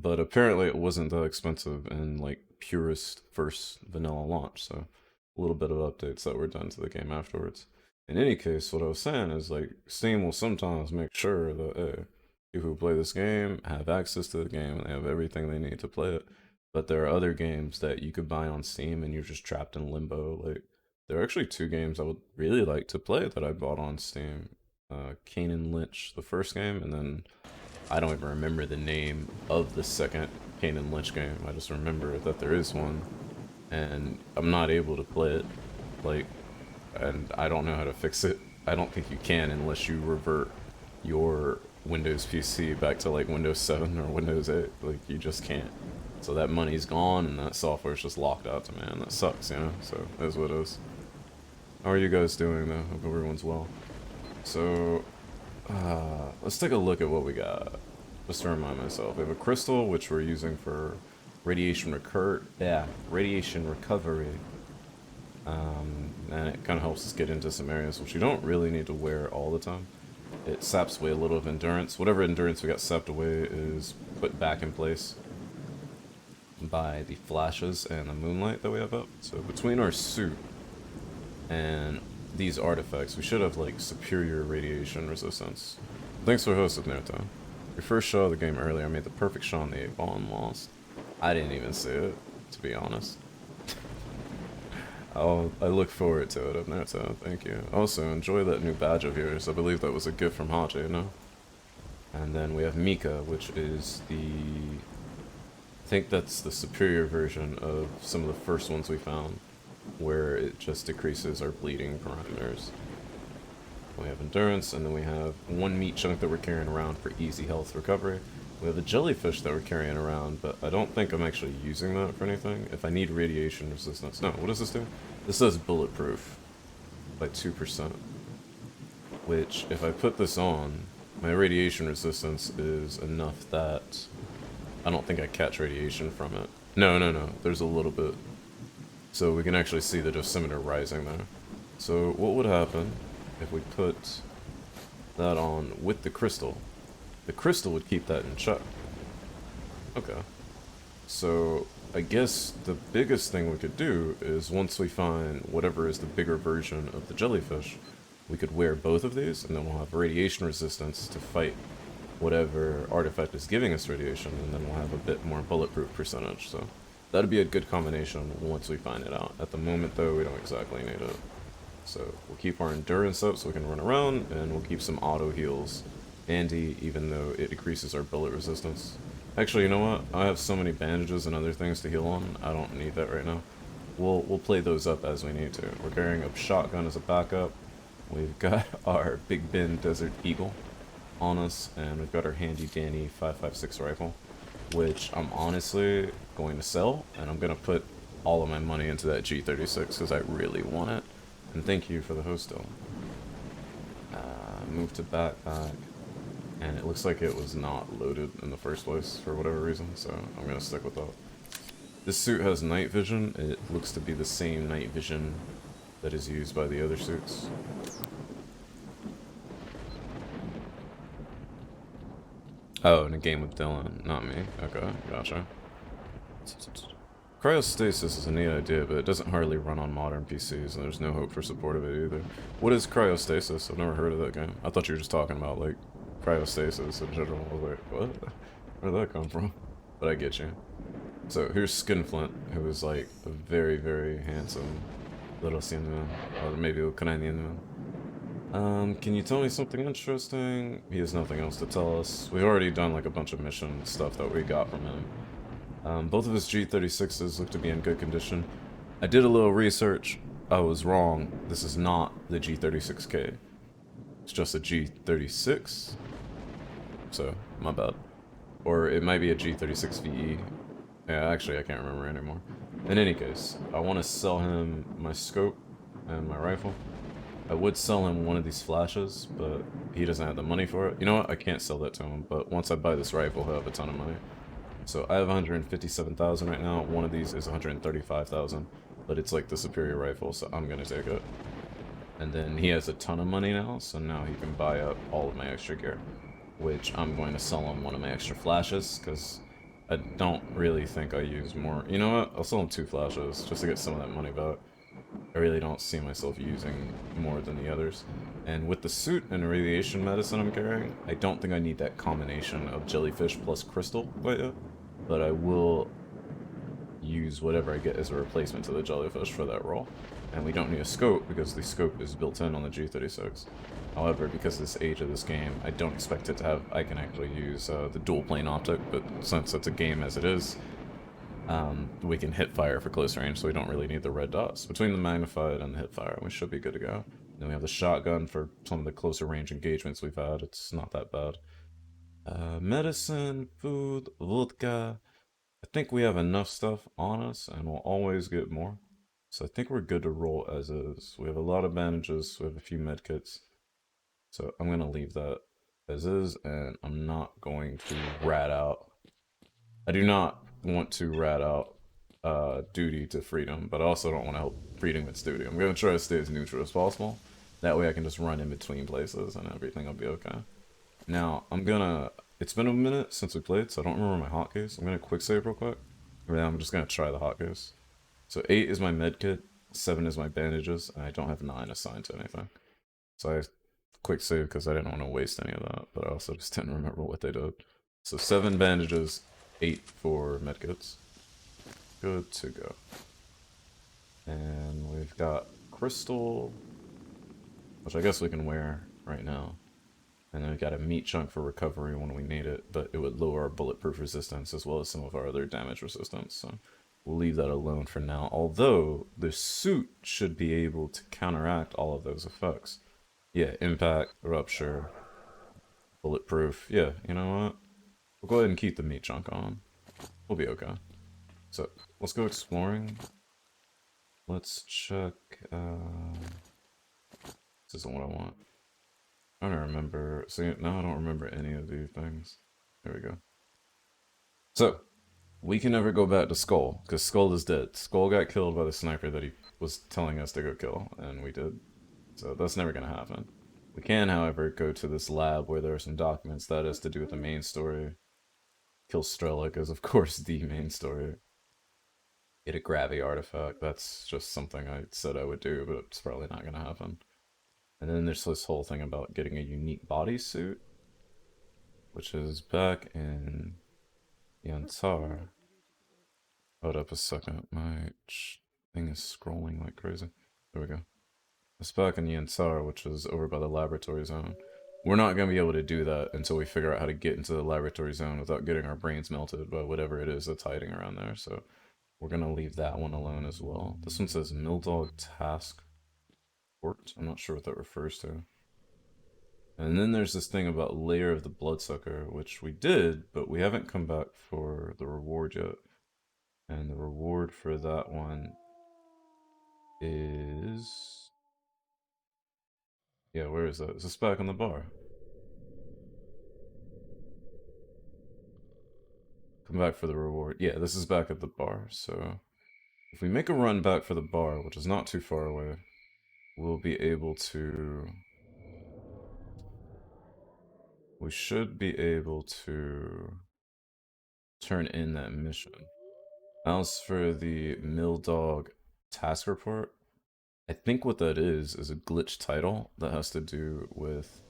but apparently it wasn't that expensive in like purest first vanilla launch, so a little bit of updates that were done to the game afterwards. In any case, what I was saying is like Steam will sometimes make sure that hey, people who play this game have access to the game and they have everything they need to play it. But there are other games that you could buy on Steam and you're just trapped in limbo. Like there are actually two games I would really like to play that I bought on Steam. Kane and Lynch, the first game, and then I don't even remember the name of the second Kane and Lynch game. I just remember that there is one, and I'm not able to play it. Like, and I don't know how to fix it. I don't think you can unless you revert your Windows PC back to like Windows 7 or Windows 8. Like, you just can't. So that money's gone, and that software's just locked out to me, and that sucks, you know? So, that's what it is. How are you guys doing, though? Hope everyone's well. So, let's take a look at what we got. Just to remind myself, we have a crystal, which we're using for radiation radiation recovery. And it kind of helps us get into some areas which you don't really need to wear all the time. It saps away a little of endurance. Whatever endurance we got sapped away is put back in place by the flashes and the moonlight that we have up. So between our suit and these artifacts, we should have like superior radiation resistance. Thanks for hosting there, Tom. Your first shot of the game earlier, I made the perfect shot on the 8-ball and lost. I didn't even see it, to be honest. I look forward to it up there, so thank you. Also, enjoy that new badge of yours. I believe that was a gift from Haji, you know? And then we have Mika, which is the... I think that's the superior version of some of the first ones we found, where it just decreases our bleeding parameters. We have endurance, and then we have one meat chunk that we're carrying around for easy health recovery. We have a jellyfish that we're carrying around, but I don't think I'm actually using that for anything. If I need radiation resistance... No, what does this do? This says bulletproof by 2%. Which, if I put this on, my radiation resistance is enough that I don't think I catch radiation from it. No, there's a little bit. So we can actually see the dosimeter rising there. So what would happen if we put that on with the crystal? The crystal would keep that in check. Okay. So I guess the biggest thing we could do is once we find whatever is the bigger version of the jellyfish, we could wear both of these, and then we'll have radiation resistance to fight whatever artifact is giving us radiation, and then we'll have a bit more bulletproof percentage. So that'd be a good combination once we find it out. At the moment, though, we don't exactly need it. So we'll keep our endurance up so we can run around, and we'll keep some auto heals handy, even though it decreases our bullet resistance. Actually, you know what? I have so many bandages and other things to heal on, I don't need that right now. We'll play those up as we need to. We're carrying a shotgun as a backup. We've got our Big Ben Desert Eagle on us, and we've got our handy dandy 5.56 rifle, which I'm honestly going to sell, and I'm going to put all of my money into that G36 because I really want it. And thank you for the host still. Move to backpack. And it looks like it was not loaded in the first place for whatever reason, so I'm gonna stick with that. This suit has night vision. It looks to be the same night vision that is used by the other suits. Oh, in a game with Dylan, not me. Okay, gotcha. Cryostasis is a neat idea, but it doesn't hardly run on modern PCs, and there's no hope for support of it either. What is cryostasis? I've never heard of that game. I thought you were just talking about, like, cryostasis in general. I was like, what? Where'd that come from? But I get you. So here's Skinflint, who is like a very, very handsome little Sienman, or maybe Ukrainian man. Can you tell me something interesting? He has nothing else to tell us. We've already done like a bunch of mission stuff that we got from him. Both of his G36s look to be in good condition. I did a little research. I was wrong. This is not the G36K. It's just a G36. So, my bad. Or it might be a G36VE. Yeah, actually, I can't remember anymore. In any case, I want to sell him my scope and my rifle. I would sell him one of these flashes, but he doesn't have the money for it. You know what? I can't sell that to him, but once I buy this rifle, he'll have a ton of money. So I have 157,000 right now. One of these is 135,000, but it's like the superior rifle, so I'm gonna take it. And then he has a ton of money now, so now he can buy up all of my extra gear, which I'm going to sell him one of my extra flashes, because I don't really think I use more. You know what? I'll sell him 2 flashes just to get some of that money back. I really don't see myself using more than the others. And with the suit and radiation medicine I'm carrying, I don't think I need that combination of jellyfish plus crystal quite yet. But I will use whatever I get as a replacement to the jellyfish for that role. And we don't need a scope because the scope is built in on the G36. However, because of this age of this game, I don't expect it to have... I can actually use the dual plane optic, but since it's a game as it is, we can hit fire for close range, so we don't really need the red dots. Between the magnified and the hit fire, we should be good to go. Then we have the shotgun for some of the closer range engagements we've had. It's not that bad. Medicine, food, vodka. I think we have enough stuff on us, and we'll always get more. So I think we're good to roll as is. We have a lot of bandages, we have a few medkits. So I'm going to leave that as is, and I'm not going to rat out. I do not want to rat out duty to freedom, but I also don't want to help freedom its duty. I'm going to try to stay as neutral as possible. That way I can just run in between places and everything will be okay. Now, I'm gonna... It's been a minute since we played, so I don't remember my hotkeys. I'm gonna quick save real quick. And then I'm just gonna try the hotkeys. So 8 is my medkit, 7 is my bandages, and I don't have 9 assigned to anything. So I quick save because I didn't want to waste any of that, but I also just didn't remember what they did. So 7 bandages, 8 for medkits. Good to go. And we've got crystal, which I guess we can wear right now. And then we've got a meat chunk for recovery when we need it, but it would lower our bulletproof resistance as well as some of our other damage resistance, so we'll leave that alone for now. Although, the suit should be able to counteract all of those effects. Yeah, impact, rupture, bulletproof. Yeah, you know what? We'll go ahead and keep the meat chunk on. We'll be okay. So, let's go exploring. Let's check, this isn't what I want. I don't remember. See, now I don't remember any of these things. There we go. So, we can never go back to Skull, because Skull is dead. Skull got killed by the sniper that he was telling us to go kill, and we did. So that's never going to happen. We can, however, go to this lab where there are some documents that has to do with the main story. Kill Strelick is, of course, the main story. Get a gravity artifact. That's just something I said I would do, but it's probably not going to happen. And then there's this whole thing about getting a unique bodysuit, which is back in S.T.A.L.K.E.R. Hold up a second, my thing is scrolling like crazy. There we go. It's back in S.T.A.L.K.E.R, which is over by the laboratory zone. We're not going to be able to do that until we figure out how to get into the laboratory zone without getting our brains melted by whatever it is that's hiding around there, so we're going to leave that one alone as well. This one says Milldog Task. I'm not sure what that refers to. And then there's this thing about Lair of the Bloodsucker, which we did, but we haven't come back for the reward yet. And the reward for that one is... Yeah, where is that? Is this back on the bar? Come back for the reward. Yeah, this is back at the bar, so... If we make a run back for the bar, which is not too far away, we'll be able to... We should be able to turn in that mission. As for the Milldog task report, I think what that is a glitch title that has to do with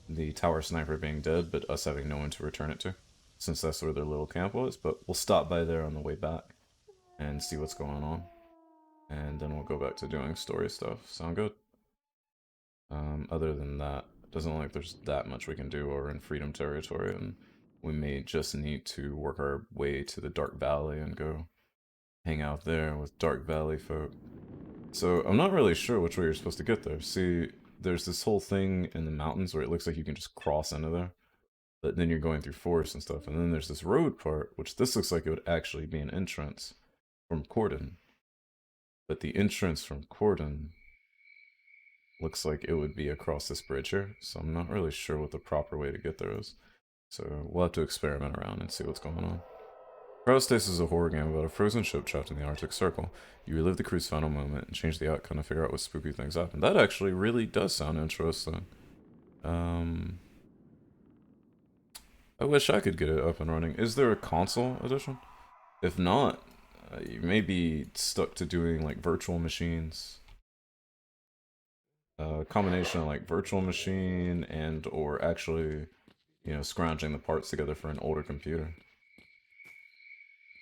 the tower sniper being dead, but us having no one to return it to, since that's where their little camp was. But we'll stop by there on the way back and see what's going on. And then we'll go back to doing story stuff. Sound good? Other than that, it doesn't look like there's that much we can do. We're in Freedom territory, and we may just need to work our way to the Dark Valley and go hang out there with Dark Valley folk. So I'm not really sure which way you're supposed to get there. See, there's this whole thing in the mountains where it looks like you can just cross into there, but then you're going through forests and stuff. And then there's this road part, which this looks like it would actually be an entrance from Corden. But the entrance from Corden looks like it would be across this bridge here, so I'm not really sure what the proper way to get there is. So we'll have to experiment around and see what's going on. Cryostasis is a horror game about a frozen ship trapped in the Arctic Circle. You relive the crew's final moment and change the outcome to figure out what spooky things happen. That actually really does sound interesting. I wish I could get it up and running. Is there a console edition? If not, you may be stuck to doing like virtual machines. A combination of like virtual machine and or actually, you know, scrounging the parts together for an older computer.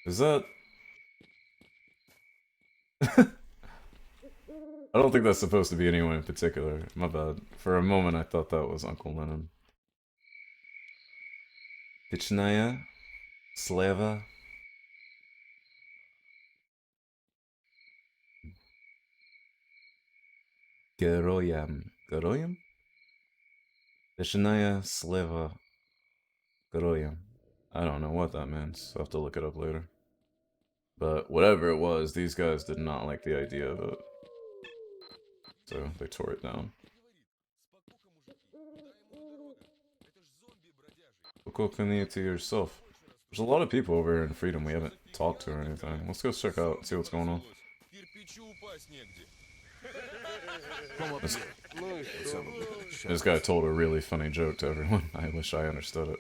Is that? I don't think that's supposed to be anyone in particular. My bad. For a moment, I thought that was Uncle Lennon. Vichnaya, Slava, Geroyam. Geroyam? Vichnaya, Slava, Geroyam. I don't know what that means. I'll have to look it up later. But whatever it was, these guys did not like the idea of it. So they tore it down. Coconut to yourself. There's a lot of people over here in Freedom we haven't talked to or anything. Let's go check out, see what's going on. This guy told a really funny joke to everyone. I wish I understood it.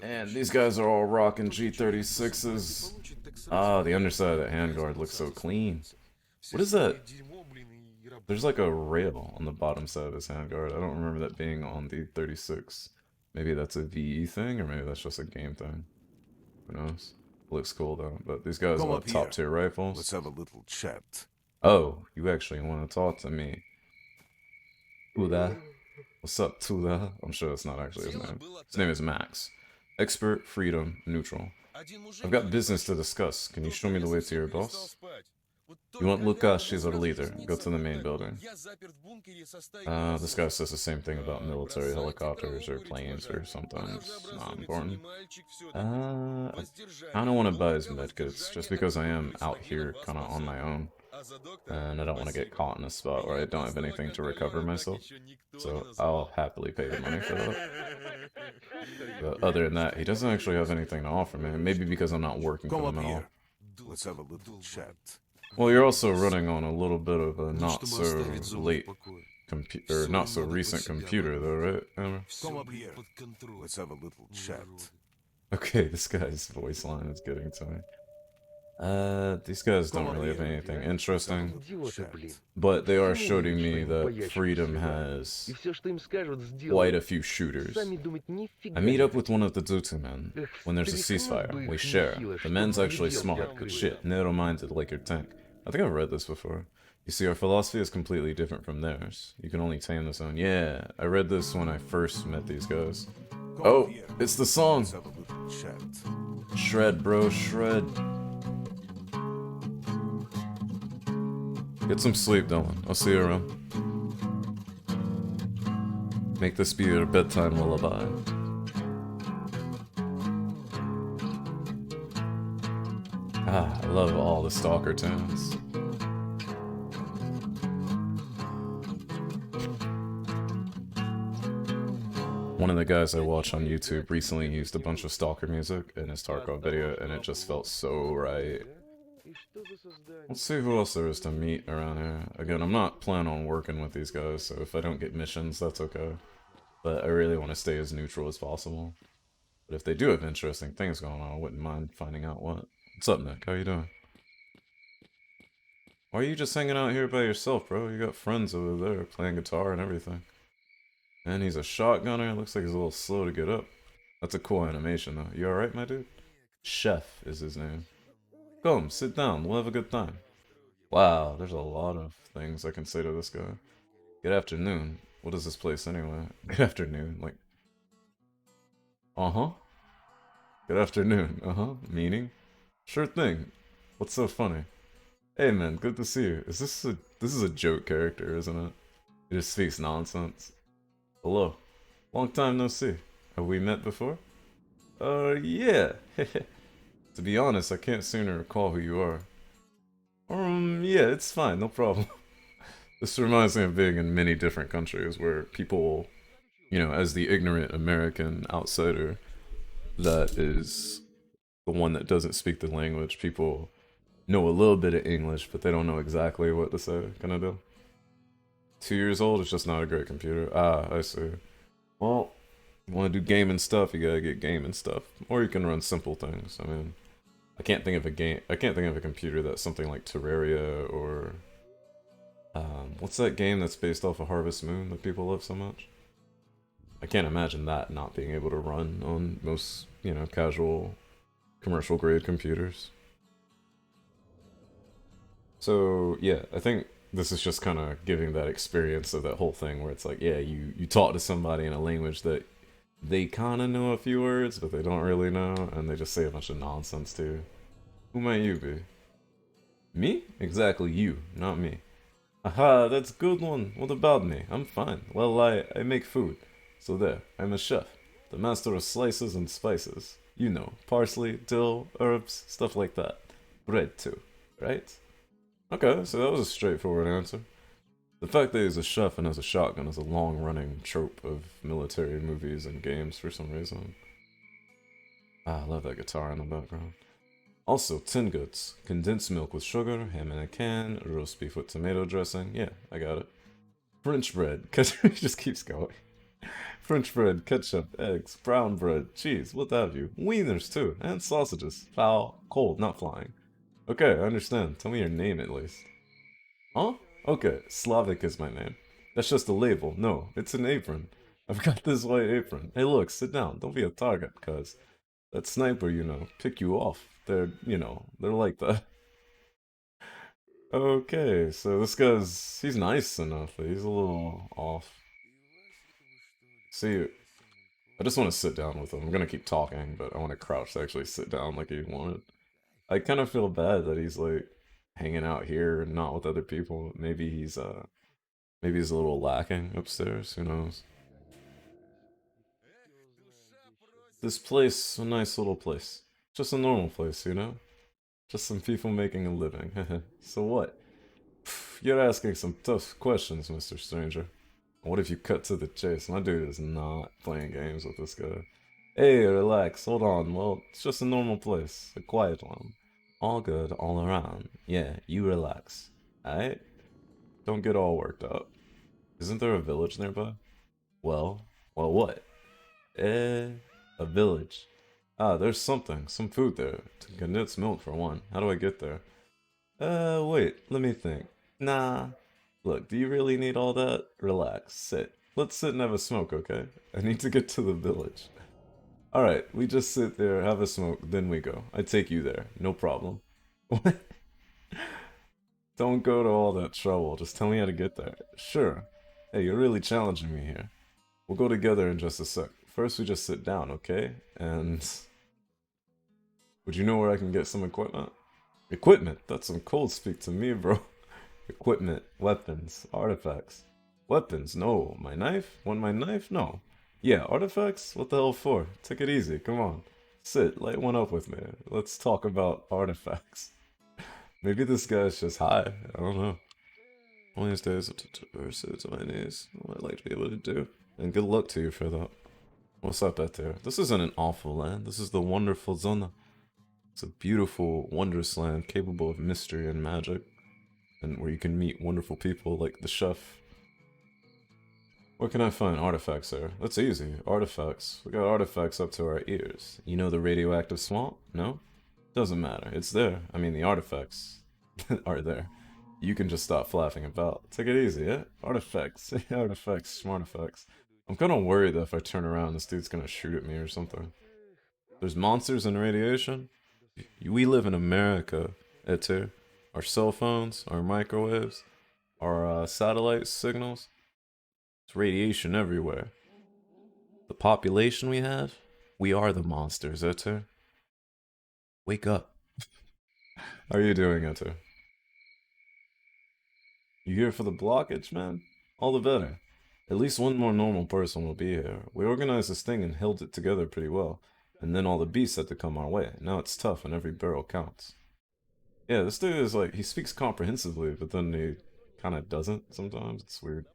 And these guys are all rocking G36s. Ah, the underside of the handguard looks so clean. What is that? There's like a rail on the bottom side of his handguard. I don't remember that being on the 36. Maybe that's a VE thing, or maybe that's just a game thing. Who knows? Looks cool though. But these guys are top tier rifles. Let's have a little chat. Oh, you actually want to talk to me? Tuda. What's up, Tuda? I'm sure that's not actually his name. His name is Max. Expert, freedom, neutral. I've got business to discuss. Can you show me the way to your boss? You want Lukas, she's our leader. Go to the main building. This guy says the same thing about military helicopters or planes or something. It's not important. I don't want to buy his medkits just because I am out here kind of on my own. And I don't want to get caught in a spot where I don't have anything to recover myself. So I'll happily pay the money for that. But other than that, he doesn't actually have anything to offer me. Maybe because I'm not working for him at all. Let's have a little chat. Well, you're also running on a little bit of a not so late computer, not so recent computer, though, right? Come up here. Let's have a little chat. Okay, this guy's voice line is getting to me. These guys don't really have anything interesting, but they are showing me that Freedom has quite a few shooters. I meet up with one of the Zutu men. When there's a ceasefire, we share. The man's actually smart, good shit, narrow-minded like your tank. I think I've read this before. You see, our philosophy is completely different from theirs. You can only tame this own. Yeah, I read this when I first met these guys. Oh, it's the song! Shred, bro, shred. Get some sleep, Dylan. I'll see you around. Make this be your bedtime lullaby. Ah, I love all the S.T.A.L.K.E.R tunes. One of the guys I watch on YouTube recently used a bunch of S.T.A.L.K.E.R music in his Tarkov video, and it just felt so right. Let's see who else there is to meet around here. Again, I'm not planning on working with these guys, so if I don't get missions, that's okay. But I really want to stay as neutral as possible. But if they do have interesting things going on, I wouldn't mind finding out what. What's up, Nick? How you doing? Why are you just hanging out here by yourself, bro? You got friends over there playing guitar and everything. And he's a shotgunner. Looks like he's a little slow to get up. That's a cool animation, though. You alright, my dude? Chef is his name. Come, sit down. We'll have a good time. Wow, there's a lot of things I can say to this guy. Good afternoon. What is this place anyway? Good afternoon. Like, uh-huh. Good afternoon. Uh-huh. Meaning? Sure thing. What's so funny? Hey man, good to see you. This is a joke character, isn't it? He just speaks nonsense. Hello. Long time no see. Have we met before? Yeah. To be honest, I can't seem to recall who you are. Yeah, it's fine, no problem. This reminds me of being in many different countries where people, you know, as the ignorant American outsider that is the one that doesn't speak the language, people know a little bit of English, but they don't know exactly what to say, kind of deal. 2 years old, it's just not a great computer. Ah, I see. Well, You want to do gaming stuff, you gotta get gaming stuff. Or you can run simple things. I mean, I can't think of a game. I can't think of a computer that's something like Terraria or what's that game that's based off of Harvest Moon that people love so much? I can't imagine that not being able to run on most, you know, casual commercial grade computers. So yeah, I think this is just kind of giving that experience of that whole thing where it's like, yeah, you talk to somebody in a language that they kind of know a few words, but they don't really know, and they just say a bunch of nonsense too. Who might you be? Me? Exactly, you, not me. Aha, that's a good one. What about me? I'm fine. Well, I make food. So there, I'm a chef. The master of slices and spices. You know, parsley, dill, herbs, stuff like that. Bread too, right? Okay, so that was a straightforward answer. The fact that he's a chef and has a shotgun is a long-running trope of military movies and games for some reason. Ah, I love that guitar in the background. Also, tin goods. Condensed milk with sugar, ham in a can, roast beef with tomato dressing. Yeah, I got it. French bread. It just keeps going. French bread, ketchup, eggs, brown bread, cheese, what have you. Wieners, too, and sausages. Foul, cold, not flying. Okay, I understand. Tell me your name at least. Huh? Okay, Slavic is my name. That's just a label. No, it's an apron. I've got this white apron. Hey, look, sit down. Don't be a target, cuz that sniper, you know, pick you off. They're, you know, they're like that. Okay, so this guy's, he's nice enough, but he's a little off. See, I just want to sit down with him. I'm gonna keep talking, but I want to crouch to actually sit down like he wanted. I kind of feel bad that he's like hanging out here and not with other people. Maybe he's a little lacking upstairs. Who knows? This place, a nice little place. Just a normal place, you know? Just some people making a living. So what? You're asking some tough questions, Mr. Stranger. What if you cut to the chase? My dude is not playing games with this guy. Hey, relax, hold on. Well, it's just a normal place, a quiet one. All good, all around. Yeah, you relax. Alright? Don't get all worked up. Isn't there a village nearby? Well, well, what? Eh, a village. Ah, there's something, some food there. Condensed milk for one. How do I get there? Wait, let me think. Nah. Look, do you really need all that? Relax, sit. Let's sit and have a smoke, okay? I need to get to the village. Alright, we just sit there, have a smoke, then we go. I take you there, no problem. What? Don't go to all that trouble, just tell me how to get there. Sure. Hey, you're really challenging me here. We'll go together in just a sec. First, we just sit down, okay? And would you know where I can get some equipment? Equipment? That's some cold speak to me, bro. Equipment, weapons, artifacts. Weapons? No. My knife? Want my knife? No. Yeah, artifacts? What the hell for? Take it easy, come on. Sit, light one up with me. Let's talk about artifacts. Maybe this guy's just high. I don't know. One of these days, verses to my knees. What I'd like to be able to do. And good luck to you for that. What's up out there? This isn't an awful land. This is the wonderful Zona. It's a beautiful, wondrous land capable of mystery and magic. And where you can meet wonderful people like the chef. Where can I find artifacts there? That's easy. Artifacts. We got artifacts up to our ears. You know the radioactive swamp? No? Doesn't matter. It's there. I mean, the artifacts are there. You can just stop flapping about. Take it easy, yeah? Artifacts. Artifacts. Smart effects. I'm kind of worried that if I turn around, this dude's gonna shoot at me or something. There's monsters and radiation? We live in America, S.T.A.L.K.E.R. Our cell phones, our microwaves, our satellite signals. There's radiation everywhere. The population we have, we are the monsters, S.T.A.L.K.E.R. Wake up. How are you doing, S.T.A.L.K.E.R? You here for the blockage, man? All the better. At least one more normal person will be here. We organized this thing and held it together pretty well. And then all the beasts had to come our way. Now it's tough and every barrel counts. Yeah, this dude is like, he speaks comprehensively, but then he kind of doesn't sometimes. It's weird.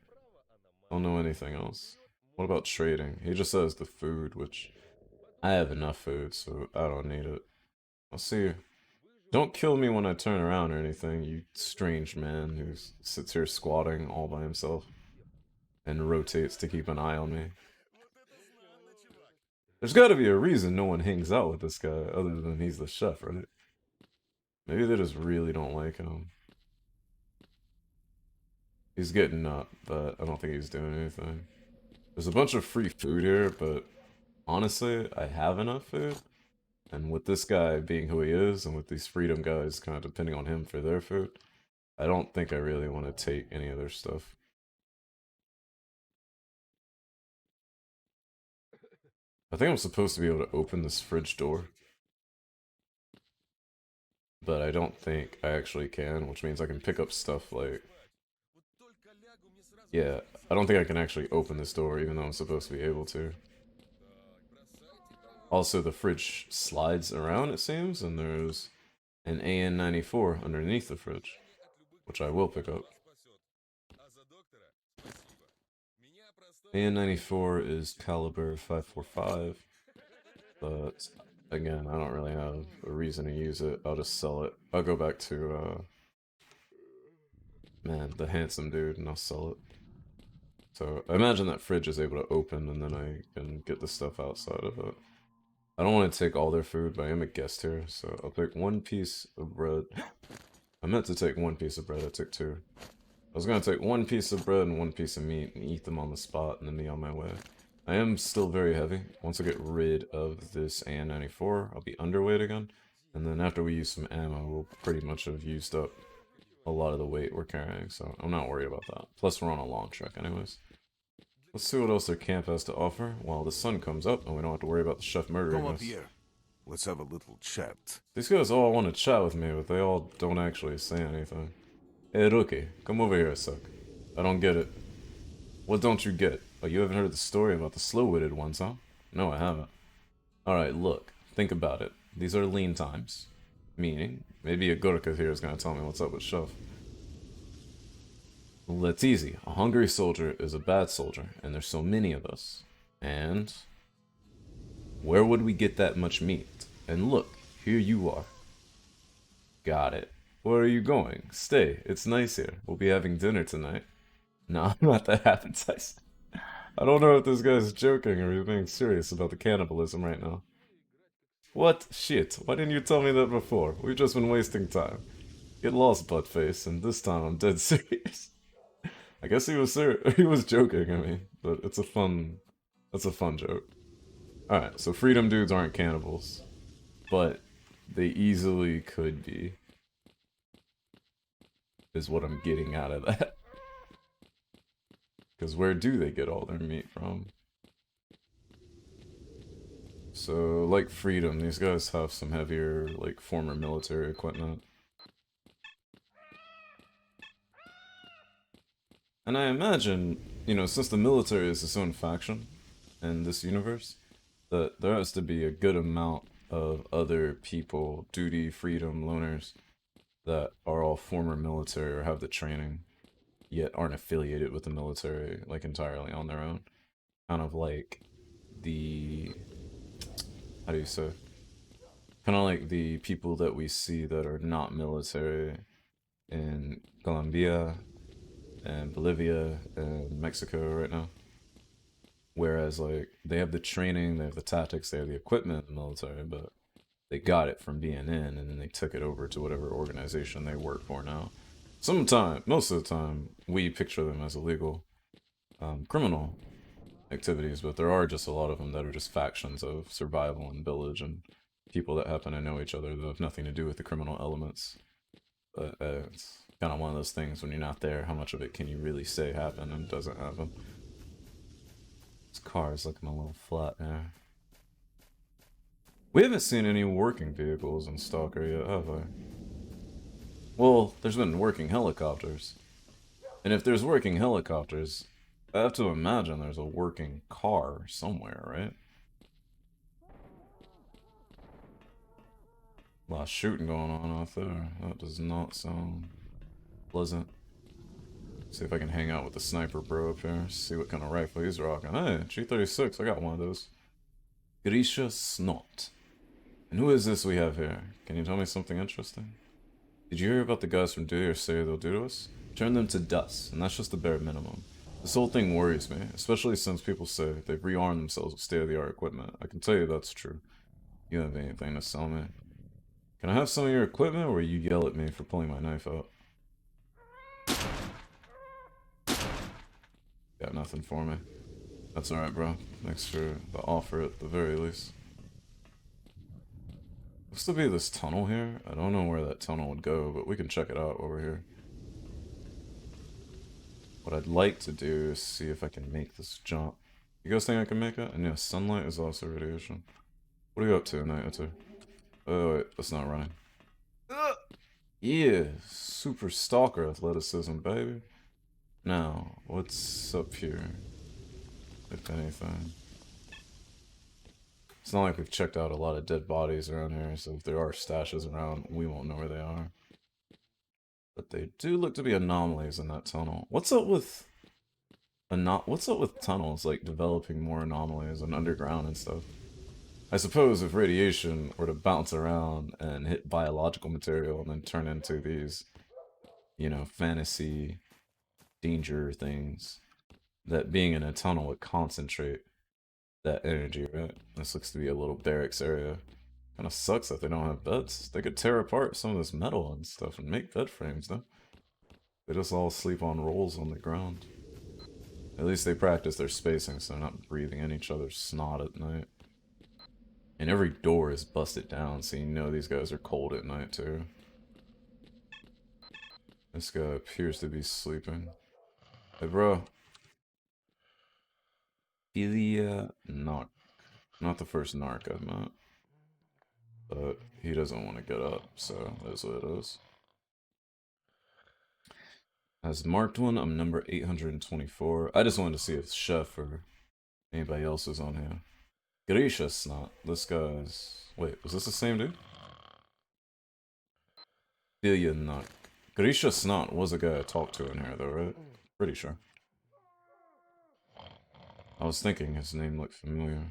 Don't know anything else. What about trading? He just says the food, which I have enough food, so I don't need it. I'll see you. Don't kill me when I turn around or anything, you strange man who sits here squatting all by himself and rotates to keep an eye on me. There's gotta be a reason no one hangs out with this guy other than he's the chef, right? Maybe they just really don't like him. He's getting up, but I don't think he's doing anything. There's a bunch of free food here, but honestly, I have enough food. And with this guy being who he is, and with these freedom guys kind of depending on him for their food, I don't think I really want to take any of their stuff. I think I'm supposed to be able to open this fridge door. But I don't think I actually can, which means I can pick up stuff like... Yeah, I don't think I can actually open this door, even though I'm supposed to be able to. Also, the fridge slides around, it seems, and there's an AN-94 underneath the fridge, which I will pick up. AN-94 is caliber 545, but again, I don't really have a reason to use it. I'll just sell it. I'll go back to, man, the handsome dude, and I'll sell it. So I imagine that fridge is able to open, and then I can get the stuff outside of it. I don't want to take all their food, but I am a guest here, so I'll pick one piece of bread. I meant to take one piece of bread, I took two. I was going to take one piece of bread and one piece of meat and eat them on the spot and then be on my way. I am still very heavy. Once I get rid of this AN-94, I'll be underweight again. And then after we use some ammo, we'll pretty much have used up a lot of the weight we're carrying, so I'm not worried about that. Plus, we're on a long trek anyways. Let's see what else their camp has to offer while the sun comes up and we don't have to worry about the chef murdering us. Come up here. Let's have a little chat. These guys all want to chat with me, but they all don't actually say anything. Hey, Rookie, come over here a sec. I don't get it. What don't you get? Oh, you haven't heard the story about the slow-witted ones, huh? No, I haven't. Alright, look. Think about it. These are lean times. Meaning, maybe a Gurkha here is going to tell me what's up with Chef. Well, that's easy. A hungry soldier is a bad soldier, and there's so many of us. And... where would we get that much meat? And look, here you are. Got it. Where are you going? Stay. It's nice here. We'll be having dinner tonight. No, I'm not that appetized. I don't know if this guy's joking or he's being serious about the cannibalism right now. What? Shit. Why didn't you tell me that before? We've just been wasting time. Get lost, buttface, and this time I'm dead serious. I guess he was he was joking, I mean, but it's a fun joke. Alright, so freedom dudes aren't cannibals, but they easily could be. Is what I'm getting out of that. Because where do they get all their meat from? So, like freedom, these guys have some heavier, like, former military equipment. And I imagine, you know, since the military is its own faction in this universe, that there has to be a good amount of other people, duty, freedom, loners, that are all former military or have the training, yet aren't affiliated with the military, like, entirely on their own. Kind of like the... how do you say? Kind of like the people that we see that are not military in Colombia and Bolivia and Mexico right now. Whereas, like, they have the training, they have the tactics, they have the equipment in the military, but they got it from being in, and then they took it over to whatever organization they work for now. Most of the time, we picture them as illegal criminal activities, but there are just a lot of them that are just factions of survival and village and people that happen to know each other that have nothing to do with the criminal elements. But it's kind of one of those things when you're not there, how much of it can you really say happened and doesn't happen? This car is looking a little flat there. We haven't seen any working vehicles in S.T.A.L.K.E.R yet, have we? Well, there's been working helicopters. And if there's working helicopters, I have to imagine there's a working car somewhere, right? A lot of shooting going on out there. That does not sound pleasant. See if I can hang out with the sniper bro up here. See what kind of rifle he's rocking. Hey, G36, I got one of those. Grisha Snot. And who is this we have here? Can you tell me something interesting? Did you hear about the guys from Do or Say They'll Do to us? Turn them to dust, and that's just the bare minimum. This whole thing worries me, especially since people say they've rearmed themselves with state-of-the-art equipment. I can tell you that's true. You have anything to sell me? Can I have some of your equipment, or will you yell at me for pulling my knife out? Got nothing for me. That's alright, bro. Thanks for the offer at the very least. Looks to be this tunnel here. I don't know where that tunnel would go, but we can check it out while we're here. What I'd like to do is see if I can make this jump. You guys think I can make it? And yeah, sunlight is also radiation. What are you up to, Night? Oh, wait, that's not running. Yeah, super stalker athleticism, baby. Now, what's up here? If anything. It's not like we've checked out a lot of dead bodies around here, so if there are stashes around, we won't know where they are. But they do look to be anomalies in that tunnel. What's up with tunnels, like, developing more anomalies and underground and stuff? I suppose if radiation were to bounce around and hit biological material and then turn into these, you know, fantasy danger things, that being in a tunnel would concentrate that energy, right? This looks to be a little barracks area. Kind of sucks that they don't have beds. They could tear apart some of this metal and stuff and make bed frames, though. They just all sleep on rolls on the ground. At least they practice their spacing so they're not breathing in each other's snot at night. And every door is busted down, so you know these guys are cold at night, too. This guy appears to be sleeping. Hey, bro. Narc. Not the first narc I've met. But he doesn't want to get up, so that's what it is. As marked one, I'm number 824. I just wanted to see if Chef or anybody else is on here. Grisha Snot. This guy's... Wait, was this the same dude? Not. Grisha Snot was a guy I talked to in here, though, right? Pretty sure. I was thinking his name looked familiar.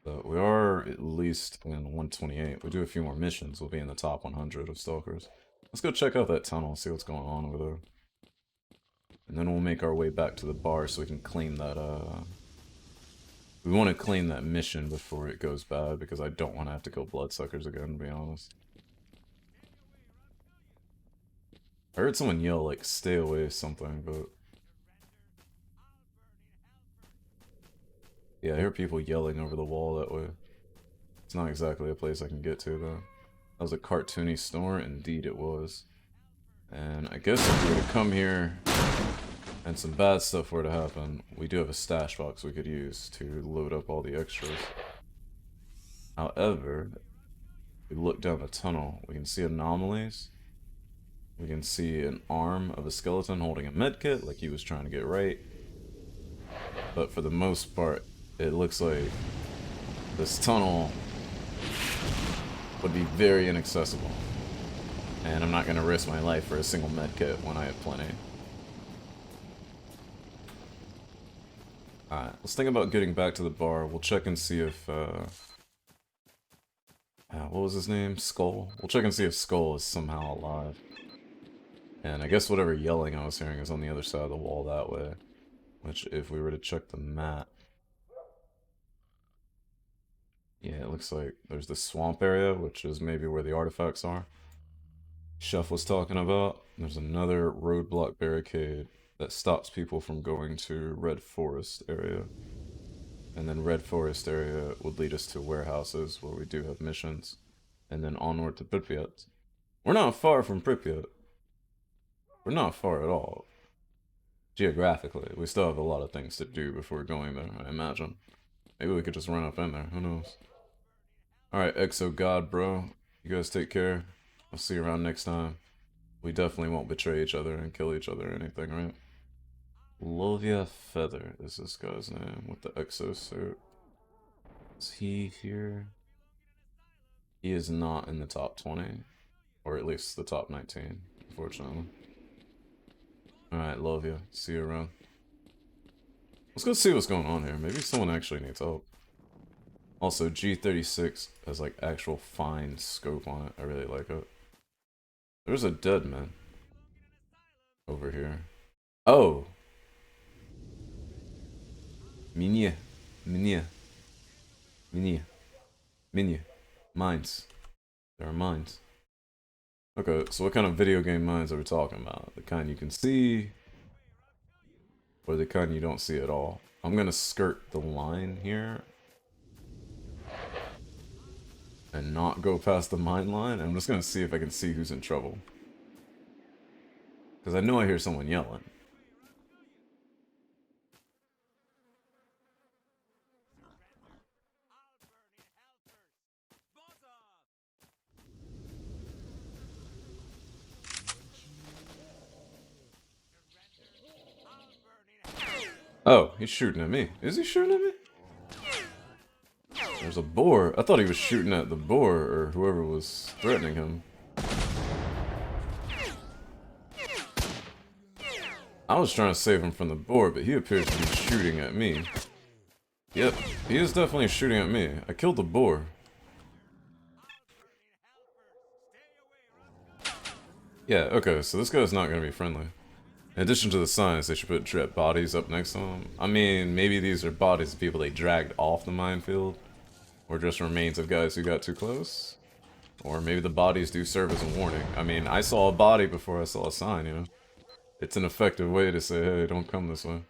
But we are at least in 128. We do a few more missions, we'll be in the top 100 of Stalkers. Let's go check out that tunnel, see what's going on over there. And then we'll make our way back to the bar so we can claim that, we want to claim that mission before it goes bad, because I don't want to have to kill bloodsuckers again, to be honest. I heard someone yell, like, stay away something, but... Yeah, I hear people yelling over the wall that way. It's not exactly a place I can get to, though. That was a cartoony store, indeed it was. And I guess if we were to come here and some bad stuff were to happen, we do have a stash box we could use to load up all the extras. However, if we look down the tunnel, we can see anomalies. We can see an arm of a skeleton holding a medkit, like he was trying to get right. But for the most part, it looks like this tunnel would be very inaccessible. And I'm not going to risk my life for a single medkit when I have plenty. Alright, let's think about getting back to the bar. We'll check and see if, what was his name? Skull? We'll check and see if Skull is somehow alive. And I guess whatever yelling I was hearing is on the other side of the wall that way. Which, if we were to check the map... Yeah, it looks like there's the swamp area, which is maybe where the artifacts are. Chef was talking about. There's another roadblock barricade that stops people from going to Red Forest area. And then Red Forest area would lead us to warehouses where we do have missions. And then onward to Pripyat. We're not far from Pripyat. We're not far at all. Geographically, we still have a lot of things to do before going there, I imagine. Maybe we could just run up in there, who knows. Alright, Exo God, bro. You guys take care. I'll see you around next time. We definitely won't betray each other and kill each other or anything, right? Lovia Feather is this guy's name with the exo suit. Is he here? He is not in the top 20. Or at least the top 19, unfortunately. Alright, Lovia. See you around. Let's go see what's going on here. Maybe someone actually needs help. Also, G36 has like actual fine scope on it. I really like it. There's a dead man over here. Oh, Mini. Mini. Mini. Mini. Mines. There are mines. Okay, so what kind of video game mines are we talking about? The kind you can see, or the kind you don't see at all? I'm gonna skirt the line here and not go past the mine line. I'm just gonna see if I can see who's in trouble. Because I know I hear someone yelling. Oh, he's shooting at me. Is he shooting at me? There's a boar. I thought he was shooting at the boar or whoever was threatening him. I was trying to save him from the boar, but he appears to be shooting at me. Yep, he is definitely shooting at me. I killed the boar. Yeah, okay, so this guy's not going to be friendly. In addition to the signs, they should put bodies up next to them. I mean, maybe these are bodies of people they dragged off the minefield. Or just remains of guys who got too close. Or maybe the bodies do serve as a warning. I mean, I saw a body before I saw a sign, you know? It's an effective way to say, hey, don't come this way.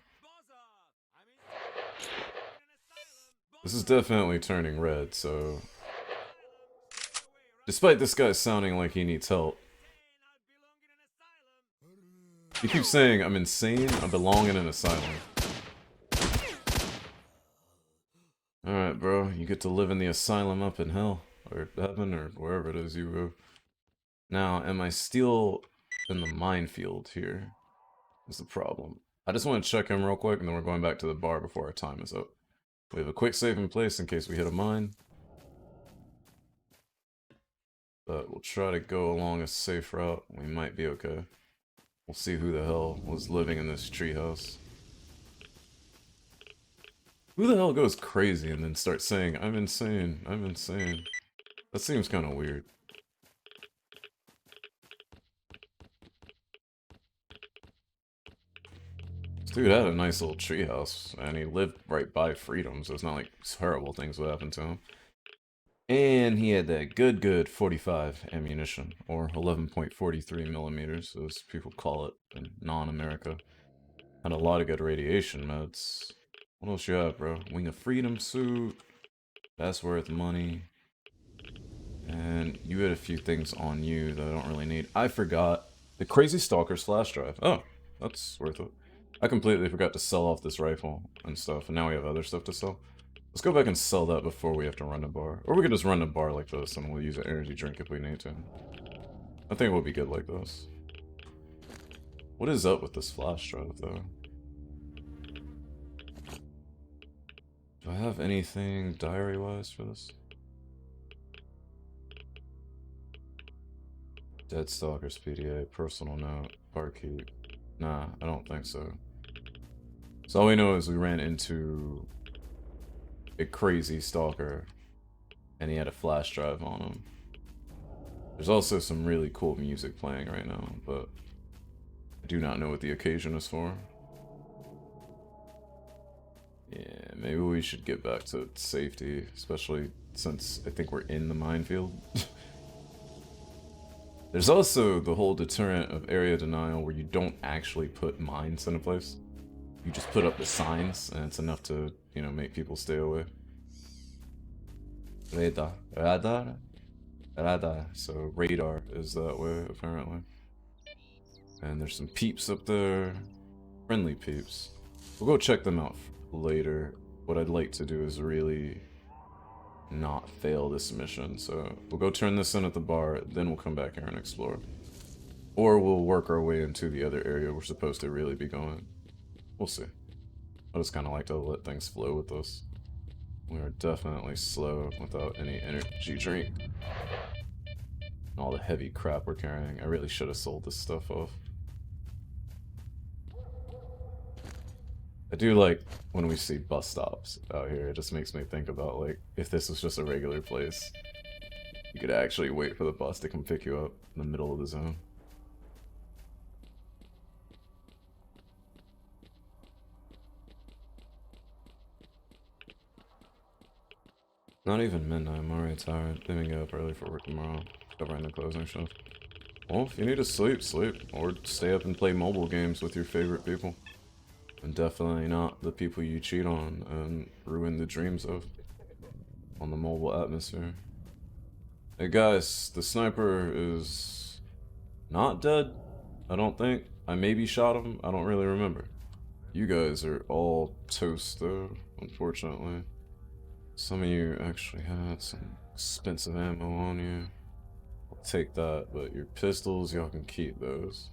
This is definitely turning red, so... Despite this guy sounding like he needs help, he keeps saying, I'm insane, I belong in an asylum. Alright, bro, you get to live in the asylum up in hell, or heaven, or wherever it is you go. Now, am I still in the minefield here? Is the problem. I just want to check him real quick, and then we're going back to the bar before our time is up. We have a quick save in place in case we hit a mine. But we'll try to go along a safe route. We might be okay. We'll see who the hell was living in this treehouse. Who the hell goes crazy and then starts saying, I'm insane, I'm insane? That seems kind of weird. This dude had a nice little treehouse, and he lived right by freedom, so it's not like terrible things would happen to him. And he had that good 45 ammunition, or 11.43 millimeters, as people call it in non-America. Had a lot of good radiation meds. What else you have, bro? Wing of Freedom suit. That's worth money. And you had a few things on you that I don't really need. I forgot the Crazy S.T.A.L.K.E.R flash drive. Oh, that's worth it. I completely forgot to sell off this rifle and stuff, and now we have other stuff to sell. Let's go back and sell that before we have to run a bar. Or we could just run a bar like this and we'll use an energy drink if we need to. I think we'll be good like this. What is up with this flash drive though? Do I have anything diary-wise for this? Dead Stalkers PDA, personal note, barkeep. Nah, I don't think so. So all we know is we ran into a crazy stalker, and he had a flash drive on him. There's also some really cool music playing right now, but I do not know what the occasion is for. Yeah, maybe we should get back to safety, especially since I think we're in the minefield. There's also the whole deterrent of area denial where you don't actually put mines in a place. You just put up the signs, and it's enough to, you know, make people stay away. Radar. Radar? Radar. So radar is that way, apparently. And there's some peeps up there. Friendly peeps. We'll go check them out later. What I'd like to do is really not fail this mission. So we'll go turn this in at the bar, then we'll come back here and explore. Or we'll work our way into the other area we're supposed to really be going. We'll see. I just kind of like to let things flow with this. We are definitely slow without any energy drink. And all the heavy crap we're carrying. I really should have sold this stuff off. I do like when we see bus stops out here. It just makes me think about, like, if this was just a regular place, you could actually wait for the bus to come pick you up in the middle of the zone. Not even midnight, I'm already tired. Leaving get up early for work tomorrow. Covering the closing shift. Well, if you need to sleep, sleep. Or stay up and play mobile games with your favorite people. And definitely not the people you cheat on and ruin the dreams of on the mobile atmosphere. Hey guys, the sniper is not dead, I don't think. I maybe shot him, I don't really remember. You guys are all toast though, unfortunately. Some of you actually had some expensive ammo on you. I'll take that, but your pistols, y'all can keep those.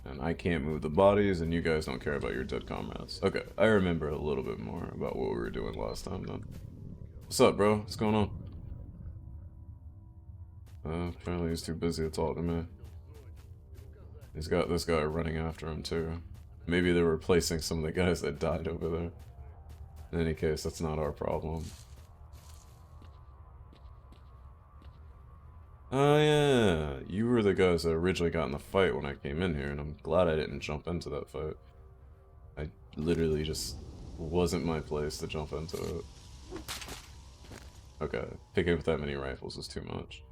And I can't move the bodies, and you guys don't care about your dead comrades. Okay, I remember a little bit more about what we were doing last time then. What's up, bro? What's going on? Apparently he's too busy to talk to me. He's got this guy running after him too. Maybe they're replacing some of the guys that died over there. In any case, that's not our problem. Oh yeah, you were the guys that originally got in the fight when I came in here, and I'm glad I didn't jump into that fight. I literally just wasn't my place to jump into it. Okay, picking up that many rifles is too much.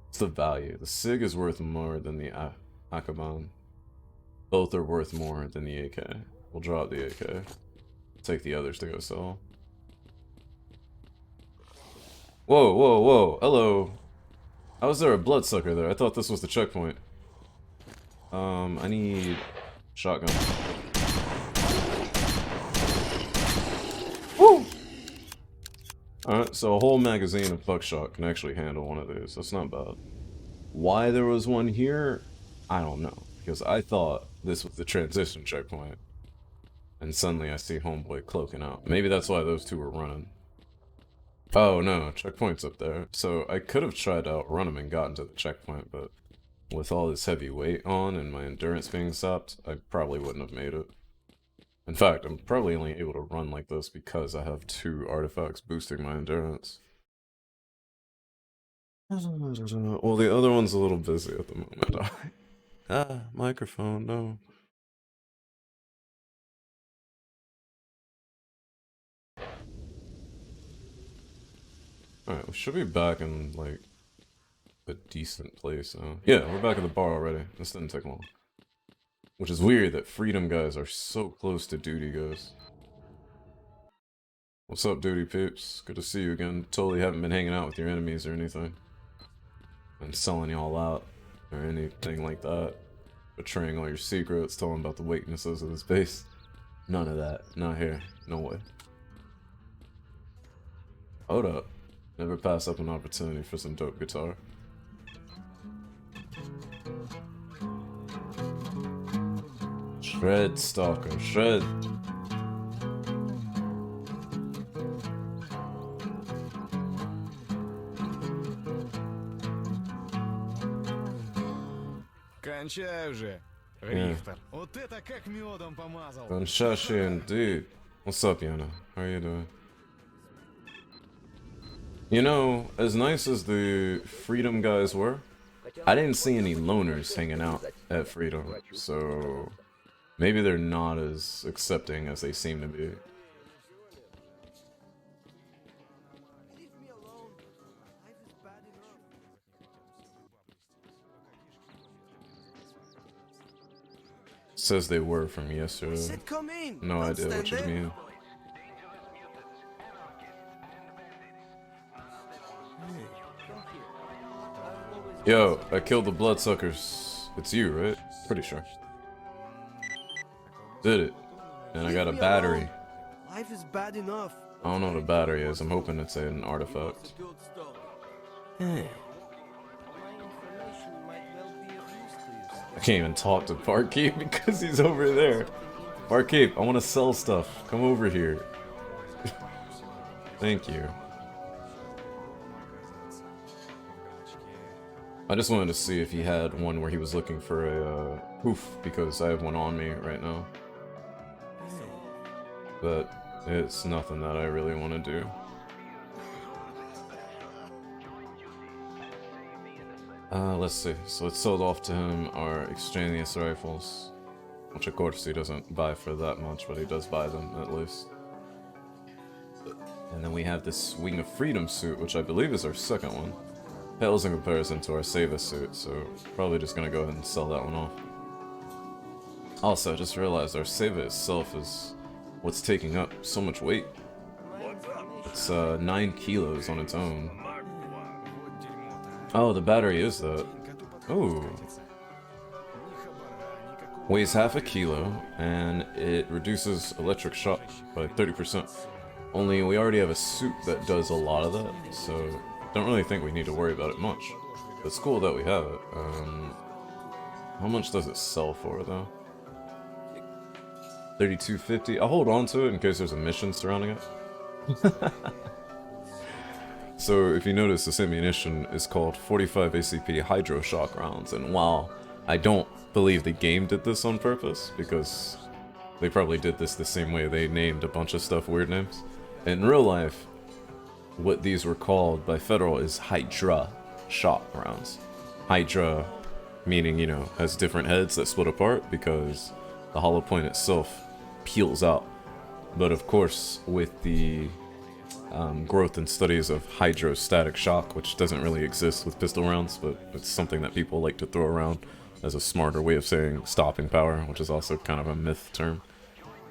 It's the value. The SIG is worth more than the Akaban. Both are worth more than the AK. We'll drop the AK. Take the others to go sell. Whoa, whoa, whoa. Hello. How is there a bloodsucker there? I thought this was the checkpoint. I need shotgun. Woo! Alright, so a whole magazine of buckshot can actually handle one of these. That's not bad. Why there was one here, I don't know. Because I thought this was the transition checkpoint. And suddenly I see Homeboy cloaking out. Maybe that's why those two were running. Oh no, checkpoint's up there. So I could have tried to outrun him and gotten to the checkpoint, but with all this heavy weight on and my endurance being sapped, I probably wouldn't have made it. In fact, I'm probably only able to run like this because I have 2 artifacts boosting my endurance. Well, the other one's a little busy at the moment. Microphone, no. Alright, we should be back in, like, a decent place now. Yeah, we're back at the bar already. This didn't take long. Which is weird that Freedom guys are so close to Duty guys. What's up, Duty peeps? Good to see you again. Totally haven't been hanging out with your enemies or anything. And selling y'all out, or anything like that. Betraying all your secrets, telling about the weaknesses of this base. None of that. Not here. No way. Hold up. Never pass up an opportunity for some dope guitar. Shred, Stalker, shred. Кончай уже, Рихтер. Вот это как медом помазал. Shashi indeed. What's up, Yana? How are you doing? You know, as nice as the Freedom guys were, I didn't see any loners hanging out at Freedom, so maybe they're not as accepting as they seem to be. Says they were from yesterday. No idea what you mean. Yo, I killed the bloodsuckers. It's you, right? Pretty sure. Did it. And I got a battery. Life is bad enough. I don't know what a battery is. I'm hoping it's an artifact. I can't even talk to Barkeep because he's over there. Barkeep, I want to sell stuff. Come over here. Thank you. I just wanted to see if he had one where he was looking for a poof, because I have one on me right now. But it's nothing that I really want to do. Let's see. So let's sold off to him our extraneous rifles. Which of course he doesn't buy for that much, but he does buy them at least. And then we have this Wing of Freedom suit, which I believe is our second one. Pales in comparison to our Seva suit, so probably just gonna go ahead and sell that one off. Also, I just realized our Seva itself is what's taking up so much weight. It's 9 kilos on its own. Oh, the battery is that. Ooh. Weighs half a kilo, and it reduces electric shock by 30%. Only we already have a suit that does a lot of that, so don't really think we need to worry about it much. But it's cool that we have it. How much does it sell for, though? 32.50. I'll hold on to it in case there's a mission surrounding it. So if you notice, this ammunition is called 45 ACP Hydro Shock rounds, and while I don't believe the game did this on purpose, because they probably did this the same way they named a bunch of stuff weird names, in real life, what these were called by Federal is Hydra Shock rounds. Hydra meaning, you know, has different heads that split apart because the hollow point itself peels out. But of course, with the growth and studies of hydrostatic shock, which doesn't really exist with pistol rounds, but it's something that people like to throw around as a smarter way of saying stopping power, which is also kind of a myth term.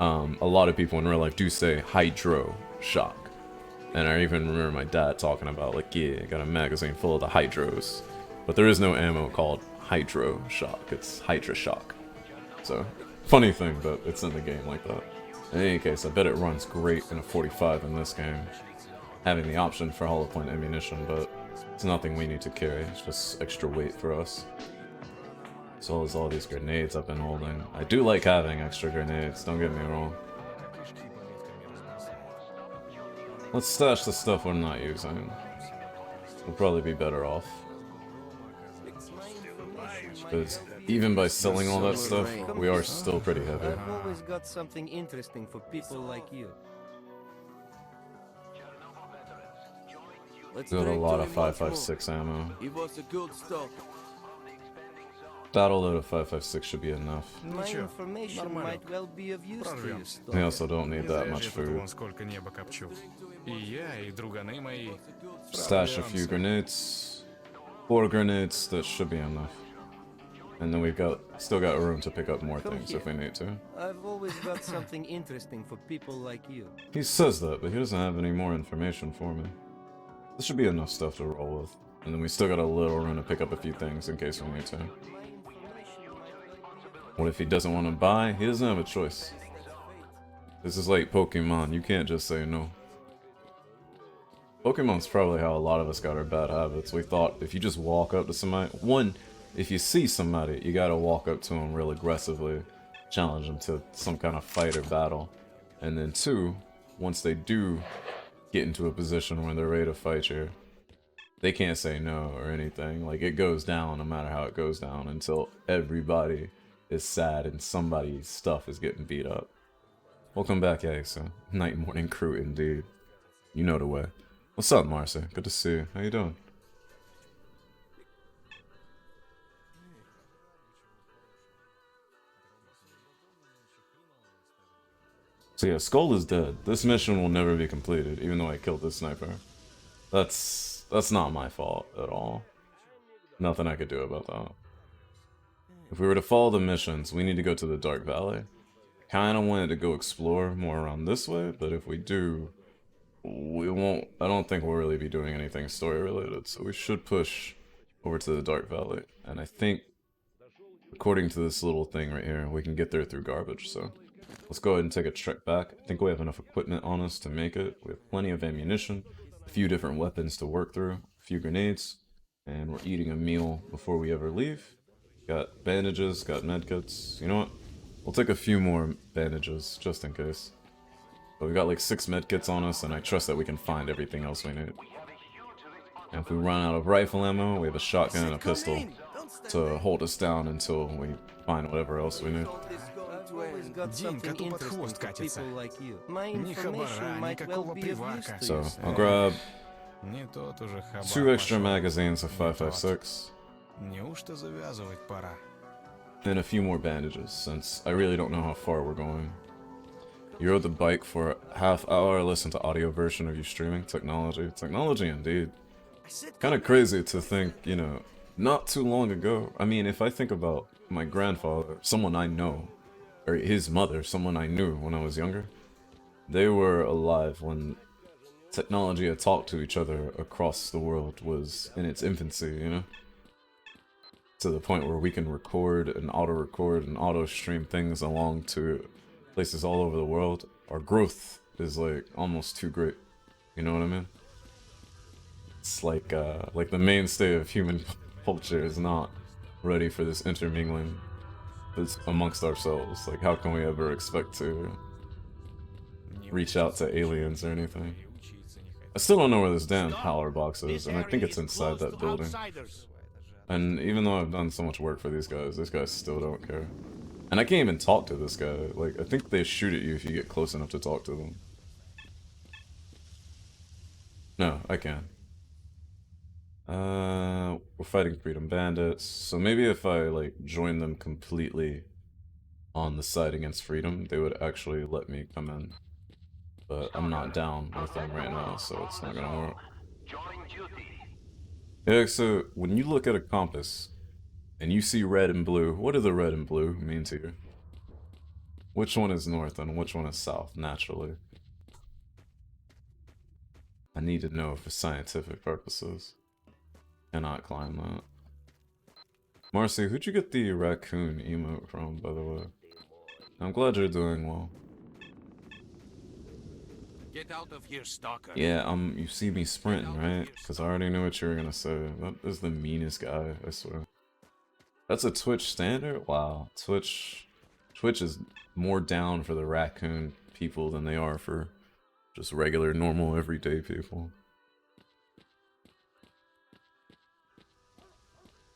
A lot of people in real life do say hydro shock. And I even remember my dad talking about, like, yeah, I got a magazine full of the hydros. But there is no ammo called hydro shock, it's hydra shock. So, funny thing, but it's in the game like that. In any case, I bet it runs great in a 45 in this game, having the option for hollow point ammunition, but it's nothing we need to carry, it's just extra weight for us. As well as all these grenades I've been holding. I do like having extra grenades, don't get me wrong. Let's stash the stuff we're not using. We'll probably be better off. Because even by selling all that stuff, we are still pretty heavy. I've always got something interesting for people like you. Got a lot of 5.56 ammo. It was a good stop. Battle load of 5.56 should be enough. My information might well be of use to you. We also don't need that much food. Сколько небо копчу. И я, и друганы мои. Stash a few grenades. 4 grenades, that should be enough. And then we've still got room to pick up more things if we need to. I've always got something interesting for people like you. He says that, but he doesn't have any more information for me. This should be enough stuff to roll with. And then we still got a little room to pick up a few things in case we need to. What if he doesn't want to buy? He doesn't have a choice. This is like Pokemon, you can't just say no. Pokemon's probably how a lot of us got our bad habits. We thought if you just walk up to somebody, one, if you see somebody, you gotta walk up to them real aggressively, challenge them to some kind of fight or battle. And then two, once they do get into a position where they're ready to fight you, they can't say no or anything. Like, it goes down no matter how it goes down until everybody is sad and somebody's stuff is getting beat up. Welcome back, Yaxa. Night and morning crew indeed. You know the way. What's up, Marcy? Good to see you. How you doing? So yeah, S.T.A.L.K.E.R is dead. This mission will never be completed, even though I killed this sniper. That's not my fault at all. Nothing I could do about that. If we were to follow the missions, we need to go to the Dark Valley. Kinda wanted to go explore more around this way, but if we do, we won't, I don't think we'll really be doing anything story related, so we should push over to the Dark Valley. And I think, according to this little thing right here, we can get there through garbage, so let's go ahead and take a trek back. I think we have enough equipment on us to make it. We have plenty of ammunition, a few different weapons to work through, a few grenades, and we're eating a meal before we ever leave. Got bandages, got medkits. You know what? We'll take a few more bandages, just in case. But we got like 6 medkits on us, and I trust that we can find everything else we need. And if we run out of rifle ammo, we have a shotgun and a pistol to hold us down until we find whatever else we need. День коту под хвост катится. Ни хабара, никакого привака. So, I'll grab Не тот уже хабар 2 extra пошел. magazines of 5.56. Неужто завязывать пора? And a few more bandages, since I really don't know how far we're going. You rode the bike for a half hour, listened to audio version of you streaming. Technology. Technology indeed. Kind of crazy to think, you know, not too long ago. I mean, if I think about my grandfather, someone I know, or his mother, someone I knew when I was younger, they were alive when technology had talked to each other across the world was in its infancy, you know? To the point where we can record and auto-stream things along to places all over the world. Our growth is like almost too great. You know what I mean? It's like the mainstay of human culture is not ready for this intermingling that's amongst ourselves. Like, how can we ever expect to reach out to aliens or anything? I still don't know where this damn power box is, and I think it's inside that building. And even though I've done so much work for these guys still don't care. And I can't even talk to this guy. Like, I think they shoot at you if you get close enough to talk to them. No, I can. We're fighting Freedom Bandits. So maybe if I, like, join them completely on the side against Freedom, they would actually let me come in. But I'm not down with them right now, so it's not gonna work. Yeah, so when you look at a compass, and you see red and blue, what do the red and blue mean to you? Which one is north and which one is south, naturally? I need to know for scientific purposes. Cannot climb that. Marcy, who'd you get the raccoon emote from, by the way? I'm glad you're doing well. Get out of here, stalker. Yeah, you see me sprinting, right? Because I already knew what you were gonna say. That is the meanest guy, I swear. That's a Twitch standard? Wow. Twitch is more down for the raccoon people than they are for just regular, normal, everyday people.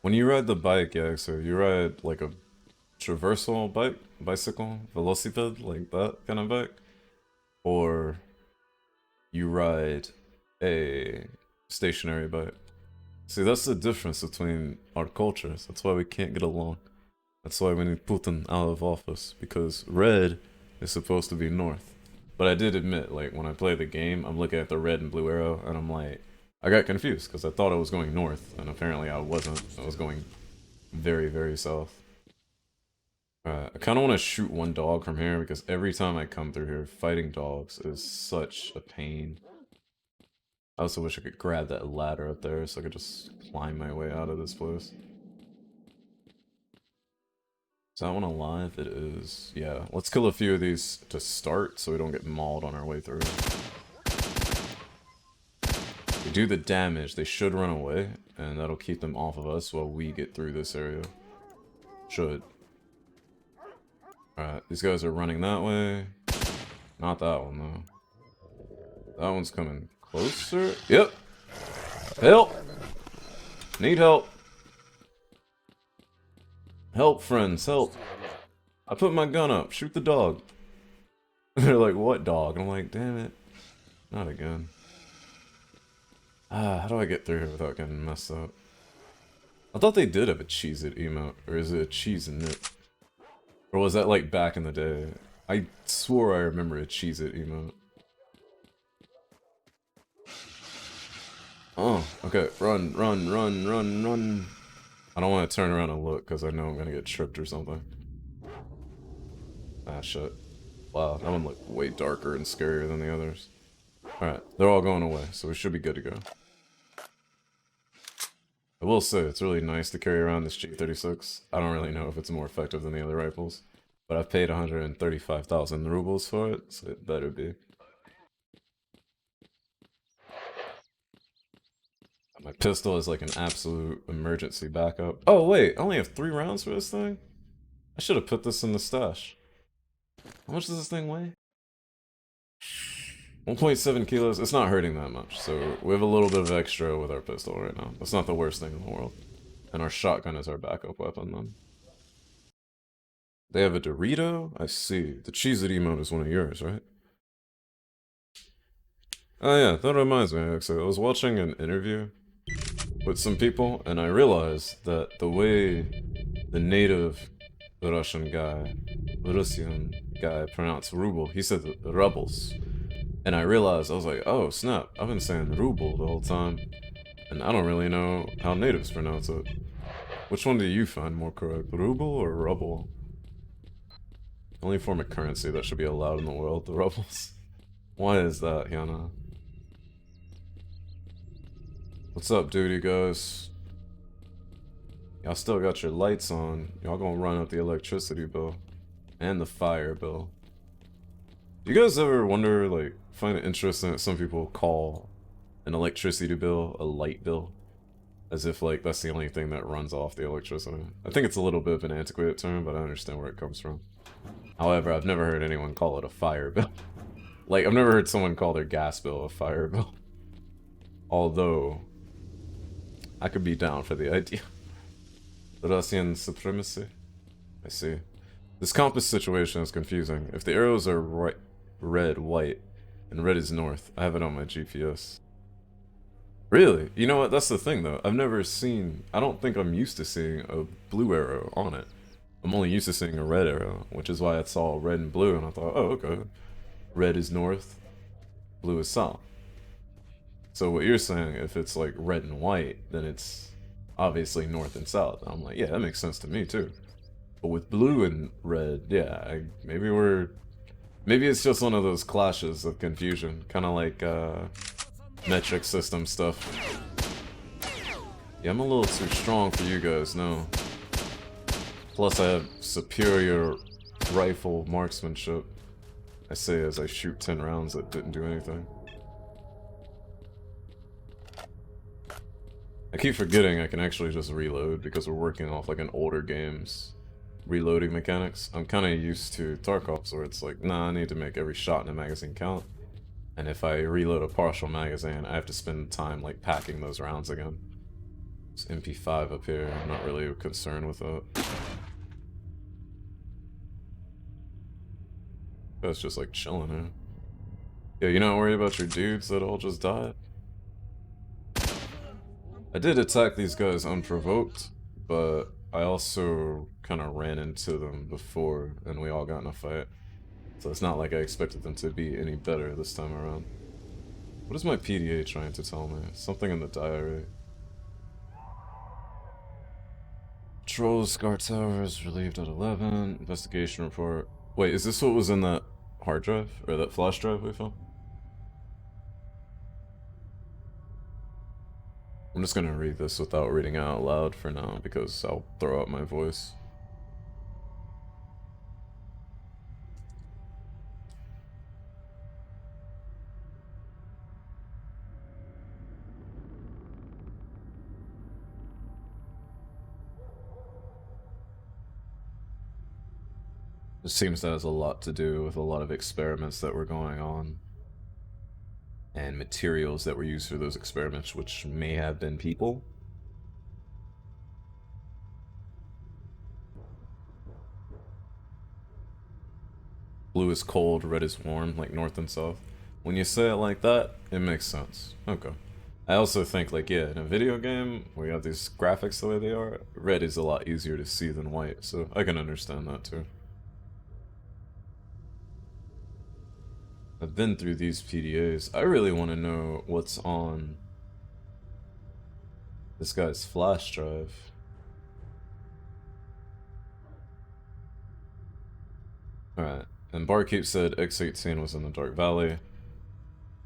When you ride the bike, yeah, so you ride like a traversal bicycle, velocipede, like that kind of bike? Or you ride a stationary bike? See, that's the difference between our cultures. That's why we can't get along. That's why we need Putin out of office, because red is supposed to be north. But I did admit, like, when I play the game, I'm looking at the red and blue arrow, and I'm like, I got confused, because I thought I was going north, and apparently I wasn't. I was going very, very south. I kind of want to shoot one dog from here, because every time I come through here, fighting dogs is such a pain. I also wish I could grab that ladder up there so I could just climb my way out of this place. Is that one alive? It is. Yeah, let's kill a few of these to start so we don't get mauled on our way through. If we do the damage, they should run away, and that'll keep them off of us while we get through this area. Should. Alright, these guys are running that way. Not that one, though. That one's coming closer. Yep. Help! Need help. Help, friends, help. I put my gun up. Shoot the dog. They're like, what dog? And I'm like, damn it. Not again. How do I get through here without getting messed up? I thought they did have a Cheez-It emote. Or is it a Cheez-It? Or was that like back in the day? I swore I remember a Cheez-It emote. Oh, okay. Run, run, run, run, run. I don't want to turn around and look because I know I'm gonna get tripped or something. Ah, shit. Wow, that one looked way darker and scarier than the others. Alright, they're all going away, so we should be good to go. I will say, it's really nice to carry around this G36. I don't really know if it's more effective than the other rifles, but I've paid 135,000 rubles for it, so it better be. My pistol is like an absolute emergency backup. Oh wait, I only have 3 rounds for this thing? I should have put this in the stash. How much does this thing weigh? 1.7 kilos. It's not hurting that much, so we have a little bit of extra with our pistol right now. That's not the worst thing in the world. And our shotgun is our backup weapon then. They have a Dorito? I see. The Cheez-It emote is one of yours, right? Oh yeah, that reminds me actually. I was watching an interview with some people, and I realized that the way the native Russian guy, Russian, guy pronounced ruble. He said the rebels. And I realized, I was like, oh snap, I've been saying ruble the whole time. And I don't really know how natives pronounce it. Which one do you find more correct, ruble or rubble? Only form of currency that should be allowed in the world, the rubles. Why is that, Yana? What's up, dude, you guys? Y'all still got your lights on. Y'all gonna run up the electricity bill. And the fire bill. Do you guys ever wonder, like, find it interesting that some people call an electricity bill a light bill? As if, like, that's the only thing that runs off the electricity. I think it's a little bit of an antiquated term, but I understand where it comes from. However, I've never heard anyone call it a fire bill. Like, I've never heard someone call their gas bill a fire bill. Although, I could be down for the idea. Russian supremacy? I see. This compass situation is confusing. If the arrows are red, white, and red is north, I have it on my GPS. Really? You know what? That's the thing, though. I've never seen... I don't think I'm used to seeing a blue arrow on it. I'm only used to seeing a red arrow, which is why I saw red and blue, and I thought, oh, okay. Red is north, blue is south. So what you're saying, if it's like red and white, then it's obviously north and south. I'm like, yeah, that makes sense to me too. But with blue and red, yeah, maybe it's just one of those clashes of confusion, kind of like metric system stuff. Yeah, I'm a little too strong for you guys, no. Plus I have superior rifle marksmanship. I say as I shoot 10 rounds that didn't do anything. I keep forgetting I can actually just reload because we're working off like an older game's reloading mechanics. I'm kind of used to Tarkov's where it's like, nah, I need to make every shot in a magazine count. And if I reload a partial magazine, I have to spend time like packing those rounds again. It's MP5 up here, I'm not really concerned with that. That's just like chilling, huh? Yeah, you're not worried about your dudes that all just died? I did attack these guys unprovoked, but I also kind of ran into them before and we all got in a fight. So it's not like I expected them to be any better this time around. What is my PDA trying to tell me? Something in the diary. Patrol S.T.A.L.K.E.R is relieved at 11. Investigation report. Wait, is this what was in that hard drive? Or that flash drive we found? I'm just gonna read this without reading it out loud for now, because I'll throw out my voice. It seems that has a lot to do with a lot of experiments that were going on. And materials that were used for those experiments, which may have been people. Blue is cold, red is warm, like north and south. When you say it like that, it makes sense. Okay. I also think, like, yeah, in a video game, where you have these graphics the way they are, red is a lot easier to see than white, so I can understand that too. I've been through these PDAs. I really want to know what's on this guy's flash drive. Alright, and Barkeep said X-18 was in the Dark Valley.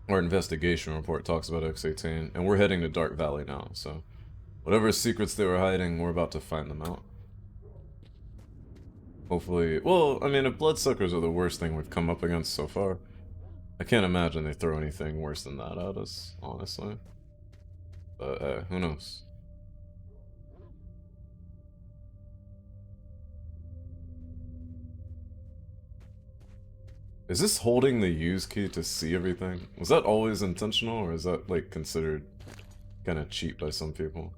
Our investigation report talks about X-18, and we're heading to Dark Valley now, so whatever secrets they were hiding, we're about to find them out. Hopefully, well, I mean, if bloodsuckers are the worst thing we've come up against so far, I can't imagine they throw anything worse than that at us, honestly. But hey, who knows? Is this holding the use key to see everything? Was that always intentional, or is that, like, considered kind of cheap by some people?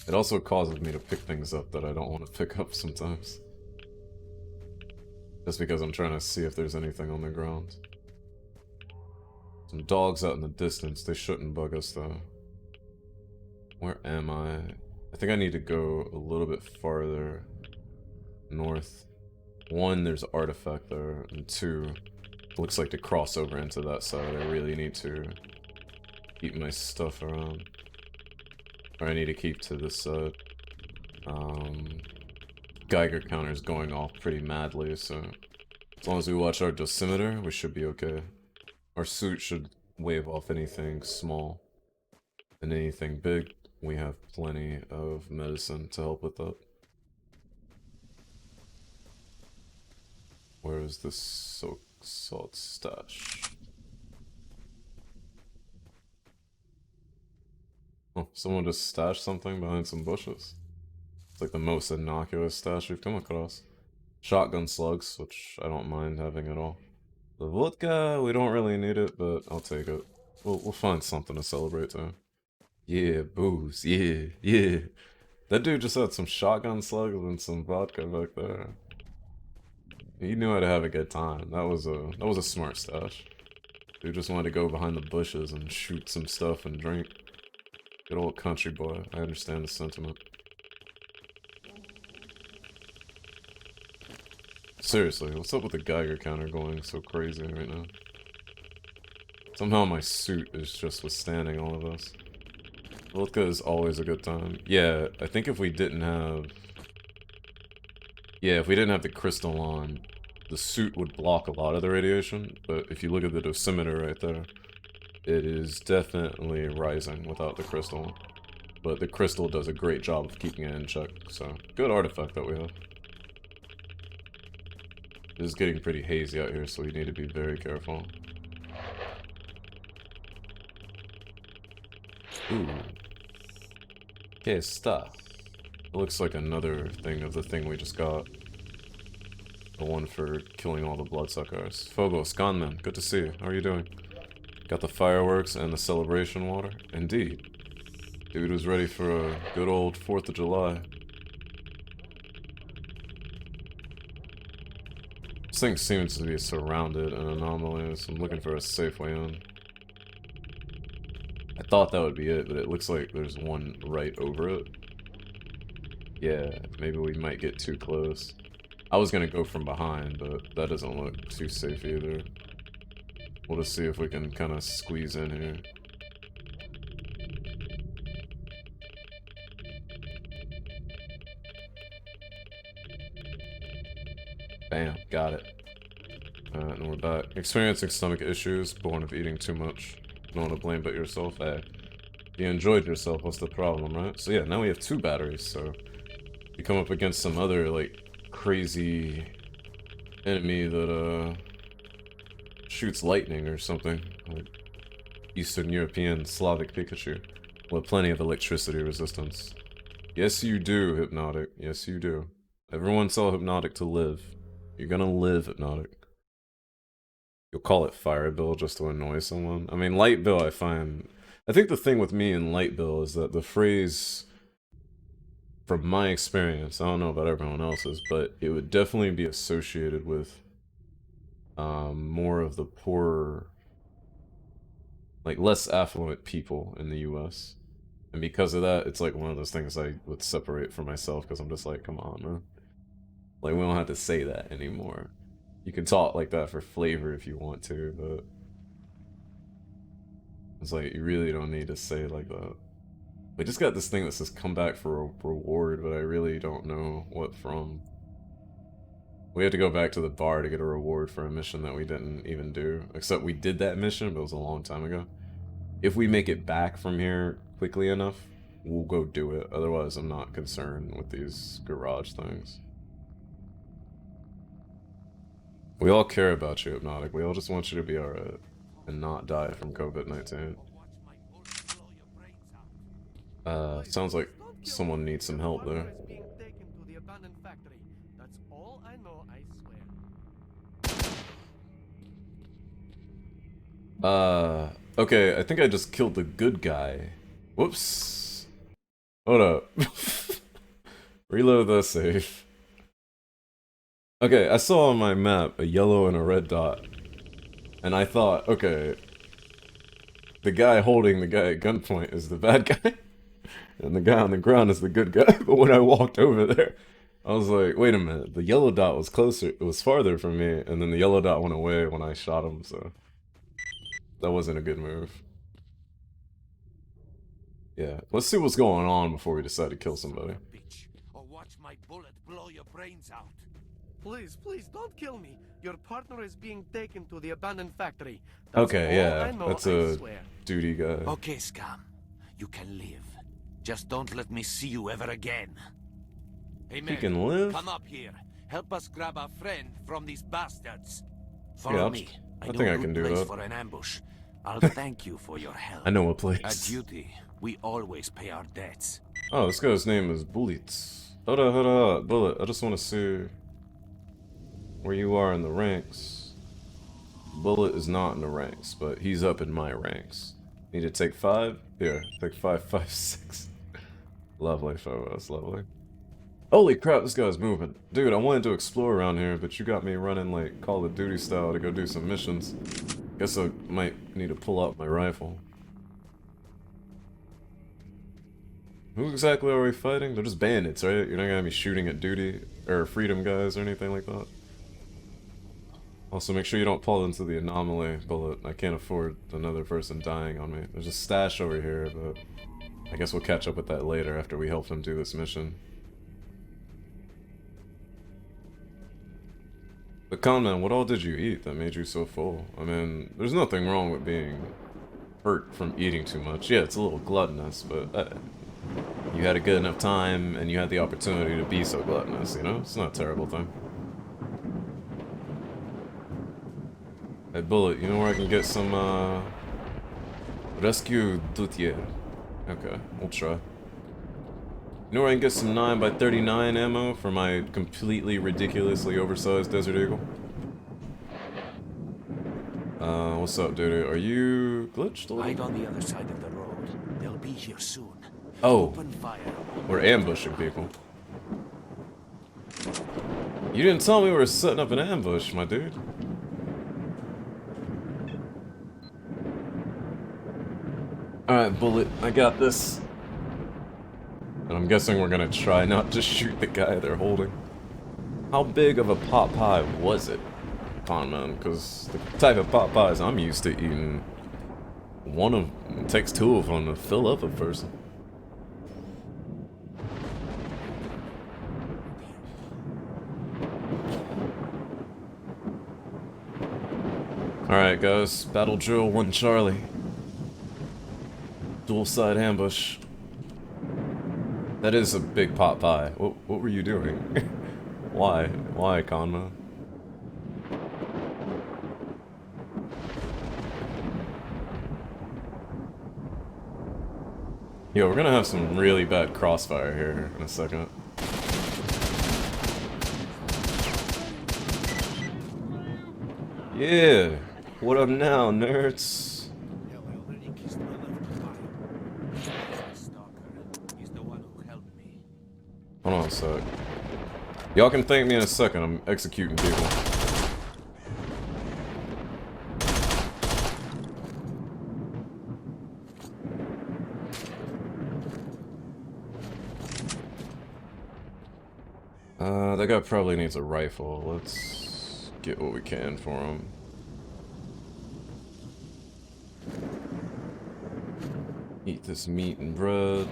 It also causes me to pick things up that I don't want to pick up sometimes. Just because I'm trying to see if there's anything on the ground. Some dogs out in the distance, they shouldn't bug us though. Where am I? I think I need to go a little bit farther north. one, there's an artifact there, and two, looks like to cross over into that side. I really need to keep my stuff around. Or I need to keep to this side. Geiger counter's going off pretty madly, so as long as we watch our dosimeter, we should be okay. Our suit should wave off anything small. And anything big, we have plenty of medicine to help with that. Where is this soak salt stash? Oh, someone just stashed something behind some bushes. It's like the most innocuous stash we've come across. Shotgun slugs, which I don't mind having at all. The vodka, we don't really need it, but I'll take it. We'll find something to celebrate too. Yeah, booze, yeah. That dude just had some shotgun slugs and some vodka back there. He knew how to have a good time. That was a smart stash. Dude just wanted to go behind the bushes and shoot some stuff and drink. Good old country boy. I understand the sentiment. Seriously, what's up with the Geiger counter going so crazy right now? Somehow my suit is just withstanding all of this. Vodka is always a good time. Yeah, I think if we didn't have... Yeah, if we didn't have the crystal on, the suit would block a lot of the radiation, but if you look at the dosimeter right there, it is definitely rising without the crystal. But the crystal does a great job of keeping it in check, so good artifact that we have. It is getting pretty hazy out here, so we need to be very careful. Ooh. Okay, stop. It looks like another thing of the thing we just got. The one for killing all the bloodsuckers. Phobos, Gunman, good to see you. How are you doing? Got the fireworks and the celebration water? Indeed. Dude was ready for a good old 4th of July. This thing seems to be surrounded in anomalies. I'm looking for a safe way in. I thought that would be it, but it looks like there's one right over it. Yeah, maybe we might get too close. I was gonna go from behind, but that doesn't look too safe either. We'll just see if we can kind of squeeze in here. Bam, got it. And we're back. Experiencing stomach issues, born of eating too much. No one to blame but yourself. Hey, you enjoyed yourself, what's the problem, right? So yeah, now we have 2 batteries, so you come up against some other, like, crazy enemy that, shoots lightning or something. Like Eastern European Slavic Pikachu. With plenty of electricity resistance. Yes, you do, Hypnotic. Yes, you do. Everyone tell Hypnotic to live. You're gonna live, Hypnotic. You'll call it Fire Bill just to annoy someone. I mean, Light Bill, I think the thing with me and Light Bill is that the phrase, from my experience, I don't know about everyone else's, but it would definitely be associated with more of the poorer, like less affluent people in the US. And because of that, it's like one of those things I would separate from myself because I'm just like, come on, man. Like, we don't have to say that anymore. You can talk like that for flavor if you want to, but it's like, you really don't need to say it like that. We just got this thing that says come back for a reward, but I really don't know what from. We had to go back to the bar to get a reward for a mission that we didn't even do. Except we did that mission, but it was a long time ago. If we make it back from here quickly enough, we'll go do it. Otherwise, I'm not concerned with these garage things. We all care about you, Hypnotic. We all just want you to be alright. And not die from COVID-19. Sounds like someone needs some help there. Okay, I think I just killed the good guy. Whoops. Hold up. Reload the save. Okay, I saw on my map a yellow and a red dot. And I thought, okay, the guy holding the guy at gunpoint is the bad guy. And the guy on the ground is the good guy. But when I walked over there, I was like, wait a minute, the yellow dot was closer, it was farther from me, and then the yellow dot went away when I shot him, so that wasn't a good move. Yeah, let's see what's going on before we decide to kill somebody. Bitch, or watch my bullet blow your brains out. Please, please, don't kill me. Your partner is being taken to the abandoned factory. Okay, yeah, I know, that's I a swear. duty guy. Okay, scum. You can live. Just don't let me see you ever again. Hey, man, He can live? come up here. Help us grab our friend from these bastards. Follow Yeah, me. I know think a I good can do place that. for an ambush. I'll thank you for your help. I know a At place. duty, we always pay our debts. Oh, this guy's name is Bullets. Hold up, Bullet. I just want to see where you are in the ranks. Bullet is not in the ranks, but he's up in my ranks. Need to take 5? Here, take 5, 5, 6. Lovely, Phobos, lovely. Holy crap, this guy's moving. Dude, I wanted to explore around here, but you got me running like Call of Duty style to go do some missions. Guess I might need to pull out my rifle. Who exactly are we fighting? They're just bandits, right? You're not gonna be shooting at duty or freedom guys or anything like that. Also, make sure you don't fall into the anomaly bullet. I can't afford another person dying on me. There's a stash over here, but I guess we'll catch up with that later after we help them do this mission. But Conman, what all did you eat that made you so full? I mean, there's nothing wrong with being hurt from eating too much. Yeah, it's a little gluttonous, but you had a good enough time and you had the opportunity to be so gluttonous, you know? It's not a terrible thing. Hey, Bullet, you know where I can get some, rescue Dutier? Okay, we'll try. You know where I can get some 9x39 ammo for my completely ridiculously oversized Desert Eagle? What's up, dude? Are you glitched a little? Right on the other side of the road. They'll be here soon. Oh, Open fire. we're ambushing people. You didn't tell me we were setting up an ambush, my dude. Alright, Bullet, I got this. And I'm guessing we're gonna try not to shoot the guy they're holding. How big of a pot pie was it, Conman? Because the type of pot pies I'm used to eating, it takes 2 of them to fill up a person. Alright guys, battle drill 1 Charlie. Dual side ambush. That is a big pot pie. What were you doing? Why? Why, Conma? Yo, we're gonna have some really bad crossfire here in a second. Yeah! What up now, nerds? Hold on a sec. Y'all can thank me in a second, I'm executing people. That guy probably needs a rifle. Let's get what we can for him. Eat this meat and bread.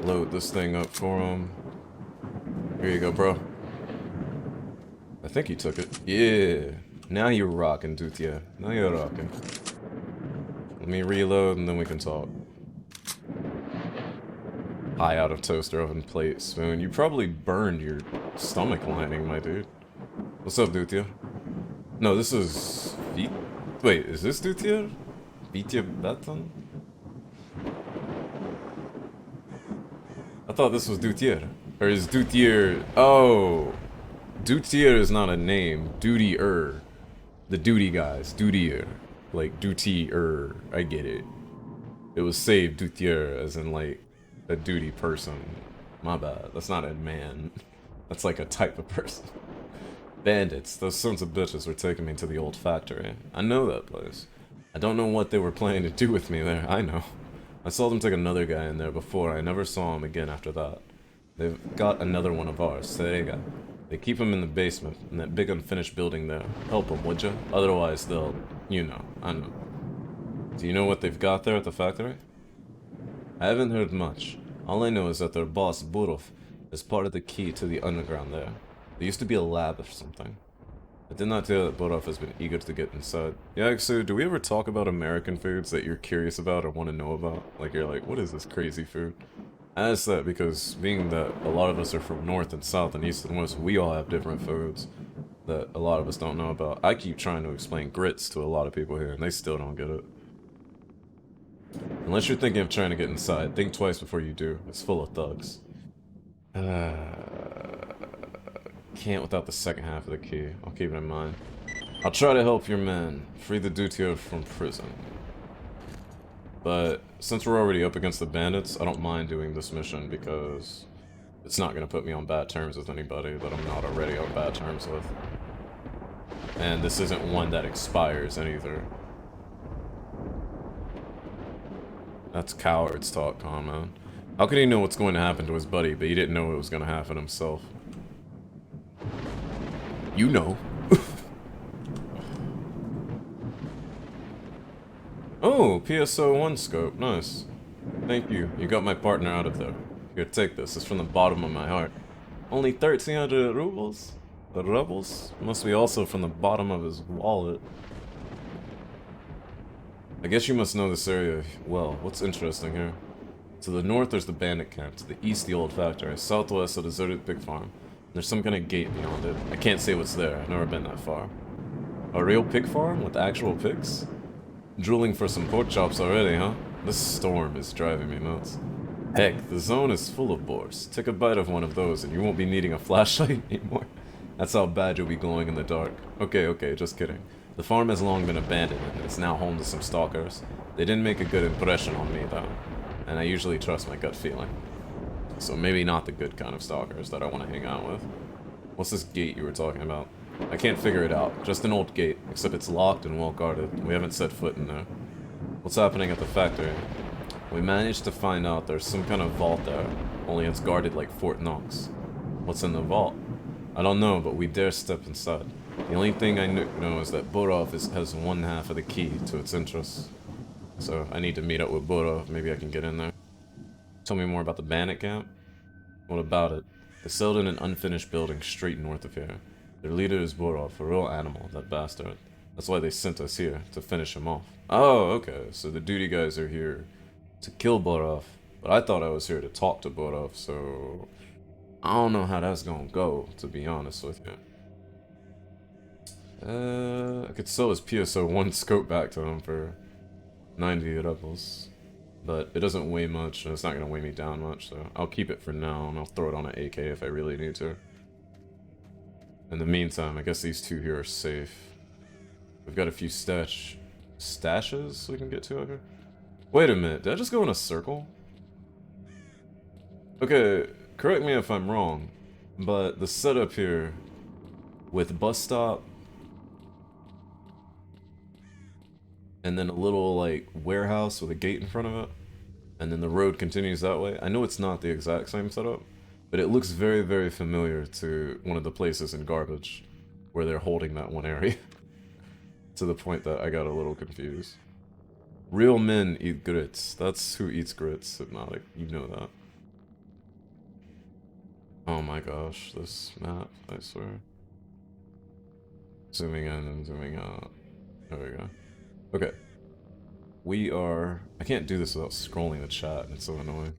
Load this thing up for him. Here you go, bro. I think he took it. Yeah. Now you're rocking, dude. Yeah. Now you're rocking. Let me reload and then we can talk. High out of toaster oven plate spoon. You probably burned your stomach lining, my dude. What's up, dude? No, this is... Wait, is this dude? Vitya Beton? I thought this was Dutier. Or is Dutier... Oh! Dutier is not a name. Duty-er. The duty guys. Dutier. Like, duty-er. I get it. It was saved Dutier as in, like, a duty person. My bad. That's not a man. That's like a type of person. Bandits. Those sons of bitches were taking me to the old factory. I know that place. I don't know what they were planning to do with me there. I know. I saw them take another guy in there before. I never saw him again after that. They've got another one of ours, S.T.A.L.K.E.R. They keep him in the basement, in that big unfinished building there. Help them, would ya? Otherwise they'll... You know, I know. Do you know what they've got there at the factory? I haven't heard much. All I know is that their boss, Borov, is part of the key to the underground there. There used to be a lab or something. I did not tell that Borov has been eager to get inside. Yeah, so do we ever talk about American foods that you're curious about or want to know about? Like, you're like, what is this crazy food? I ask that because, being that a lot of us are from North and South and East and West, we all have different foods that a lot of us don't know about. I keep trying to explain grits to a lot of people here, and they still don't get it. Unless you're thinking of trying to get inside, think twice before you do. It's full of thugs. Can't without the second half of the key. I'll keep it in mind. I'll try to help your men free the Dutio from prison. But since we're already up against the bandits, I don't mind doing this mission because it's not going to put me on bad terms with anybody that I'm not already on bad terms with. And this isn't one that expires either. That's cowards talk, man. How could he know what's going to happen to his buddy, but he didn't know it was going to happen himself? You know. Oh, PSO1 scope. Nice. Thank you. You got my partner out of there. Here, take this. It's from the bottom of my heart. Only 1,300 rubles? The rebels? Must be also from the bottom of his wallet. I guess you must know this area well. What's interesting here? To the north, there's the bandit camp. To the east, the old factory. Southwest, a deserted pig farm. There's some kind of gate beyond it. I can't say what's there. I've never been that far. A real pig farm with actual pigs? Drooling for some pork chops already, huh? This storm is driving me nuts. Heck, the zone is full of boars. Take a bite of one of those and you won't be needing a flashlight anymore. That's how bad you'll be glowing in the dark. Okay, just kidding. The farm has long been abandoned and it's now home to some stalkers. They didn't make a good impression on me though, and I usually trust my gut feeling. So maybe not the good kind of stalkers that I want to hang out with. What's this gate you were talking about? I can't figure it out. Just an old gate, except it's locked and well guarded. We haven't set foot in there. What's happening at the factory? We managed to find out there's some kind of vault there, only it's guarded like Fort Knox. What's in the vault? I don't know, but we dare step inside. The only thing I know is that Borov has one half of the key to its interests. So I need to meet up with Borov. Maybe I can get in there. Tell me more about the bandit camp? What about it? They settled in an unfinished building straight north of here. Their leader is Borov, a real animal, that bastard. That's why they sent us here, to finish him off. Oh, okay, so the duty guys are here to kill Borov. But I thought I was here to talk to Borov, so... I don't know how that's gonna go, to be honest with you. I could sell his PSO1 scope back to him for 90 rubles. But it doesn't weigh much, and it's not going to weigh me down much, so I'll keep it for now, and I'll throw it on an AK if I really need to. In the meantime, I guess these two here are safe. We've got a few stashes we can get to over. Wait a minute, did I just go in a circle? Okay, correct me if I'm wrong, but the setup here with bus stop and then a little like warehouse with a gate in front of it, and then the road continues that way. I know it's not the exact same setup, but it looks very, very familiar to one of the places in Garbage where they're holding that one area. To the point that I got a little confused. Real men eat grits. That's who eats grits, Hypnotic. You know that. Oh my gosh, this map, I swear. Zooming in and zooming out. There we go. Okay. We are... I can't do this without scrolling the chat, it's so annoying.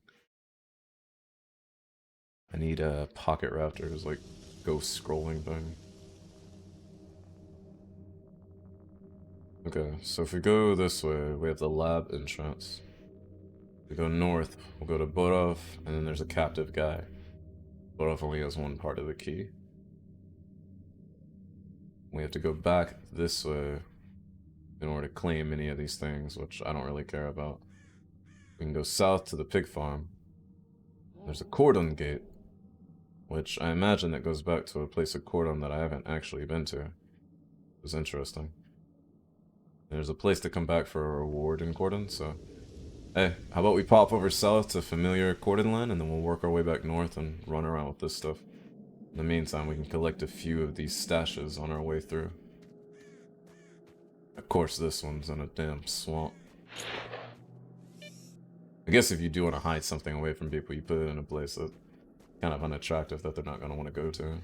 I need Pocket Raptor's, like, ghost scrolling thing. Okay, so if we go this way, we have the lab entrance. If we go north, we'll go to Borov, and then there's a captive guy. Borov only has one part of the key. We have to go back this way in order to claim any of these things, which I don't really care about. We can go south to the pig farm. There's a cordon gate, which I imagine that goes back to a place of cordon that I haven't actually been to. It was interesting. There's a place to come back for a reward in cordon, so Hey, how about we pop over south to familiar Cordenland, and then we'll work our way back north and run around with this stuff. In the meantime, we can collect a few of these stashes on our way through. Of course, this one's in a damn swamp. I guess if you do want to hide something away from people, you put it in a place that's kind of unattractive that they're not going to want to go to.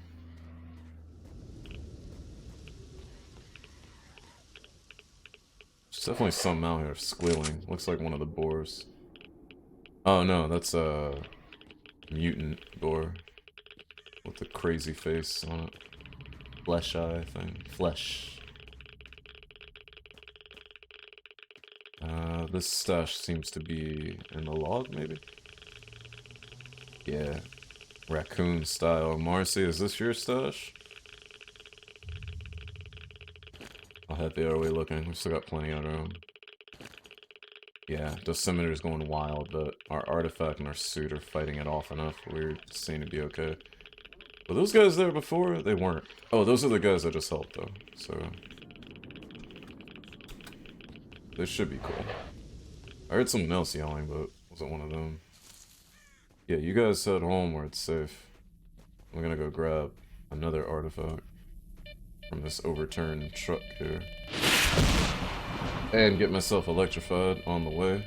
There's definitely something out here squealing. Looks like one of the boars. Oh no, that's a mutant boar with the crazy face on it. Flesh eye thing. Flesh. This stash seems to be in the log, maybe? Yeah. Raccoon style. Marcy, is this your stash? How heavy are we looking? We still got plenty of room. Yeah, Dosimeter's going wild, but our artifact and our suit are fighting it off enough. We're seem to be okay. Were those guys there before? They weren't. Oh, those are the guys that just helped, though. So... this should be cool. I heard someone else yelling, but it wasn't one of them. Yeah, you guys head home where it's safe. I'm gonna go grab another artifact from this overturned truck here. And get myself electrified on the way.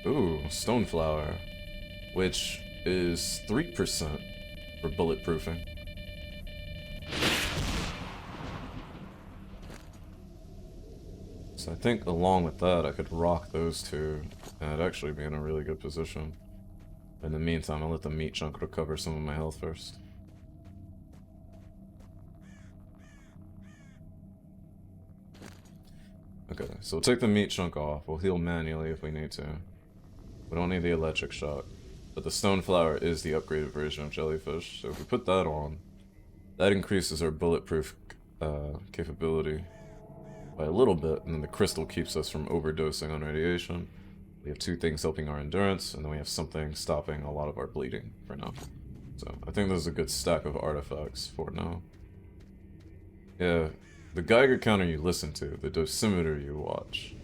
Ooh, stoneflower. Which is 3% for bulletproofing. So I think along with that, I could rock those two, and I'd actually be in a really good position. In the meantime, I'll let the meat chunk recover some of my health first. Okay, so we'll take the meat chunk off. We'll heal manually if we need to. We don't need the electric shock. But the stoneflower is the upgraded version of jellyfish, so if we put that on, that increases our bulletproof capability by a little bit, and then the crystal keeps us from overdosing on radiation. We have two things helping our endurance, and then we have something stopping a lot of our bleeding for now. So I think this is a good stack of artifacts for now. Yeah, the Geiger counter you listen to, the dosimeter you watch.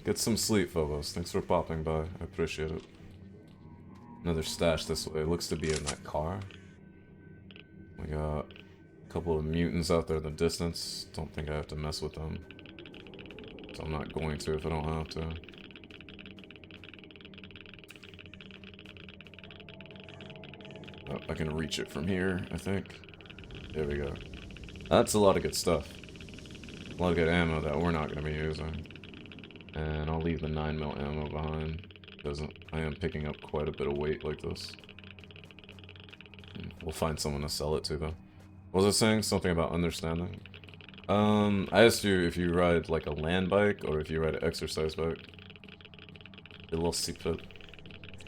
Get some sleep, Phobos. Thanks for popping by. I appreciate it. Another stash this way. It looks to be in that car. We got a couple of mutants out there in the distance. Don't think I have to mess with them. So I'm not going to if I don't have to. Oh, I can reach it from here, I think. There we go. That's a lot of good stuff. A lot of good ammo that we're not going to be using. And I'll leave the 9mm ammo behind, because I am picking up quite a bit of weight like this. We'll find someone to sell it to, though. What was I saying? Something about understanding? I asked you if you ride, like, a land bike, or if you ride an exercise bike. A little secret.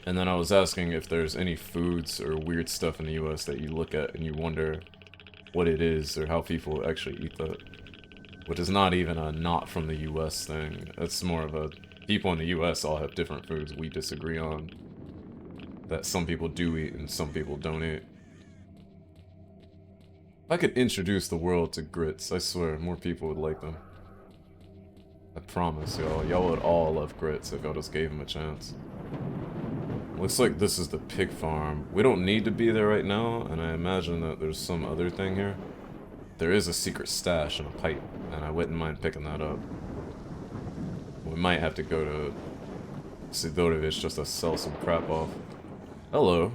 And then I was asking if there's any foods or weird stuff in the US that you look at and you wonder what it is, or how people actually eat that. Which is not even a not from the US thing. It's more of a, people in the US all have different foods we disagree on. That some people do eat and some people don't eat. If I could introduce the world to grits, I swear, more people would like them. I promise, y'all. Y'all would all love grits if y'all just gave them a chance. Looks like this is the pig farm. We don't need to be there right now, and I imagine that there's some other thing here. There is a secret stash and a pipe, and I wouldn't mind picking that up. We might have to go to Sidorovich just to sell some crap off. Hello.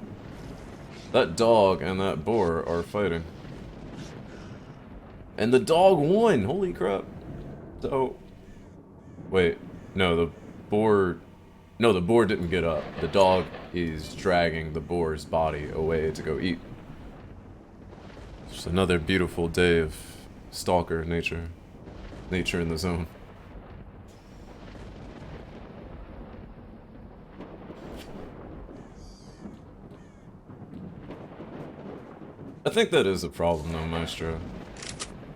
That dog and that boar are fighting. And the dog won! Holy crap. So... wait. No, the boar... no, the boar didn't get up. The dog is dragging the boar's body away to go eat. Just another beautiful day of S.T.A.L.K.E.R. nature. Nature in the zone. I think that is a problem though, Maestro.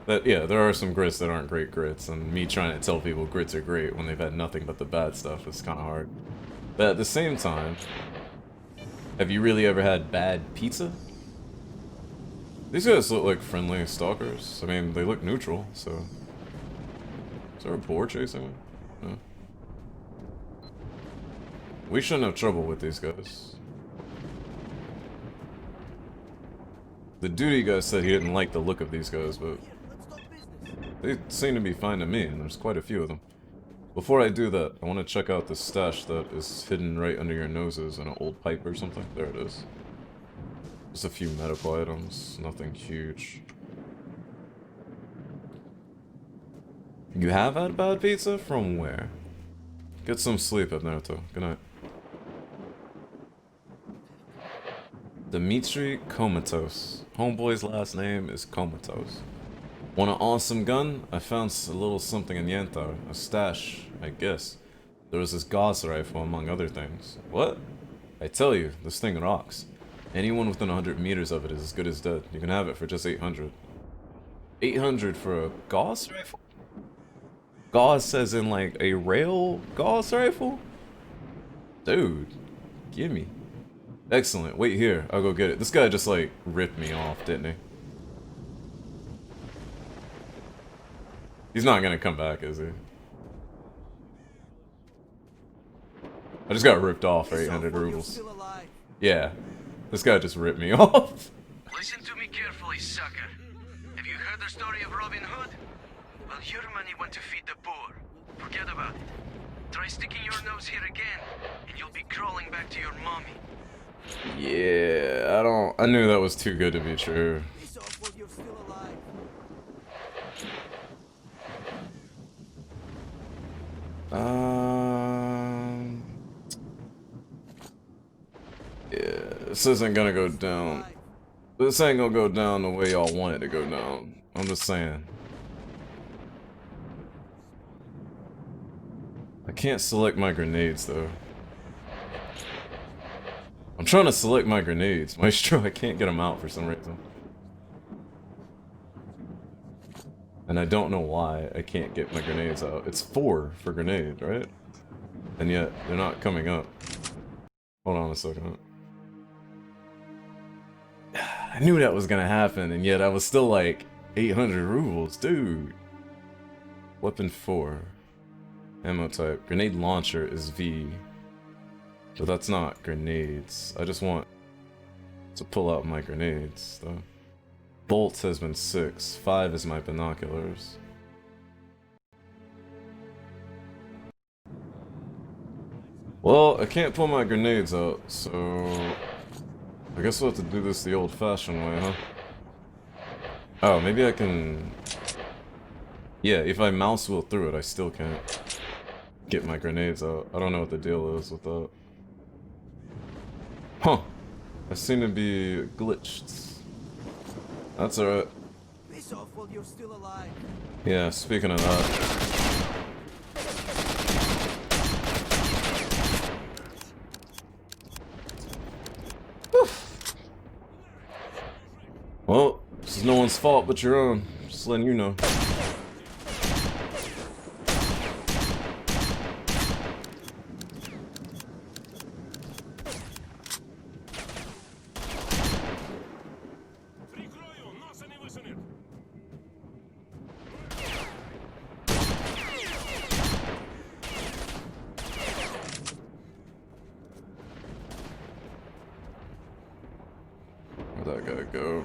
That, yeah, there are some grits that aren't great grits, and me trying to tell people grits are great when they've had nothing but the bad stuff is kind of hard. But at the same time, have you really ever had bad pizza? These guys look like friendly stalkers. I mean, they look neutral, so there a boar chasing me? No. We shouldn't have trouble with these guys. The duty guy said he didn't like the look of these guys, but they seem to be fine to me, and there's quite a few of them. Before I do that, I want to check out the stash that is hidden right under your noses in an old pipe or something. There it is. Just a few medical items, nothing huge. You have had bad pizza? From where? Get some sleep, Naruto. Good night. Dimitri Comatose. Homeboy's last name is Comatose. Want an awesome gun? I found a little something in Yantar. A stash, I guess. There was this Gauss rifle, among other things. What? I tell you, this thing rocks. Anyone within 100 meters of it is as good as dead. You can have it for just 800. 800 for a Gauss rifle? Gauss as in like a rail Gauss rifle? Dude, gimme. Excellent, wait here, I'll go get it. This guy just like ripped me off, didn't he? He's not gonna come back, is he? I just got ripped off for 800 rubles. Yeah, this guy just ripped me off. Listen to me carefully, sucker. Have you heard the story of Robin Hood? Well, your money went to feed the poor. Forget about it. Try sticking your nose here again, and you'll be crawling back to your mommy. Yeah, I knew that was too good to be true. Yeah, this isn't gonna go down. This ain't gonna go down the way y'all want it to go down. I'm just saying. I can't select my grenades though. I'm trying to select my grenades. Maestro, I can't get them out for some reason. And I don't know why I can't get my grenades out. It's 4 for grenade, right? And yet, they're not coming up. Hold on a second. I knew that was gonna happen, and yet I was still like 800 rubles, dude. Weapon 4. Ammo type. Grenade launcher is V. But that's not grenades. I just want to pull out my grenades, though. Bolt has been 6. 5 is my binoculars. Well, I can't pull my grenades out, so I guess we'll have to do this the old-fashioned way, huh? Oh, maybe I can... Yeah, if I mouse wheel through it, I still can't get my grenades out. I don't know what the deal is with that. Huh. I seem to be glitched. That's alright. Piss off while you're still alive. Yeah, speaking of that. Whew. Well, this is no one's fault but your own. Just letting you know. Where'd that guy go?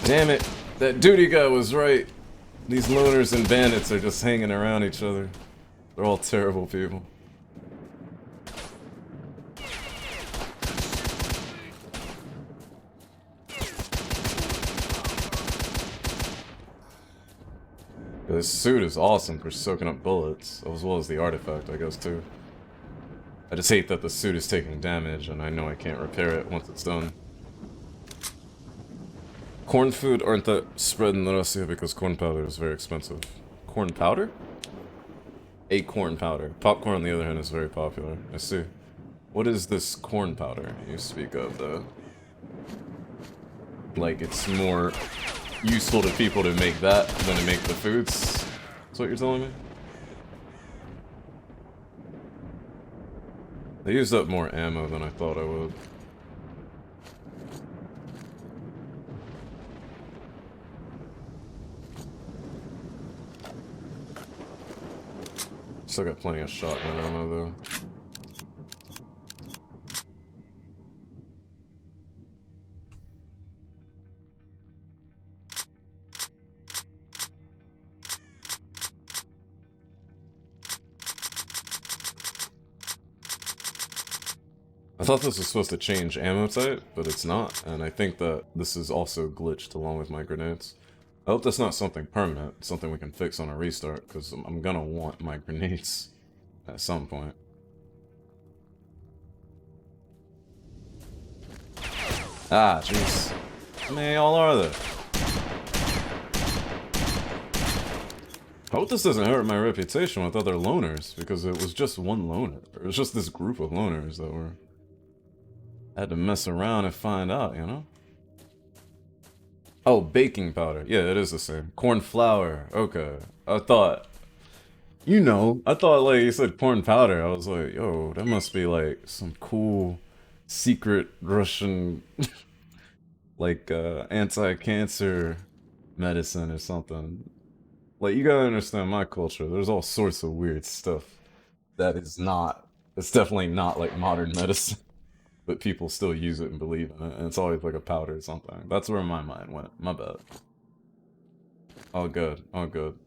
Damn it! That duty guy was right. These loners and bandits are just hanging around each other. They're all terrible people. This suit is awesome for soaking up bullets, as well as the artifact, I guess, too. I just hate that the suit is taking damage, and I know I can't repair it once it's done. Corn food aren't that spread in Russia because corn powder is very expensive. Corn powder? Acorn powder. Popcorn, on the other hand, is very popular. I see. What is this corn powder you speak of, though? Like, it's more useful to people to make that than to make the foods? That's what you're telling me? They used up more ammo than I thought I would. Still got plenty of shotgun ammo though. I thought this was supposed to change ammo type, but it's not, and I think that this is also glitched along with my grenades. I hope that's not something permanent, something we can fix on a restart, because I'm gonna want my grenades at some point. Ah, jeez. How many y'all are there? I hope this doesn't hurt my reputation with other loners, because it was just one loner. It was just this group of loners that were... had to mess around and find out, you know? Oh, baking powder. Yeah, it is the same. Corn flour. Okay. I thought... You know, I thought, like, you said corn powder. I was like, yo, that must be, like, some cool, secret Russian, like, anti-cancer medicine or something. Like, you gotta understand my culture. There's all sorts of weird stuff that is not... It's definitely not, like, modern medicine. But people still use it and believe in it, and it's always like a powder or something. That's where my mind went. My bad. All good. All good.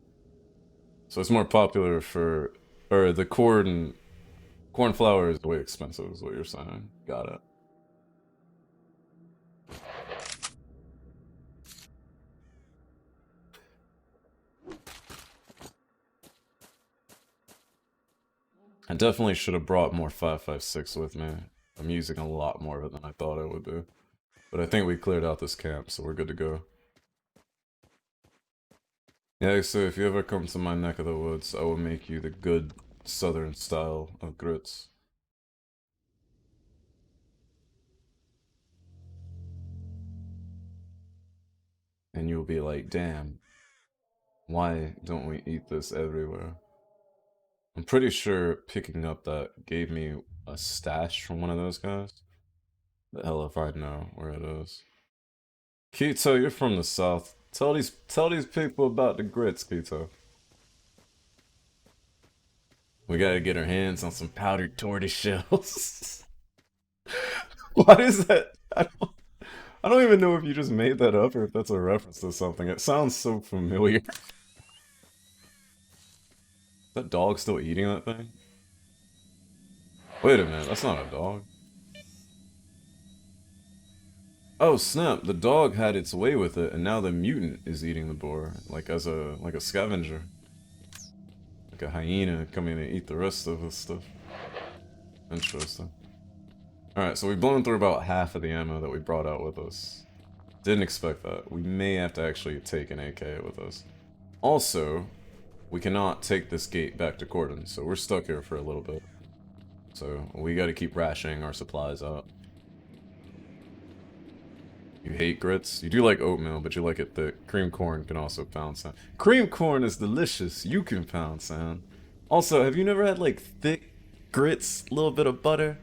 So it's more popular for... Or the corn flour is way expensive is what you're saying. Got it. I definitely should have brought more 5.56 with me. I'm using a lot more of it than I thought I would do. But I think we cleared out this camp, so we're good to go. Yeah, so if you ever come to my neck of the woods, I will make you the good southern style of grits. And you'll be like, damn, why don't we eat this everywhere? I'm pretty sure picking up that gave me a stash from one of those guys. The hell if I know where it is. Keto, you're from the south. Tell these people about the grits, Keto. We gotta get our hands on some powdered tortoise shells. What is that? I don't even know if you just made that up or if that's a reference to something. It sounds so familiar. Is that dog still eating that thing? Wait a minute, that's not a dog. Oh snap, the dog had its way with it and now the mutant is eating the boar, like as a scavenger. Like a hyena coming to eat the rest of the stuff. Interesting. Alright, so we've blown through about half of the ammo that we brought out with us. Didn't expect that. We may have to actually take an AK with us. Also, we cannot take this gate back to Cordon, so we're stuck here for a little bit. So, we gotta keep rationing our supplies out. You hate grits? You do like oatmeal, but you like it thick. Cream corn can also pound sand. Cream corn is delicious. You can pound sand. Also, have you never had like thick grits, a little bit of butter,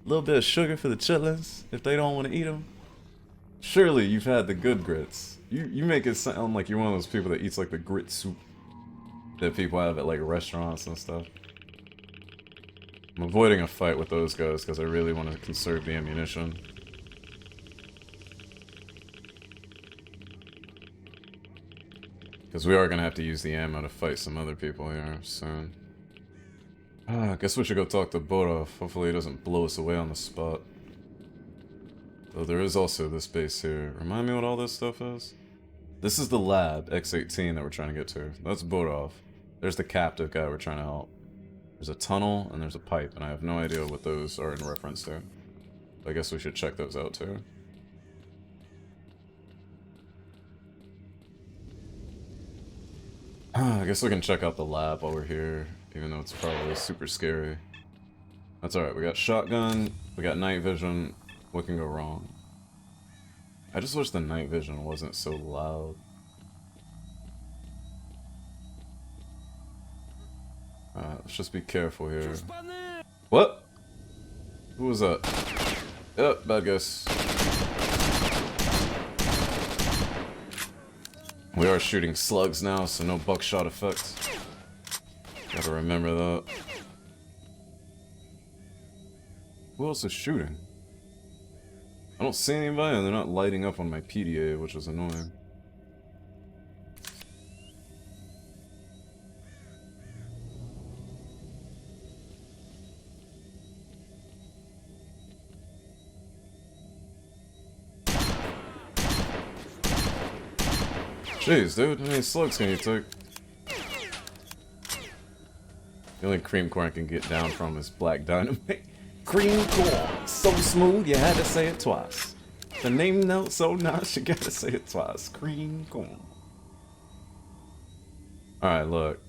a little bit of sugar for the chitlins if they don't want to eat them? Surely you've had the good grits. You make it sound like you're one of those people that eats like the grit soup that people have at like restaurants and stuff. I'm avoiding a fight with those guys because I really want to conserve the ammunition. Because we are going to have to use the ammo to fight some other people here soon. I guess we should go talk to Borov. Hopefully he doesn't blow us away on the spot. Though there is also this base here. Remind me what all this stuff is? This is the lab, X-18, that we're trying to get to. That's Borov. There's the captive guy we're trying to help. There's a tunnel and there's a pipe, and I have no idea what those are in reference to. I guess we should check those out too. I guess we can check out the lab while we're here, even though it's probably super scary. That's alright, we got shotgun, we got night vision. What can go wrong? I just wish the night vision wasn't so loud. Let's just be careful here. What? Who was that? Yep, bad guys. We are shooting slugs now, so no buckshot effect. Gotta remember that. Who else is shooting? I don't see anybody, and they're not lighting up on my PDA, which is annoying. Jeez, dude, how many slugs can you take? The only cream corn I can get down from is black dynamite. Cream corn, so smooth you had to say it twice. The name note so nice you gotta say it twice. Cream corn. Alright, look.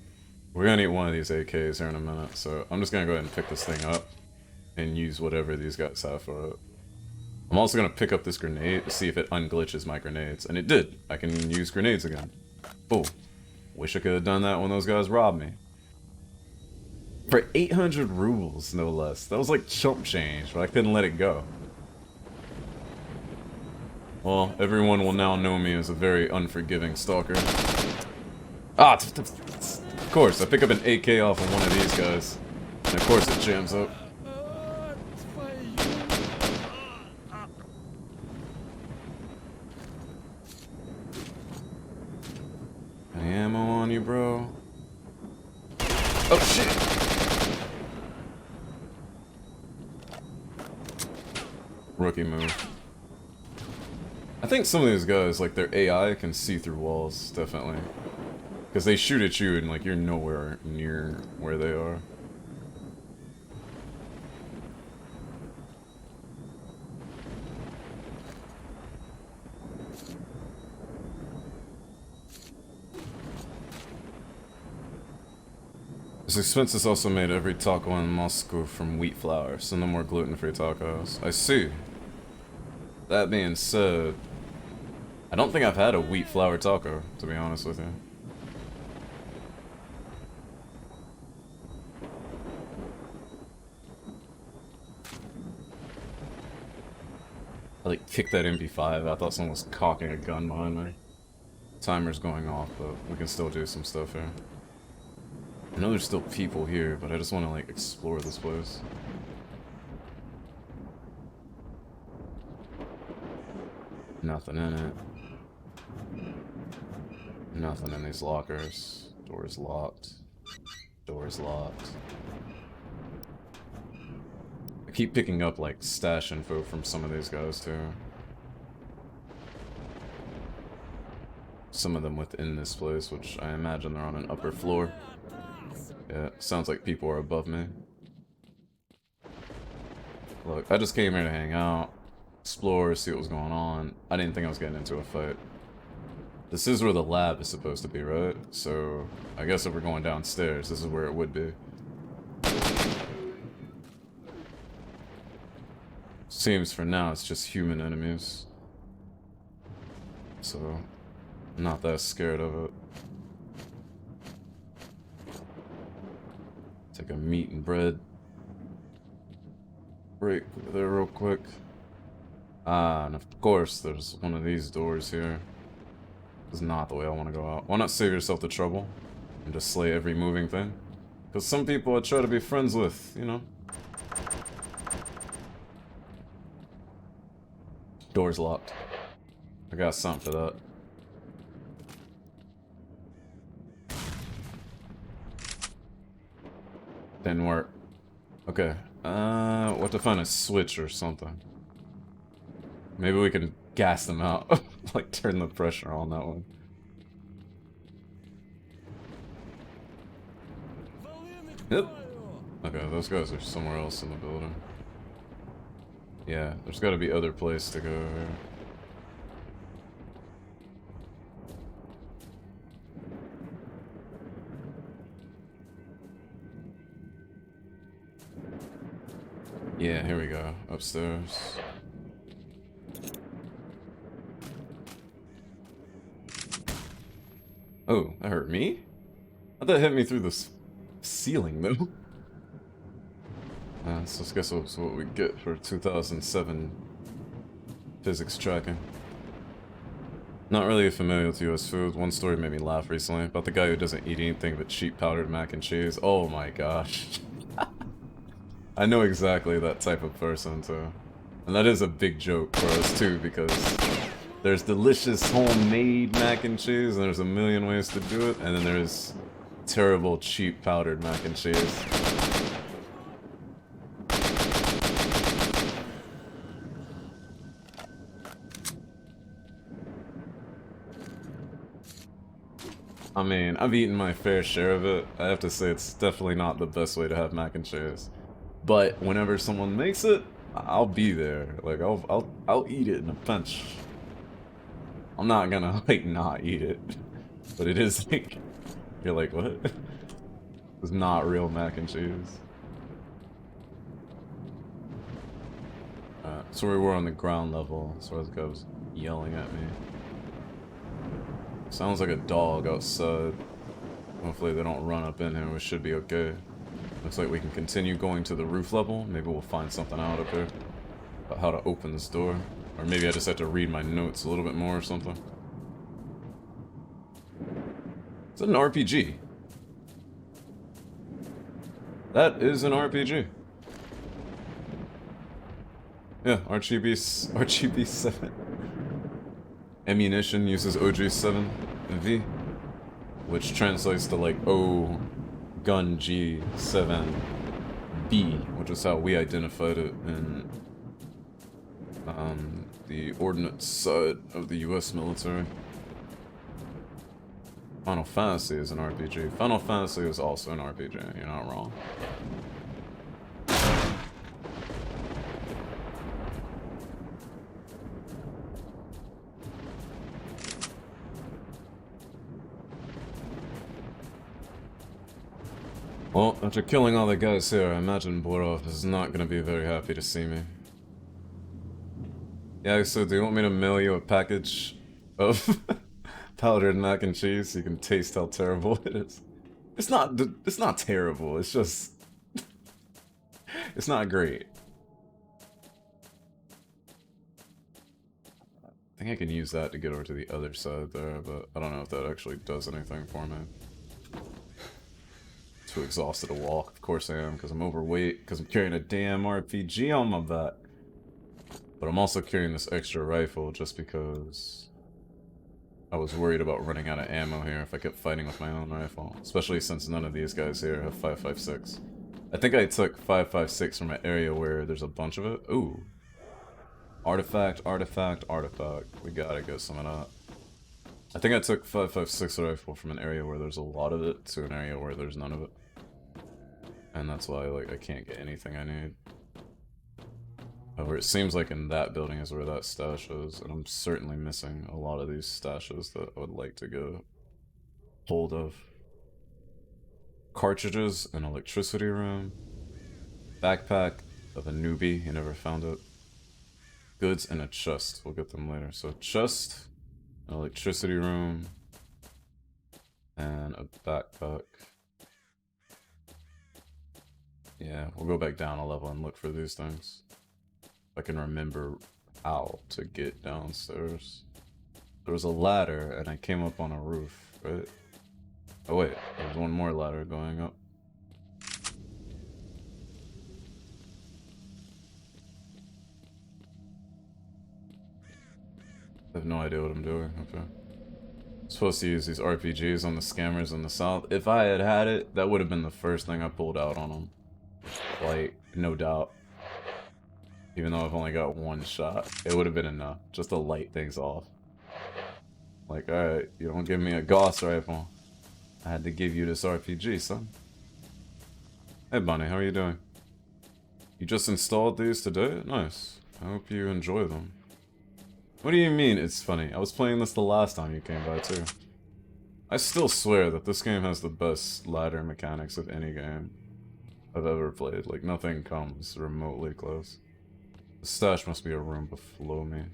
We're gonna need one of these AKs here in a minute, so I'm just gonna go ahead and pick this thing up and use whatever these guys have for it. I'm also gonna pick up this grenade to see if it unglitches my grenades, and it did. I can use grenades again. Oh, wish I could have done that when those guys robbed me. For 800 rubles, no less. That was like chump change, but I couldn't let it go. Well, everyone will now know me as a very unforgiving stalker. Ah, of course, I pick up an AK off of one of these guys, and of course it jams up. Any ammo on you, bro? Oh shit! Rookie move. I think some of these guys, like their AI can see through walls, definitely. Because they shoot at you and like you're nowhere near where they are. This expenses also made every taco in Moscow from wheat flour, so no more gluten-free tacos. I see. That being said, I don't think I've had a wheat flour taco, to be honest with you. I like kicked that MP5. I thought someone was cocking a gun behind me. Timer's going off, but we can still do some stuff here. I know there's still people here, but I just want to like explore this place. Nothing in it. Nothing in these lockers. Door's locked. Door's locked. I keep picking up like stash info from some of these guys too. Some of them within this place, which I imagine they're on an upper floor. Yeah, sounds like people are above me. Look, I just came here to hang out, explore, see what was going on. I didn't think I was getting into a fight. This is where the lab is supposed to be, right? So, I guess if we're going downstairs, this is where it would be. Seems for now it's just human enemies. So, I'm not that scared of it. Take a meat and bread break there real quick. Ah, and of course there's one of these doors here. This is not the way I want to go out. Why not save yourself the trouble and just slay every moving thing? Because some people I try to be friends with, you know. Door's locked. I got something for that. Didn't work. Okay. What to find a switch or something. Maybe we can gas them out. Like turn the pressure on that one. Yep. Okay, those guys are somewhere else in the building. Yeah, there's gotta be other place to go here. Yeah, here we go. Upstairs. Oh, that hurt me? I thought that hit me through the ceiling, though. So I guess that's what we get for 2007 physics tracking. Not really familiar with US food. One story made me laugh recently about the guy who doesn't eat anything but cheap powdered mac and cheese. Oh my gosh. I know exactly that type of person too. And that is a big joke for us too, because there's delicious homemade mac and cheese and there's a million ways to do it, and then there's terrible cheap powdered mac and cheese. I mean, I've eaten my fair share of it. I have to say it's definitely not the best way to have mac and cheese. But whenever someone makes it, I'll be there. Like I'll eat it in a pinch. I'm not gonna like not eat it. But it is like you're like, what? It's not real mac and cheese. So we were on the ground level, so this guy was yelling at me. Sounds like a dog outside. Hopefully they don't run up in here. We should be okay. Looks like we can continue going to the roof level. Maybe we'll find something out up here about how to open this door. Or maybe I just have to read my notes a little bit more or something. Is that an RPG? That is an RPG. Yeah, RGB 7. Ammunition uses OG7V, which translates to like O gun G7B, which is how we identified it in the ordnance side of the US military. Final Fantasy is an RPG. Final Fantasy is also an RPG, you're not wrong. Well, after killing all the guys here, I imagine Borov is not gonna be very happy to see me. Yeah, so do you want me to mail you a package of powdered mac and cheese so you can taste how terrible it is? It's not terrible, it's just... it's not great. I think I can use that to get over to the other side there, but I don't know if that actually does anything for me. Too exhausted to walk. Of course I am, because I'm overweight, because I'm carrying a damn RPG on my back. But I'm also carrying this extra rifle just because I was worried about running out of ammo here if I kept fighting with my own rifle. Especially since none of these guys here have 5.56. I think I took 5.56 from an area where there's a bunch of it. Ooh. Artifact, artifact, artifact. We gotta get some of that. I think I took 5.56 rifle from an area where there's a lot of it to an area where there's none of it. And that's why, like, I can't get anything I need. However, it seems like in that building is where that stash is, and I'm certainly missing a lot of these stashes that I would like to get hold of. Cartridges, an electricity room, backpack of a newbie, you never found it. Goods, and a chest, we'll get them later. So chest, an electricity room, and a backpack. Yeah, we'll go back down a level and look for these things. If I can remember how to get downstairs. There was a ladder and I came up on a roof, right? Oh wait, there's one more ladder going up. I have no idea what I'm doing. Okay. I'm supposed to use these RPGs on the scammers in the south. If I had had it, that would have been the first thing I pulled out on them. Like, no doubt. Even though I've only got one shot, it would have been enough just to light things off. Like, alright, you don't give me a Gauss rifle. I had to give you this RPG, son. Hey Bunny, how are you doing? You just installed these today? Nice. I hope you enjoy them. What do you mean it's funny? I was playing this the last time you came by too. I still swear that this game has the best ladder mechanics of any game I've ever played. Like, nothing comes remotely close. The stash must be a room below me.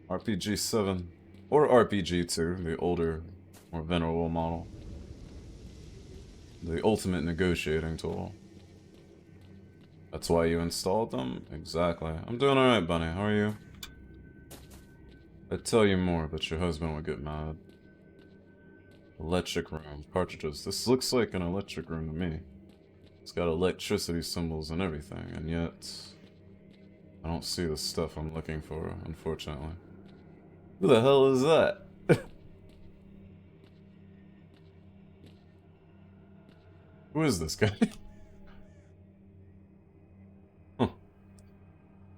RPG 7. Or RPG 2, the older, more venerable model. The ultimate negotiating tool. That's why you installed them? Exactly. I'm doing alright, Bunny. How are you? I'd tell you more, but your husband would get mad. Electric room. Cartridges. This looks like an electric room to me. It's got electricity symbols and everything, and yet I don't see the stuff I'm looking for, unfortunately. Who the hell is that? Who is this guy? Huh.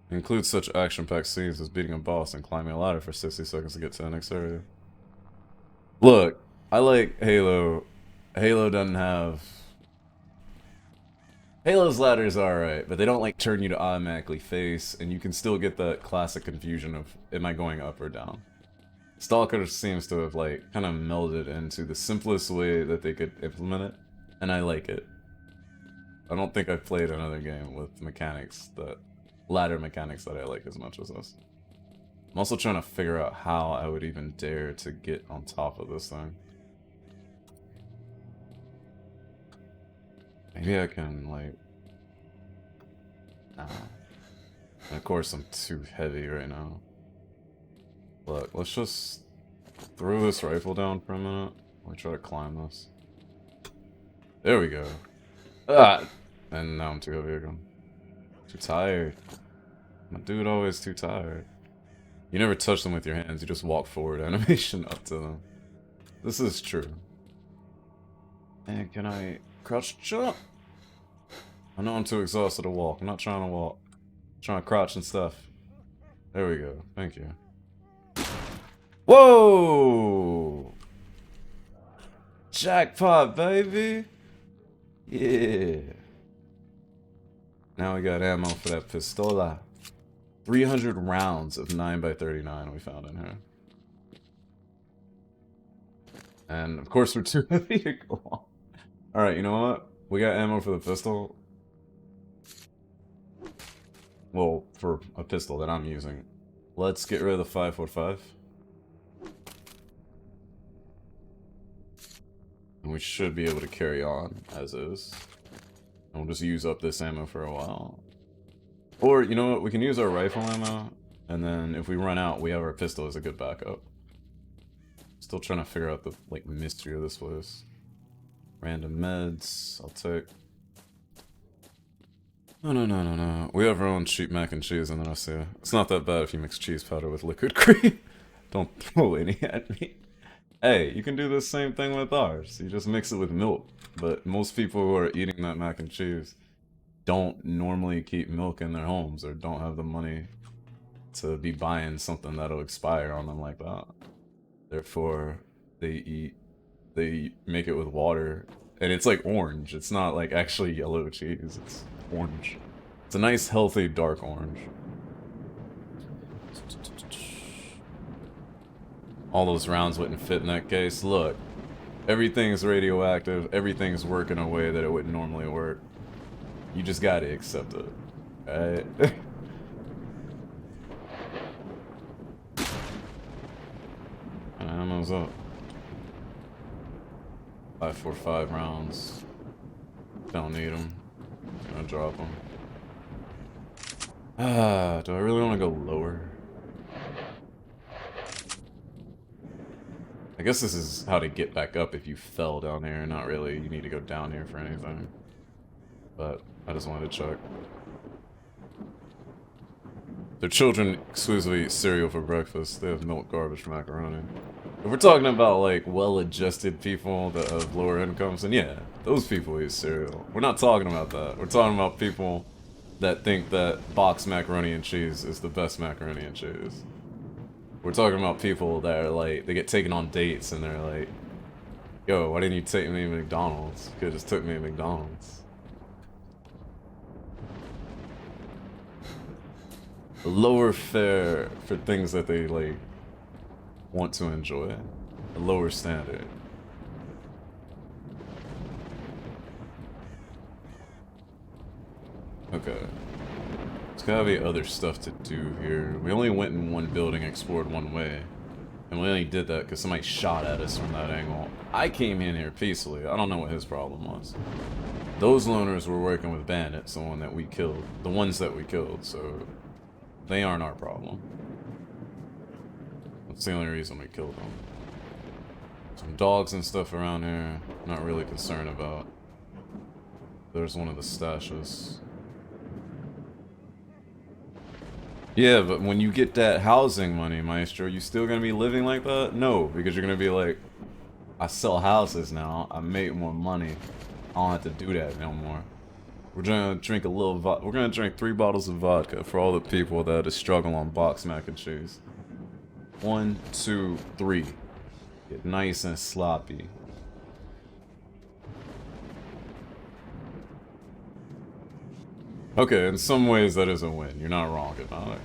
Includes such action-packed scenes as beating a boss and climbing a ladder for 60 seconds to get to the next area. Look, I like Halo. Halo doesn't have... Halo's ladders are alright, but they don't like turn you to automatically face, and you can still get that classic confusion of, am I going up or down? S.T.A.L.K.E.R seems to have like kind of melded into the simplest way that they could implement it, and I like it. I don't think I've played another game with mechanics that, ladder mechanics that I like as much as this. I'm also trying to figure out how I would even dare to get on top of this thing. Maybe I can, like... Nah. And of course I'm too heavy right now. Look, let's just throw this rifle down for a minute. Let me try to climb this. There we go. Ah! And now I'm too heavy again. Too tired. My dude always too tired. You never touch them with your hands, you just walk forward animation up to them. This is true. And can I crouch jump? I know I'm too exhausted to walk. I'm not trying to walk. I'm trying to crouch and stuff. There we go. Thank you. Whoa! Jackpot, baby! Yeah. Now we got ammo for that pistola. 300 rounds of 9x39 we found in here. And of course we're too heavy to go on. Alright, you know what? We got ammo for the pistol. Well, for a pistol that I'm using. Let's get rid of the 5.45. And we should be able to carry on as is. And we'll just use up this ammo for a while. Or, you know what? We can use our rifle ammo. And then if we run out, we have our pistol as a good backup. Still trying to figure out the, like, mystery of this place. Random meds, I'll take. No. We have our own cheap mac and cheese in the Russia. It's not that bad if you mix cheese powder with liquid cream. Don't throw any at me. Hey, you can do the same thing with ours. You just mix it with milk. But most people who are eating that mac and cheese don't normally keep milk in their homes or don't have the money to be buying something that'll expire on them like that. Therefore, they make it with water, and it's like orange. It's not like actually yellow cheese, it's orange. It's a nice healthy dark orange. All those rounds wouldn't fit in that case. Look, everything's radioactive, everything's working a way that it wouldn't normally work. You just gotta accept it, alright? Ammo's up. 5.45 rounds. Don't need them. Gonna drop them. Ah, do I really want to go lower? I guess this is how to get back up if you fell down here. Not really. You need to go down here for anything. But I just wanted to check. Their children exclusively eat cereal for breakfast. They have milk, garbage, for macaroni. If we're talking about like well-adjusted people that have lower incomes, then yeah, those people eat cereal. We're not talking about that. We're talking about people that think that boxed macaroni and cheese is the best macaroni and cheese. We're talking about people that are like, they get taken on dates and they're like, yo, why didn't you take me to McDonald's? You could've just took me to McDonald's. A lower fare for things that they like want to enjoy. A lower standard. Okay. There's gotta be other stuff to do here. We only went in one building, explored one way. And we only did that because somebody shot at us from that angle. I came in here peacefully. I don't know what his problem was. Those loners were working with bandits, the one that we killed. The ones that we killed, so they aren't our problem. That's the only reason we killed them. Some dogs and stuff around here, not really concerned about. There's one of the stashes. Yeah, but when you get that housing money, Maestro, you still gonna be living like that? No, because you're gonna be like, I sell houses now, I make more money. I don't have to do that no more. We're gonna drink a little we're gonna drink 3 bottles of vodka for all the people that struggle on boxed mac and cheese. 1, 2, 3. Get nice and sloppy. Okay, in some ways that is a win. You're not wrong about it.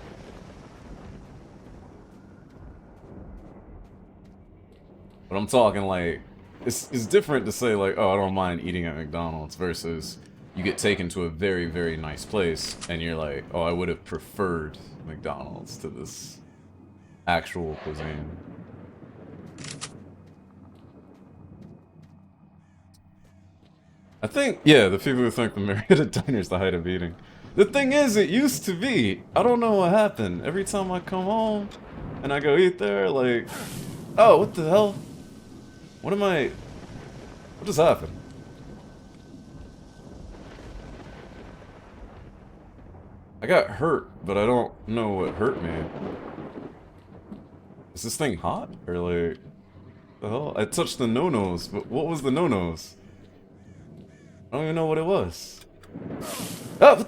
But I'm talking like, it's different to say like, oh, I don't mind eating at McDonald's versus you get taken to a very, very nice place and you're like, oh, I would have preferred McDonald's to this actual cuisine. I think, yeah, the people who think the Marietta Diner is the height of eating. The thing is, it used to be. I don't know what happened. Every time I come home and I go eat there, like, oh, what the hell? What just happened? I got hurt, but I don't know what hurt me. Is this thing hot? Or like, the hell? I touched the no-nos, but what was the no-nos? I don't even know what it was. Oh,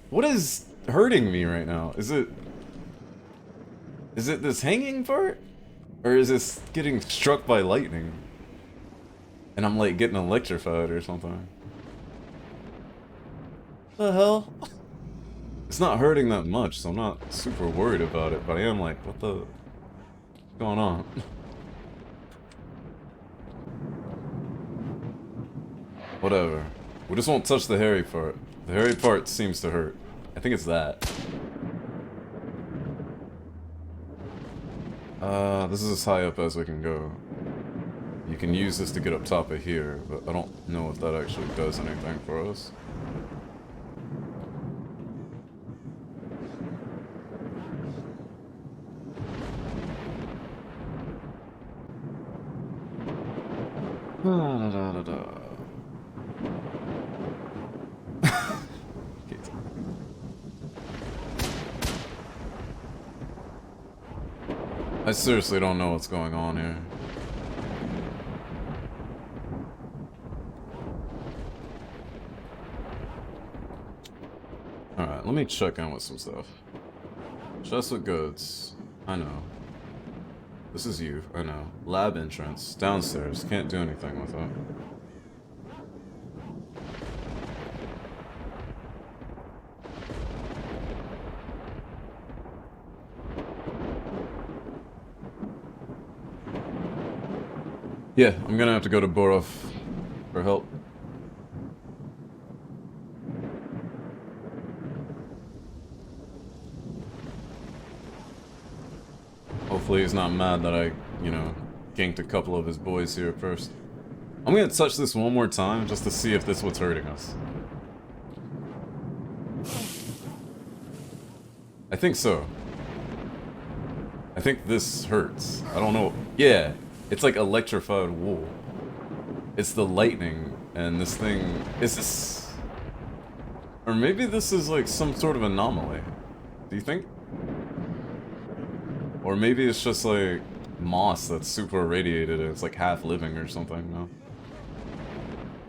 what is hurting me right now? Is it this hanging part? Or is this getting struck by lightning? And I'm like getting electrified or something. The hell? It's not hurting that much, so I'm not super worried about it, but I am like, what's going on? Whatever. We just won't touch the hairy part. The hairy part seems to hurt. I think it's that. This is as high up as we can go. You can use this to get up top of here, but I don't know if that actually does anything for us. I seriously don't know what's going on here. Alright, let me check in with some stuff. Chest with goods. I know. This is you, I know. Lab entrance. Downstairs. Can't do anything with it. Yeah, I'm gonna have to go to Borov for help. Hopefully he's not mad that I, you know, ganked a couple of his boys here first. I'm gonna touch this one more time just to see if this is what's hurting us. I think so. I think this hurts. I don't know. Yeah. It's like electrified wool. It's the lightning, and this thing... Is this... Or maybe this is like some sort of anomaly. Do you think? Or maybe it's just like moss that's super irradiated and it's like half living or something, no?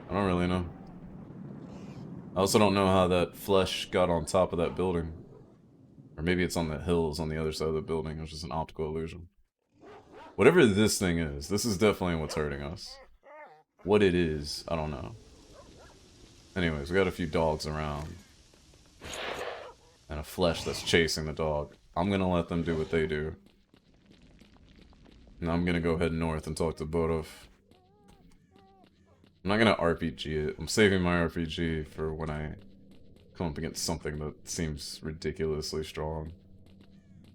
I don't really know. I also don't know how that flesh got on top of that building. Or maybe it's on the hills on the other side of the building. It was just an optical illusion. Whatever this thing is, this is definitely what's hurting us. What it is, I don't know. Anyways, we got a few dogs around. And a flesh that's chasing the dog. I'm gonna let them do what they do. And I'm gonna go head north and talk to Borov. I'm not gonna RPG it. I'm saving my RPG for when I come up against something that seems ridiculously strong.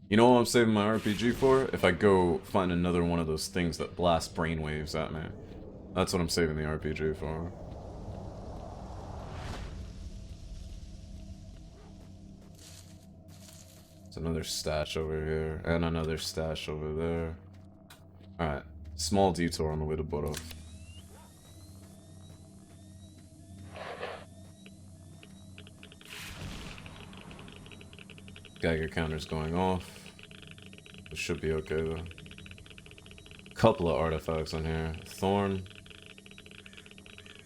You know what I'm saving my RPG for? If I go find another one of those things that blast brainwaves at me. That's what I'm saving the RPG for. There's another stash over here, and another stash over there. Alright, small detour on the way to Borov. Geiger counter's going off. It should be okay though. Couple of artifacts in here. Thorn.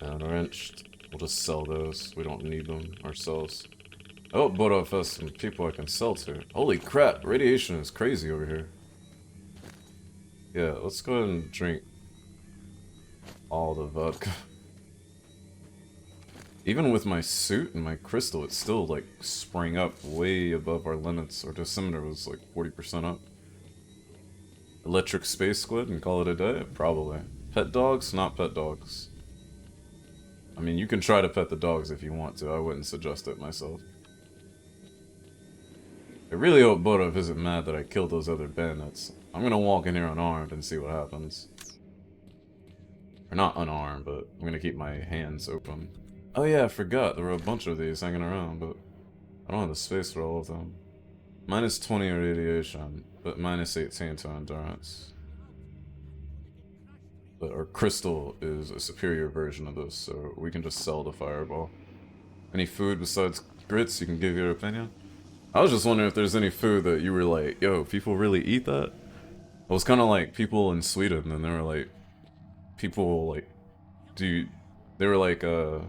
And wrenched. We'll just sell those. We don't need them ourselves. Oh, Borov has some people I can sell to. Holy crap, radiation is crazy over here. Yeah, let's go ahead and drink all the vodka. Even with my suit and my crystal, it's still like sprang up way above our limits. Our dosimeter was like 40% up. Electric space squid and call it a day? Probably. Pet dogs? Not pet dogs. I mean, you can try to pet the dogs if you want to. I wouldn't suggest it myself. I really hope Borov isn't mad that I killed those other bandits. I'm gonna walk in here unarmed and see what happens. Or not unarmed, but I'm gonna keep my hands open. Oh yeah, I forgot. There were a bunch of these hanging around, but I don't have the space for all of them. Minus 20 radiation, but minus 18 to endurance. But our crystal is a superior version of this, so we can just sell the fireball. Any food besides grits, you can give your opinion? I was just wondering if there's any food that you were like, yo, people really eat that? It was kind of like people in Sweden, and they were like, people like, they were like, are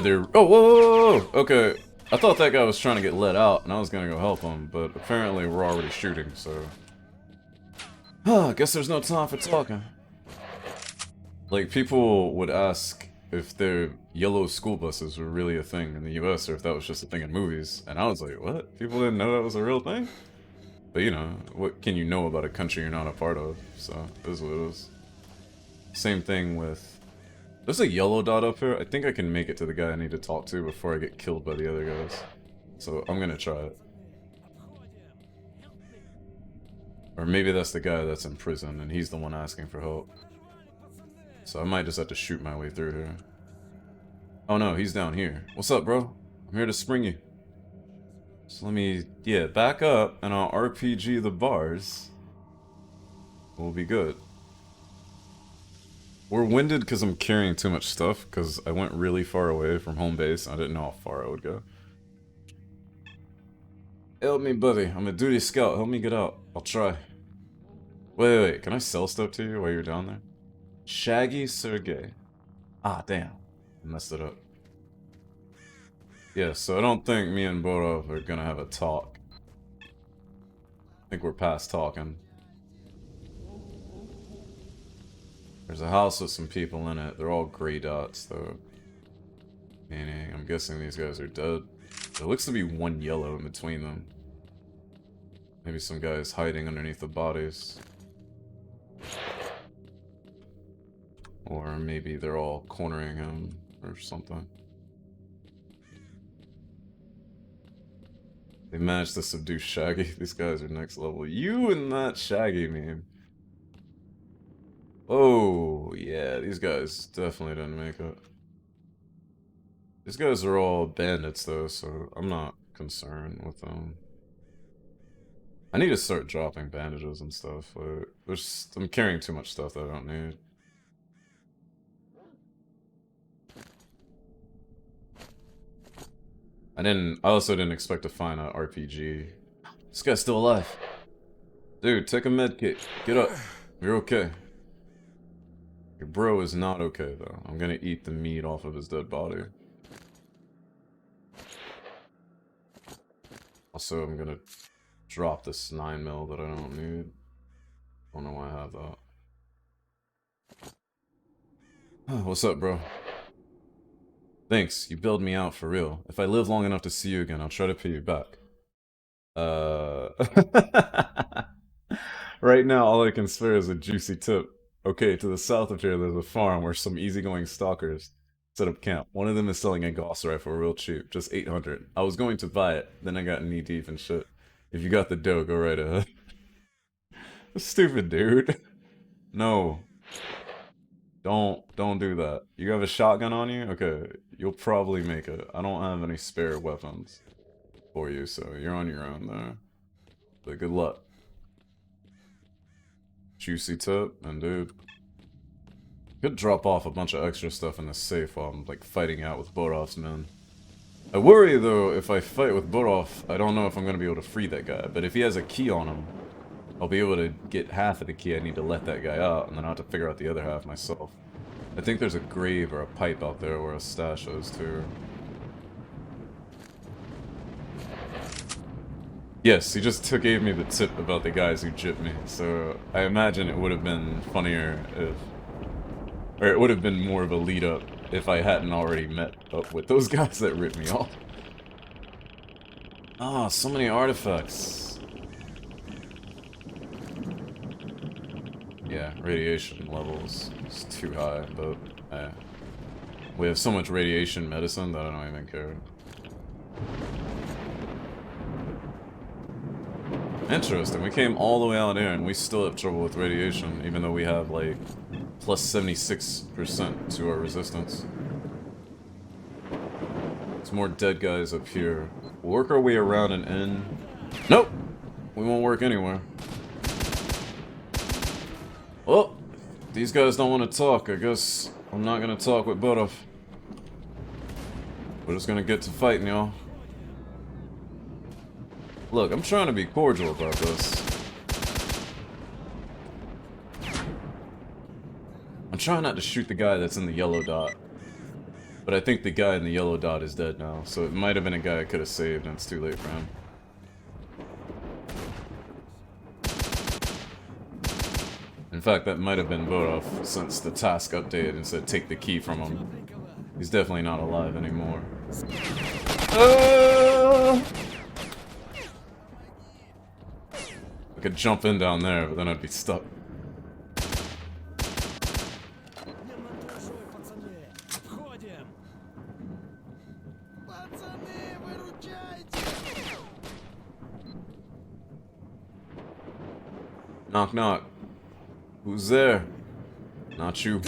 there, oh, whoa, whoa, whoa, okay. I thought that guy was trying to get let out, and I was gonna go help him, but apparently we're already shooting, so. I guess there's no time for talking. Like, people would ask if their yellow school buses were really a thing in the US, or if that was just a thing in movies, and I was like, what? People didn't know that was a real thing? But you know, what can you know about a country you're not a part of? So, it is what it is. Same thing with... There's a yellow dot up here. I think I can make it to the guy I need to talk to before I get killed by the other guys. So I'm gonna try it. Or maybe that's the guy that's in prison and he's the one asking for help. So I might just have to shoot my way through here. Oh no, he's down here. What's up, bro? I'm here to spring you. So let me, yeah, back up and I'll RPG the bars. We'll be good. We're winded because I'm carrying too much stuff, because I went really far away from home base. I didn't know how far I would go. Help me, buddy. I'm a duty scout. Help me get out. I'll try. Wait. Can I sell stuff to you while you're down there? Shaggy Sergey. Ah, damn. I messed it up. Yeah, so I don't think me and Borov are gonna have a talk. I think we're past talking. There's a house with some people in it. They're all gray dots, though. Meaning, I'm guessing these guys are dead. There looks to be one yellow in between them. Maybe some guys hiding underneath the bodies. Or maybe they're all cornering him or something. They managed to subdue Shaggy. These guys are next level. You and that Shaggy meme. Oh, yeah, these guys definitely didn't make it. These guys are all bandits, though, so I'm not concerned with them. I need to start dropping bandages and stuff. I'm carrying too much stuff that I don't need. I also didn't expect to find an RPG. This guy's still alive. Dude, take a med kit. Get up. You're okay. Your bro is not okay, though. I'm gonna eat the meat off of his dead body. Also, I'm gonna drop this 9mm that I don't need. Don't know why I have that. What's up, bro? Thanks, you bailed me out for real. If I live long enough to see you again, I'll try to pay you back. Right now, all I can spare is a juicy tip. Okay, to the south of here, there's a farm where some easygoing stalkers set up camp. One of them is selling a Gauss rifle real cheap, just 800. I was going to buy it, then I got knee deep in shit. If you got the dough, go right ahead. Stupid dude. No. Don't do that. You have a shotgun on you? Okay, you'll probably make it. I don't have any spare weapons for you, so you're on your own there. But good luck. Juicy tip, and dude. Could drop off a bunch of extra stuff in the safe while I'm like fighting out with Borov's men. I worry though, if I fight with Borov, I don't know if I'm gonna be able to free that guy, but if he has a key on him, I'll be able to get half of the key I need to let that guy out, and then I'll have to figure out the other half myself. I think there's a grave or a pipe out there where a stash is too. Yes, he just gave me the tip about the guys who gypped me, so I imagine it would have been funnier if... Or it would have been more of a lead up if I hadn't already met up with those guys that ripped me off. Ah, so many artifacts. Yeah, radiation levels is too high, but we have so much radiation medicine that I don't even care. Interesting, we came all the way out here and we still have trouble with radiation, even though we have like plus 76% to our resistance. There's more dead guys up here. We'll work our way around and in. Nope! We won't work anywhere. Well, these guys don't want to talk. I guess I'm not gonna talk with Borov. We're just gonna get to fighting, y'all. Look, I'm trying to be cordial about this. I'm trying not to shoot the guy that's in the yellow dot. But I think the guy in the yellow dot is dead now, so it might have been a guy I could have saved and it's too late for him. In fact, that might have been Borov, since the task updated and said take the key from him. He's definitely not alive anymore. I could jump in down there, but then I'd be stuck. Knock knock. Who's there? Not you.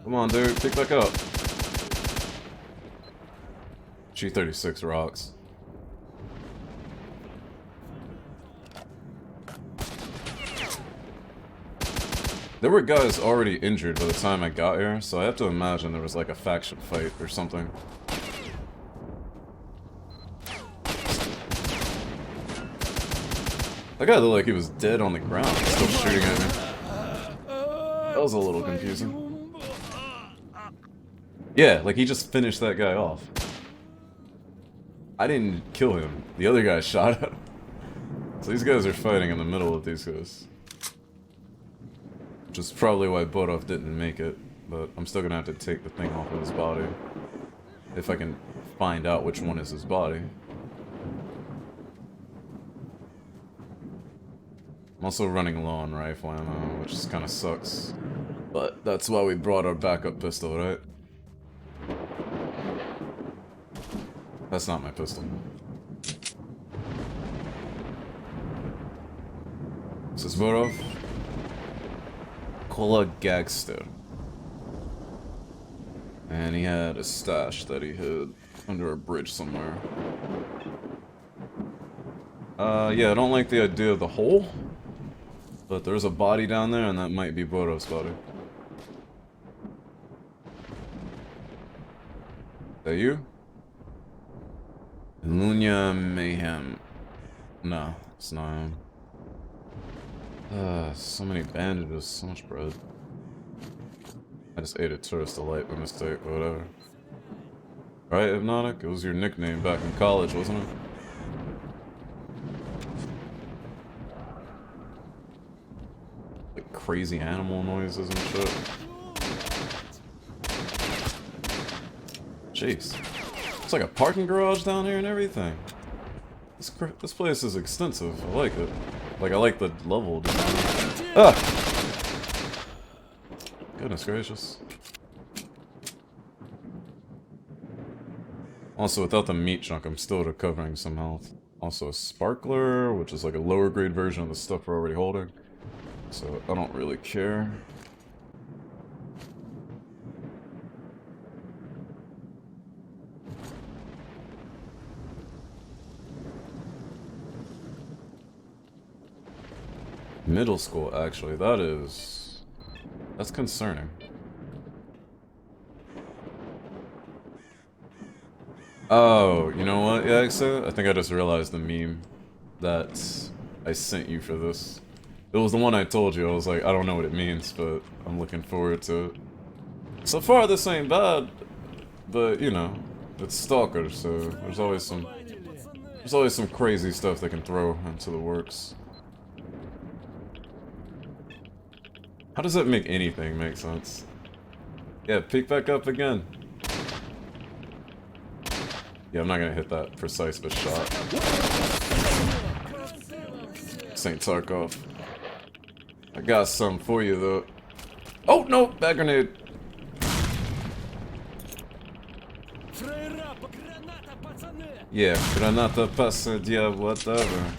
Come on, dude, pick back up. G36 rocks. There were guys already injured by the time I got here, so I have to imagine there was like a faction fight or something. That guy looked like he was dead on the ground, still shooting at me. That was a little confusing. Yeah, like he just finished that guy off. I didn't kill him. The other guy shot at him. So these guys are fighting in the middle of these guys. Which is probably why Borov didn't make it, but I'm still gonna have to take the thing off of his body. If I can find out which one is his body. I'm also running low on rifle ammo, which kinda sucks. But that's why we brought our backup pistol, right? That's not my pistol. This is Borov. Gangster. And he had a stash that he hid under a bridge somewhere. Yeah, I don't like the idea of the hole. But there's a body down there, and that might be Borov's body. Is that you? Lunya Mayhem. No, it's not him. So many bandages, so much bread. I just ate a tourist delight by mistake, but whatever. Right, Hypnotic? It was your nickname back in college, wasn't it? Like crazy animal noises and shit. Jeez. It's like a parking garage down here and everything. This place is extensive. I like it. Like, I like the level design. Ah! Goodness gracious. Also, without the meat chunk, I'm still recovering some health. Also a sparkler, which is like a lower grade version of the stuff we're already holding. So I don't really care. Middle school, actually, that's concerning. Oh, you know what, Yaxa? I think I just realized the meme that I sent you for this. It was the one I told you. I was like, I don't know what it means, but I'm looking forward to it. So far, this ain't bad, but, you know, it's S.T.A.L.K.E.R, so there's always some crazy stuff they can throw into the works. How does that make anything make sense? Yeah, peek back up again. Yeah, I'm not gonna hit that precise of a shot. St. Tarkov. I got some for you, though. Oh, no! Bad grenade! Yeah, granata pasadia, whatever.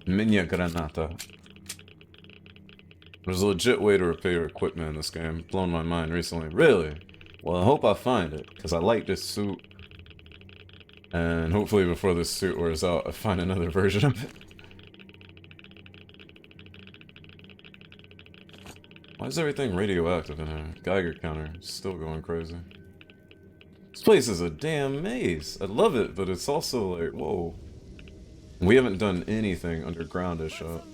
Minya granata. There's a legit way to repair your equipment in this game. Blown my mind recently. Really? Well, I hope I find it, because I like this suit. And hopefully before this suit wears out, I find another version of it. Why is everything radioactive in here? Geiger counter still going crazy. This place is a damn maze. I love it, but it's also like, whoa. We haven't done anything undergroundish yet.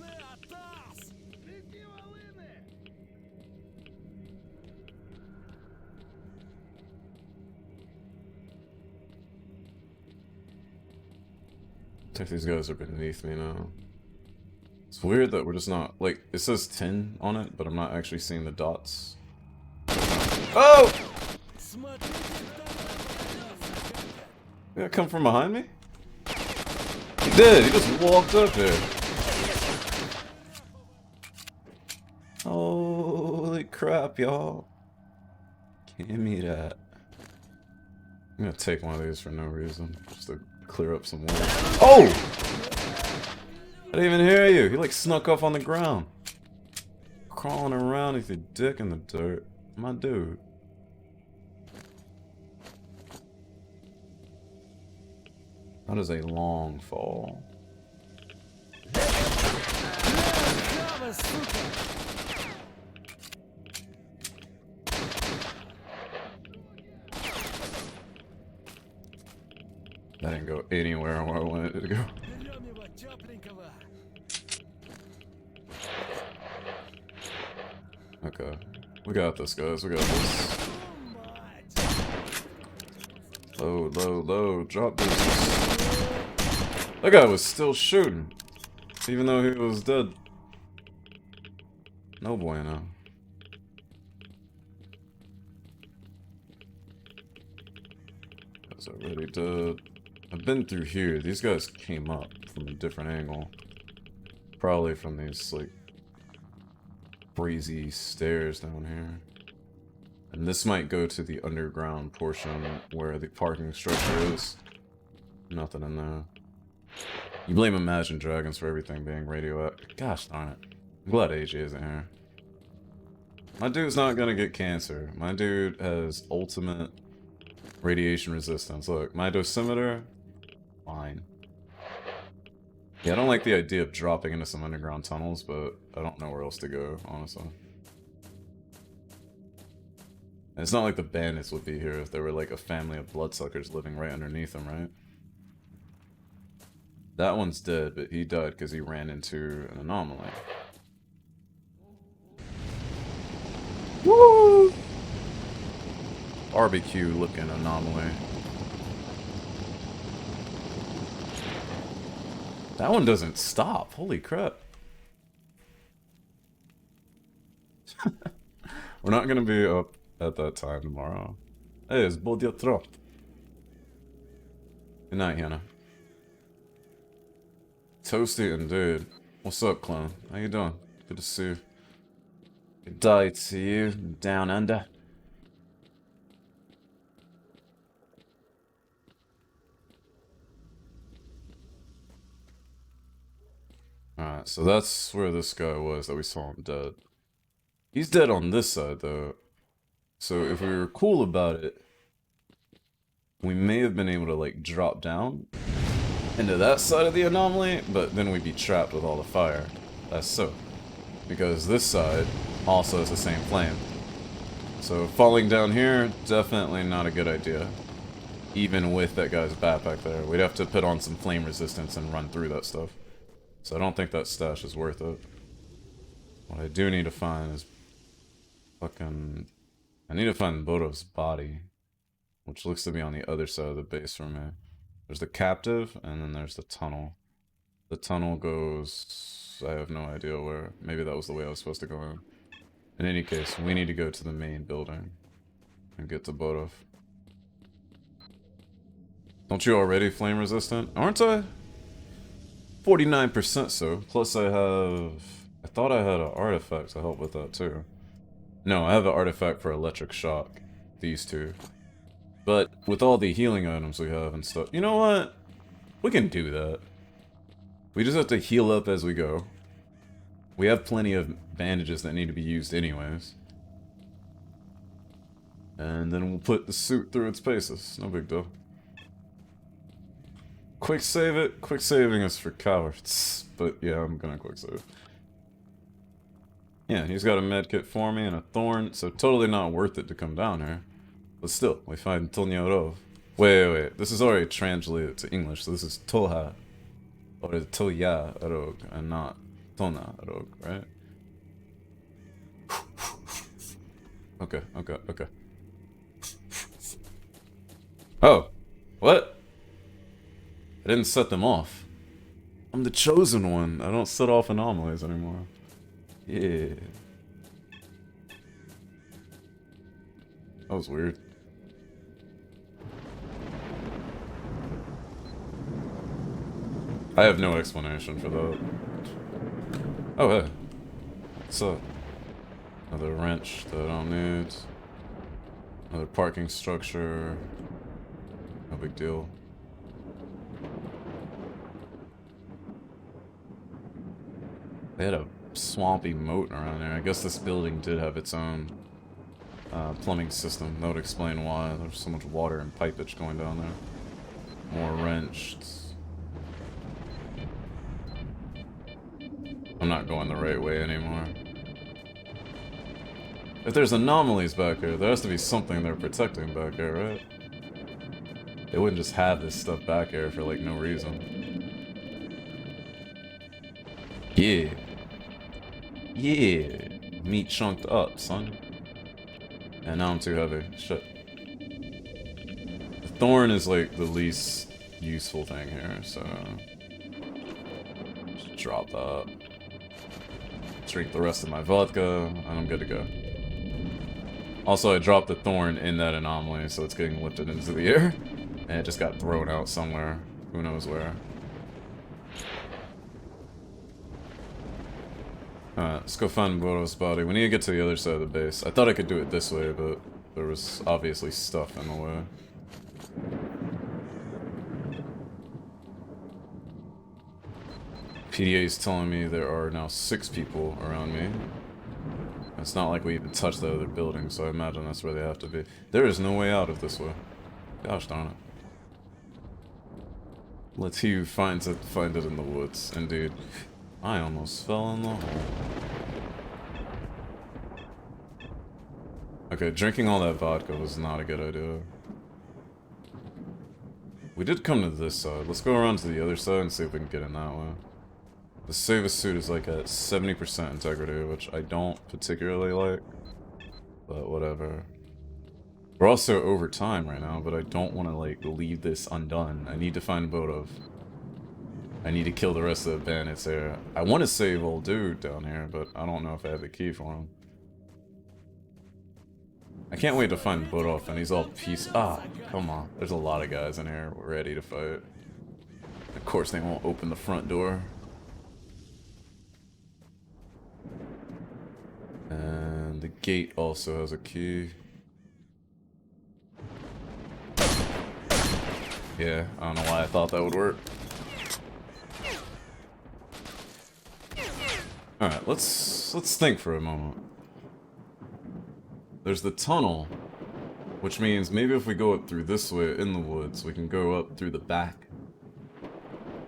I think these guys are beneath me now. It's weird that we're just not, like, it says 10 on it, but I'm not actually seeing the dots. Oh! Did that come from behind me? He did, he just walked up there. Holy crap, y'all. Give me that. I'm gonna take one of these for no reason, just to clear up some water. Oh! I didn't even hear you. He like snuck off on the ground. Crawling around with your dick in the dirt. My dude. That is a long fall. That didn't go anywhere where I wanted it to go. Okay. We got this, guys. We got this. Load, load, load. Drop this. That guy was still shooting. Even though he was dead. No bueno. Guys already dead. I've been through here. These guys came up from a different angle. Probably from these, like, breezy stairs down here. And this might go to the underground portion where the parking structure is. Nothing in there. You blame Imagine Dragons for everything being radioactive. Gosh darn it. I'm glad AJ isn't here. My dude's not gonna get cancer. My dude has ultimate radiation resistance. Look, my dosimeter, fine. Yeah, I don't like the idea of dropping into some underground tunnels, but I don't know where else to go, honestly. And it's not like the bandits would be here if there were like a family of bloodsuckers living right underneath them, right? That one's dead, but he died because he ran into an anomaly. Woo! Barbecue looking anomaly. That one doesn't stop. Holy crap. We're not gonna be up at that time tomorrow. Hey, it's Bodja Trop. Good night, Hannah. Toasty indeed. What's up, clone? How you doing? Good to see you. Good day to you, down under. Alright, so that's where this guy was that we saw him dead. He's dead on this side, though. So if we were cool about it, we may have been able to, like, drop down into that side of the anomaly, but then we'd be trapped with all the fire. That's so. Because this side also has the same flame. So falling down here, definitely not a good idea. Even with that guy's backpack there. We'd have to put on some flame resistance and run through that stuff. So I don't think that stash is worth it. What I do need to find is fucking... I need to find Borov's body, which looks to be on the other side of the base from me. There's the captive, and then there's the tunnel. The tunnel goes... I have no idea where. Maybe that was the way I was supposed to go in. In any case, we need to go to the main building and get to Borov. Don't you already flame resistant? Aren't I? 49% so. Plus I have... I thought I had an artifact to help with that too. No, I have an artifact for electric shock. These two. But with all the healing items we have and stuff... You know what? We can do that. We just have to heal up as we go. We have plenty of bandages that need to be used anyways. And then we'll put the suit through its paces. No big deal. Quick save it. Quick saving is for cowards. But yeah, I'm gonna quick save. Yeah, he's got a medkit for me and a thorn, so totally not worth it to come down here. But still, we find Chernobyl. Wait. This is already translated to English, so this is Toha. Or Toya Rog, and not Tona Rog, right? Okay. Oh, what? I didn't set them off. I'm the chosen one. I don't set off anomalies anymore. Yeah. That was weird. I have no explanation for that. Oh, hey. What's up? Another wrench that I don't need. Another parking structure. No big deal. They had a swampy moat around there. I guess this building did have its own plumbing system. That would explain why there's so much water and pipage going down there. More wrenched. I'm not going the right way anymore. If there's anomalies back here, there has to be something they're protecting back here, right? They wouldn't just have this stuff back here for, like, no reason. Yeah. Yeah. Meat chunked up, son. And now I'm too heavy. Shit. The thorn is, like, the least useful thing here, so... just drop that. Drink the rest of my vodka, and I'm good to go. Also, I dropped the thorn in that anomaly, so it's getting lifted into the air. And it just got thrown out somewhere. Who knows where. Alright, let's go find Borov's body. We need to get to the other side of the base. I thought I could do it this way, but there was obviously stuff in the way. PDA is telling me there are now 6 people around me. It's not like we even touched the other building, so I imagine that's where they have to be. There is no way out of this way. Gosh darn it. Let's he who finds it find it in the woods. Indeed. I almost fell in the hole. Okay, drinking all that vodka was not a good idea. We did come to this side. Let's go around to the other side and see if we can get in that way. The save suit is like at 70% integrity, which I don't particularly like. But whatever. We're also over time right now, but I don't want to like leave this undone. I need to find Borov. I need to kill the rest of the bandits here. I want to save old dude down here, but I don't know if I have the key for him. I can't wait to find Borov, and he's all peace. Ah, come on. There's a lot of guys in here ready to fight. Of course, they won't open the front door. And the gate also has a key. Yeah, I don't know why I thought that would work. Alright, let's think for a moment. There's the tunnel, which means maybe if we go up through this way in the woods, we can go up through the back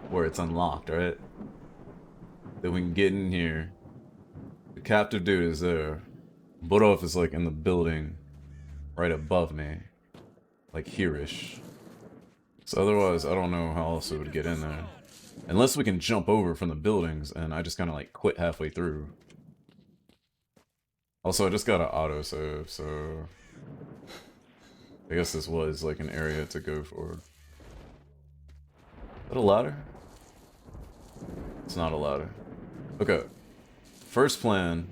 where it's unlocked, right? Then we can get in here. The captive dude is there. Borov is like in the building right above me. Like here-ish. So otherwise, I don't know how else it would get in there. Unless we can jump over from the buildings, and I just kind of like quit halfway through. Also, I just got an autosave, so... I guess this was like an area to go for. Is that a ladder? It's not a ladder. Okay. First plan...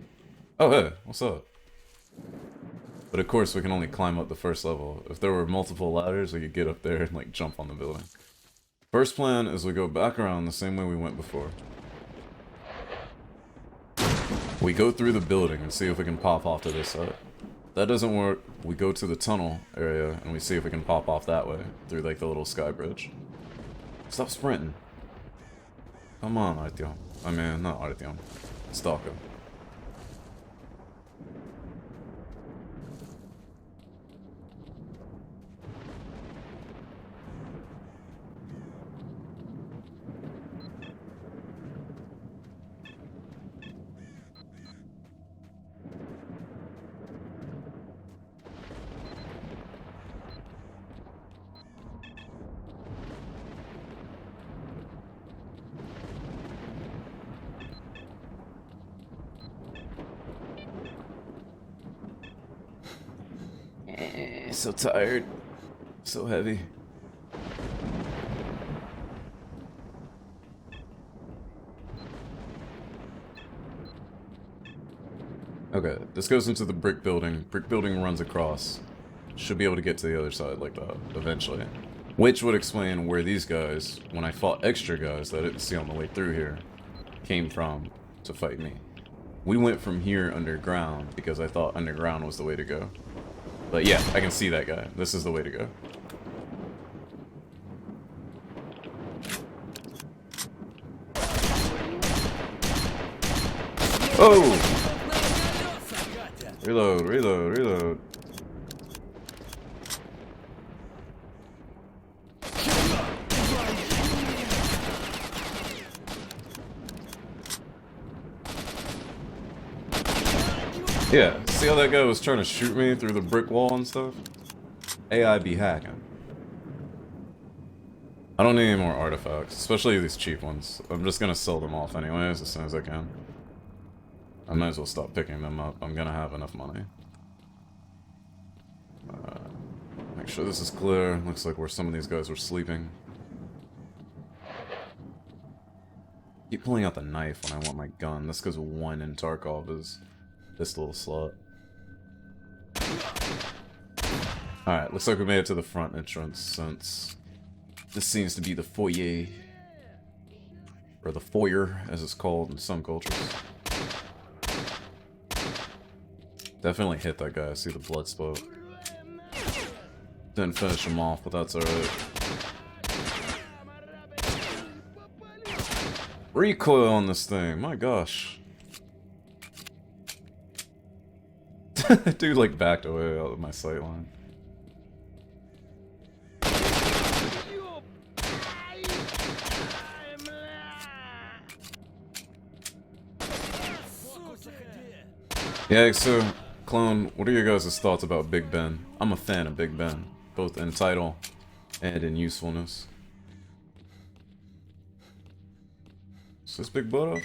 Oh, hey, what's up? But of course, we can only climb up the first level. If there were multiple ladders, we could get up there and like jump on the building. First plan is we go back around the same way we went before. We go through the building and see if we can pop off to this side. If that doesn't work, we go to the tunnel area and we see if we can pop off that way, through like the little sky bridge. Stop sprinting. Come on, Artyom. I mean, not Artyom. S.T.A.L.K.E.R. So tired. So heavy. Okay, this goes into the brick building. Brick building runs across. Should be able to get to the other side like that, eventually. Which would explain where these guys, when I fought extra guys that I didn't see on the way through here, came from to fight me. We went from here underground because I thought underground was the way to go. But yeah, I can see that guy. This is the way to go. Oh! Reload, reload, reload. Yeah, see how that guy was trying to shoot me through the brick wall and stuff? AI be hacking. I don't need any more artifacts, especially these cheap ones. I'm just gonna sell them off anyways as soon as I can. I might as well stop picking them up. I'm gonna have enough money. Make sure this is clear. Looks like where some of these guys were sleeping. Keep pulling out the knife when I want my gun. That's because one in Tarkov is this little slot. Alright, looks like we made it to the front entrance since this seems to be the foyer. Or the foyer, as it's called in some cultures. Definitely hit that guy. I see the blood spot. Didn't finish him off, but that's alright. Recoil on this thing, my gosh. Dude, like, backed away out of my sight line. Yeah, so, Clone, what are your guys' thoughts about Big Ben? I'm a fan of Big Ben, both in title and in usefulness. Is this Big Borov?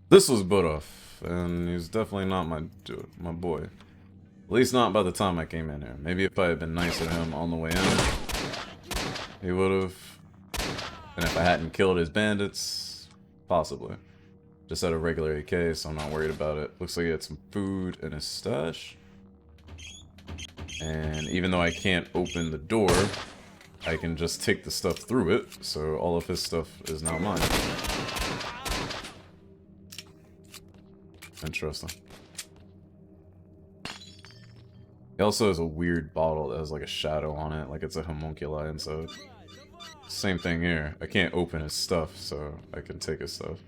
This was Borov, and he's definitely not my dude, my boy. At least not by the time I came in here. Maybe if I had been nicer to him on the way in, he would've. And if I hadn't killed his bandits, possibly. Just had a regular AK, so I'm not worried about it. Looks like he had some food in his stash. And even though I can't open the door, I can just take the stuff through it, so all of his stuff is now mine. Interesting. He also has a weird bottle that has like a shadow on it, like it's a homunculi inside. Same thing here. I can't open his stuff, so I can take his stuff.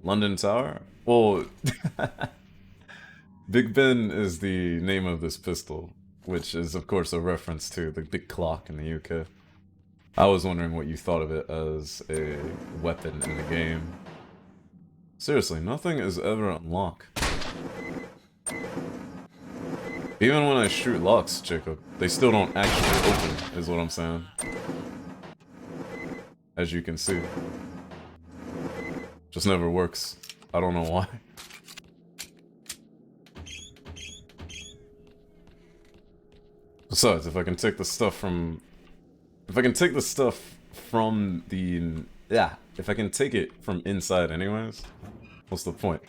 London Tower? Well, Big Ben is the name of this pistol, which is of course a reference to the big clock in the UK. I was wondering what you thought of it as a weapon in the game. Seriously, nothing is ever unlocked. Even when I shoot locks, Jacob, they still don't actually open, is what I'm saying. As you can see. Just never works. I don't know why. Besides, if I can take the stuff from... If I can take the stuff from the... Yeah, if I can take it from inside anyways, what's the point?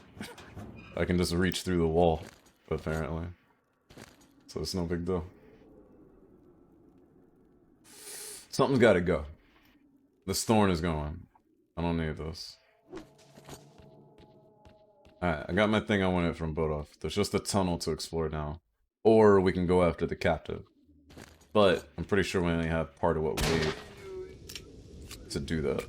I can just reach through the wall, apparently. So it's no big deal. Something's gotta go. This thorn is going. I don't need this. Alright, I got my thing I wanted from Borov. There's just a tunnel to explore now. Or we can go after the captive. But I'm pretty sure we only have part of what we need to do that.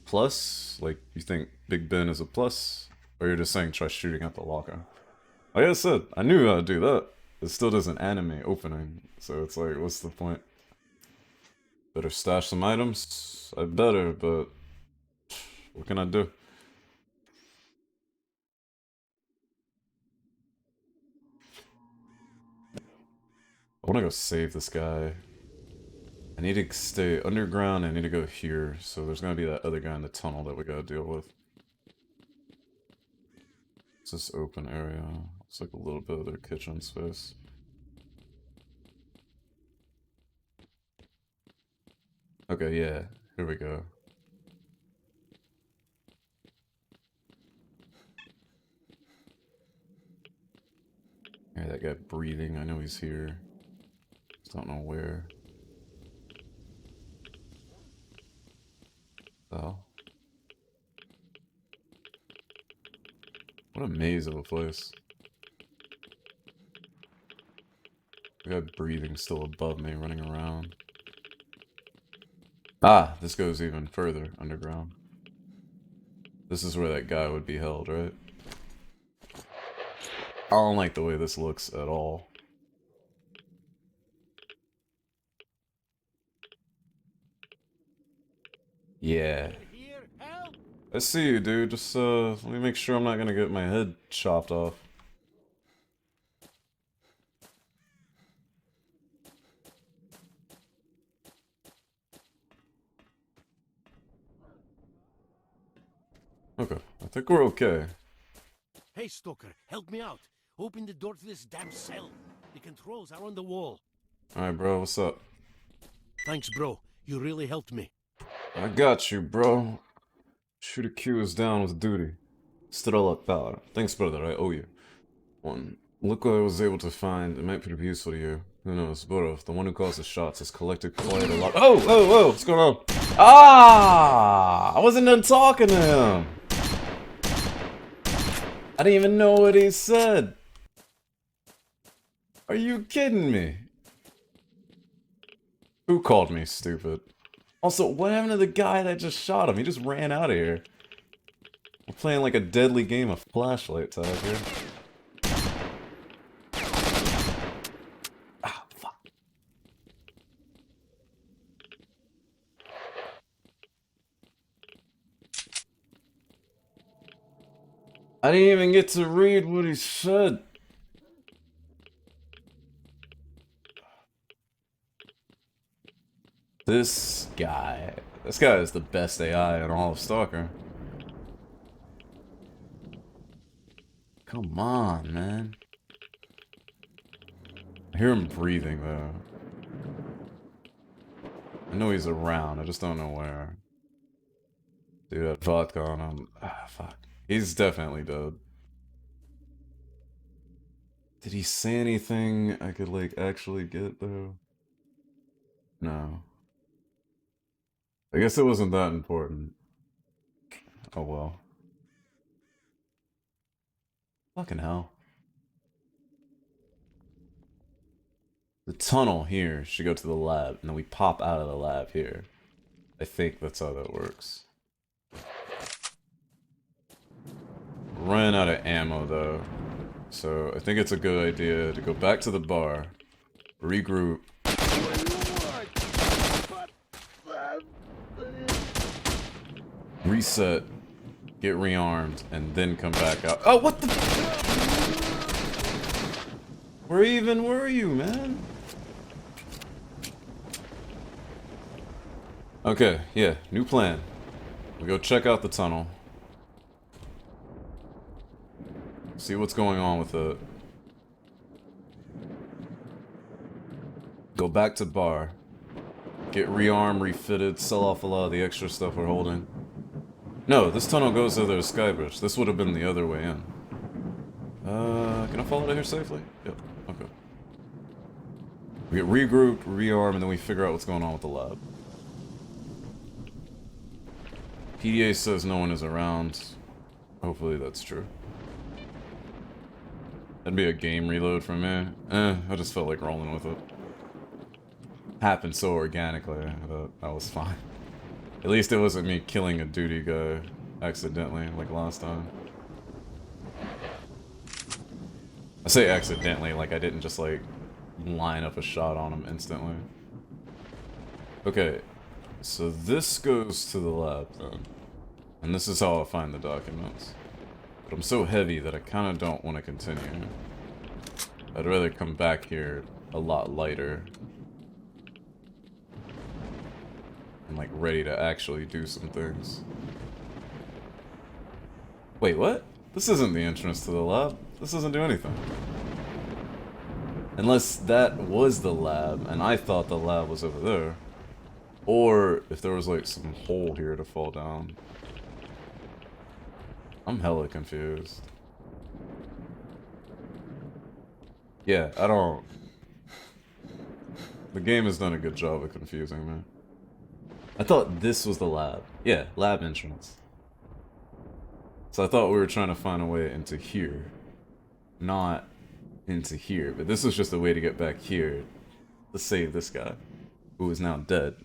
Plus? Like, you think Big Ben is a plus? Or you're just saying try shooting at the locker? Like I said, I knew how to do that. It still doesn't animate opening. So it's like, what's the point? Better stash some items? I better, but what can I do? I wanna go save this guy. I need to stay underground, I need to go here, so there's gonna be that other guy in the tunnel that we gotta deal with. It's this open area. It's like a little bit of their kitchen space. Okay, yeah, here we go. Yeah, that guy breathing, I know he's here. Just don't know where. Oh. What a maze of a place. The guy breathing still above me, running around. Ah, this goes even further underground. This is where that guy would be held, right? I don't like the way this looks at all. Yeah. I see you, dude. Just, let me make sure I'm not gonna get my head chopped off. Okay, I think we're okay. Hey, Stalker, help me out. Open the door to this damn cell. The controls are on the wall. Alright, bro, what's up? Thanks, bro. You really helped me. I got you, bro. Shooter Q is down with duty. S.T.A.L.K.E.R. Thanks, brother, I owe you. One. Look what I was able to find. It might prove useful to you. Who knows? Borov, the one who calls the shots, has collected quite a lot. Oh, oh, oh! What's going on? Ah! I wasn't done talking to him! I didn't even know what he said! Are you kidding me? Who called me stupid? Also, what happened to the guy that just shot him? He just ran out of here. We're playing like a deadly game of flashlight tag here. Ah, fuck. I didn't even get to read what he said. This guy is the best AI in all of S.T.A.L.K.E.R. Come on, man. I hear him breathing, though. I know he's around, I just don't know where. Dude, that vodka on him. Ah, fuck. He's definitely dead. Did he say anything I could, like, actually get, though? No. I guess it wasn't that important. Oh well. Fucking hell. The tunnel here should go to the lab, and then we pop out of the lab here. I think that's how that works. Ran out of ammo, though. So I think it's a good idea to go back to the bar, regroup. Reset, get rearmed, and then come back out. Oh, what the? Where even were you, man? Okay, yeah, new plan. We go check out the tunnel. See what's going on with it. Go back to bar. Get rearmed, refitted, sell off a lot of the extra stuff we're holding. No, this tunnel goes to the sky bridge. This would have been the other way in. Can I fall out of here safely? Yep, okay. We get regrouped, rearmed, and then we figure out what's going on with the lab. PDA says no one is around. Hopefully that's true. That'd be a game reload for me. I just felt like rolling with it. Happened so organically that I was fine. At least it wasn't me killing a duty guy accidentally like last time. I say accidentally, like I didn't just like line up a shot on him instantly. Okay, so this goes to the lab then. And this is how I'll find the documents. But I'm so heavy that I kind of don't want to continue. I'd rather come back here a lot lighter. And like ready to actually do some things. Wait, what? This isn't the entrance to the lab. This doesn't do anything. Unless that was the lab and I thought the lab was over there. Or if there was like some hole here to fall down. I'm hella confused. Yeah, I don't... The game has done a good job of confusing me. I thought this was the lab. Yeah, lab entrance. So I thought we were trying to find a way into here. Not into here, but this was just a way to get back here to save this guy, who is now dead.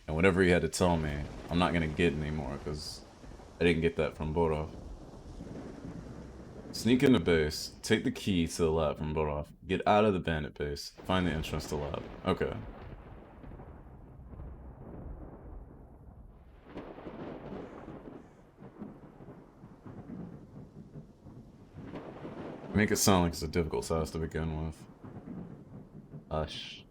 And whatever he had to tell me, I'm not gonna get anymore, because I didn't get that from Borov. Sneak into base, take the key to the lab from Borov, get out of the bandit base, find the entrance to lab. Okay. Make it sound like it's a difficult task to begin with. Hush.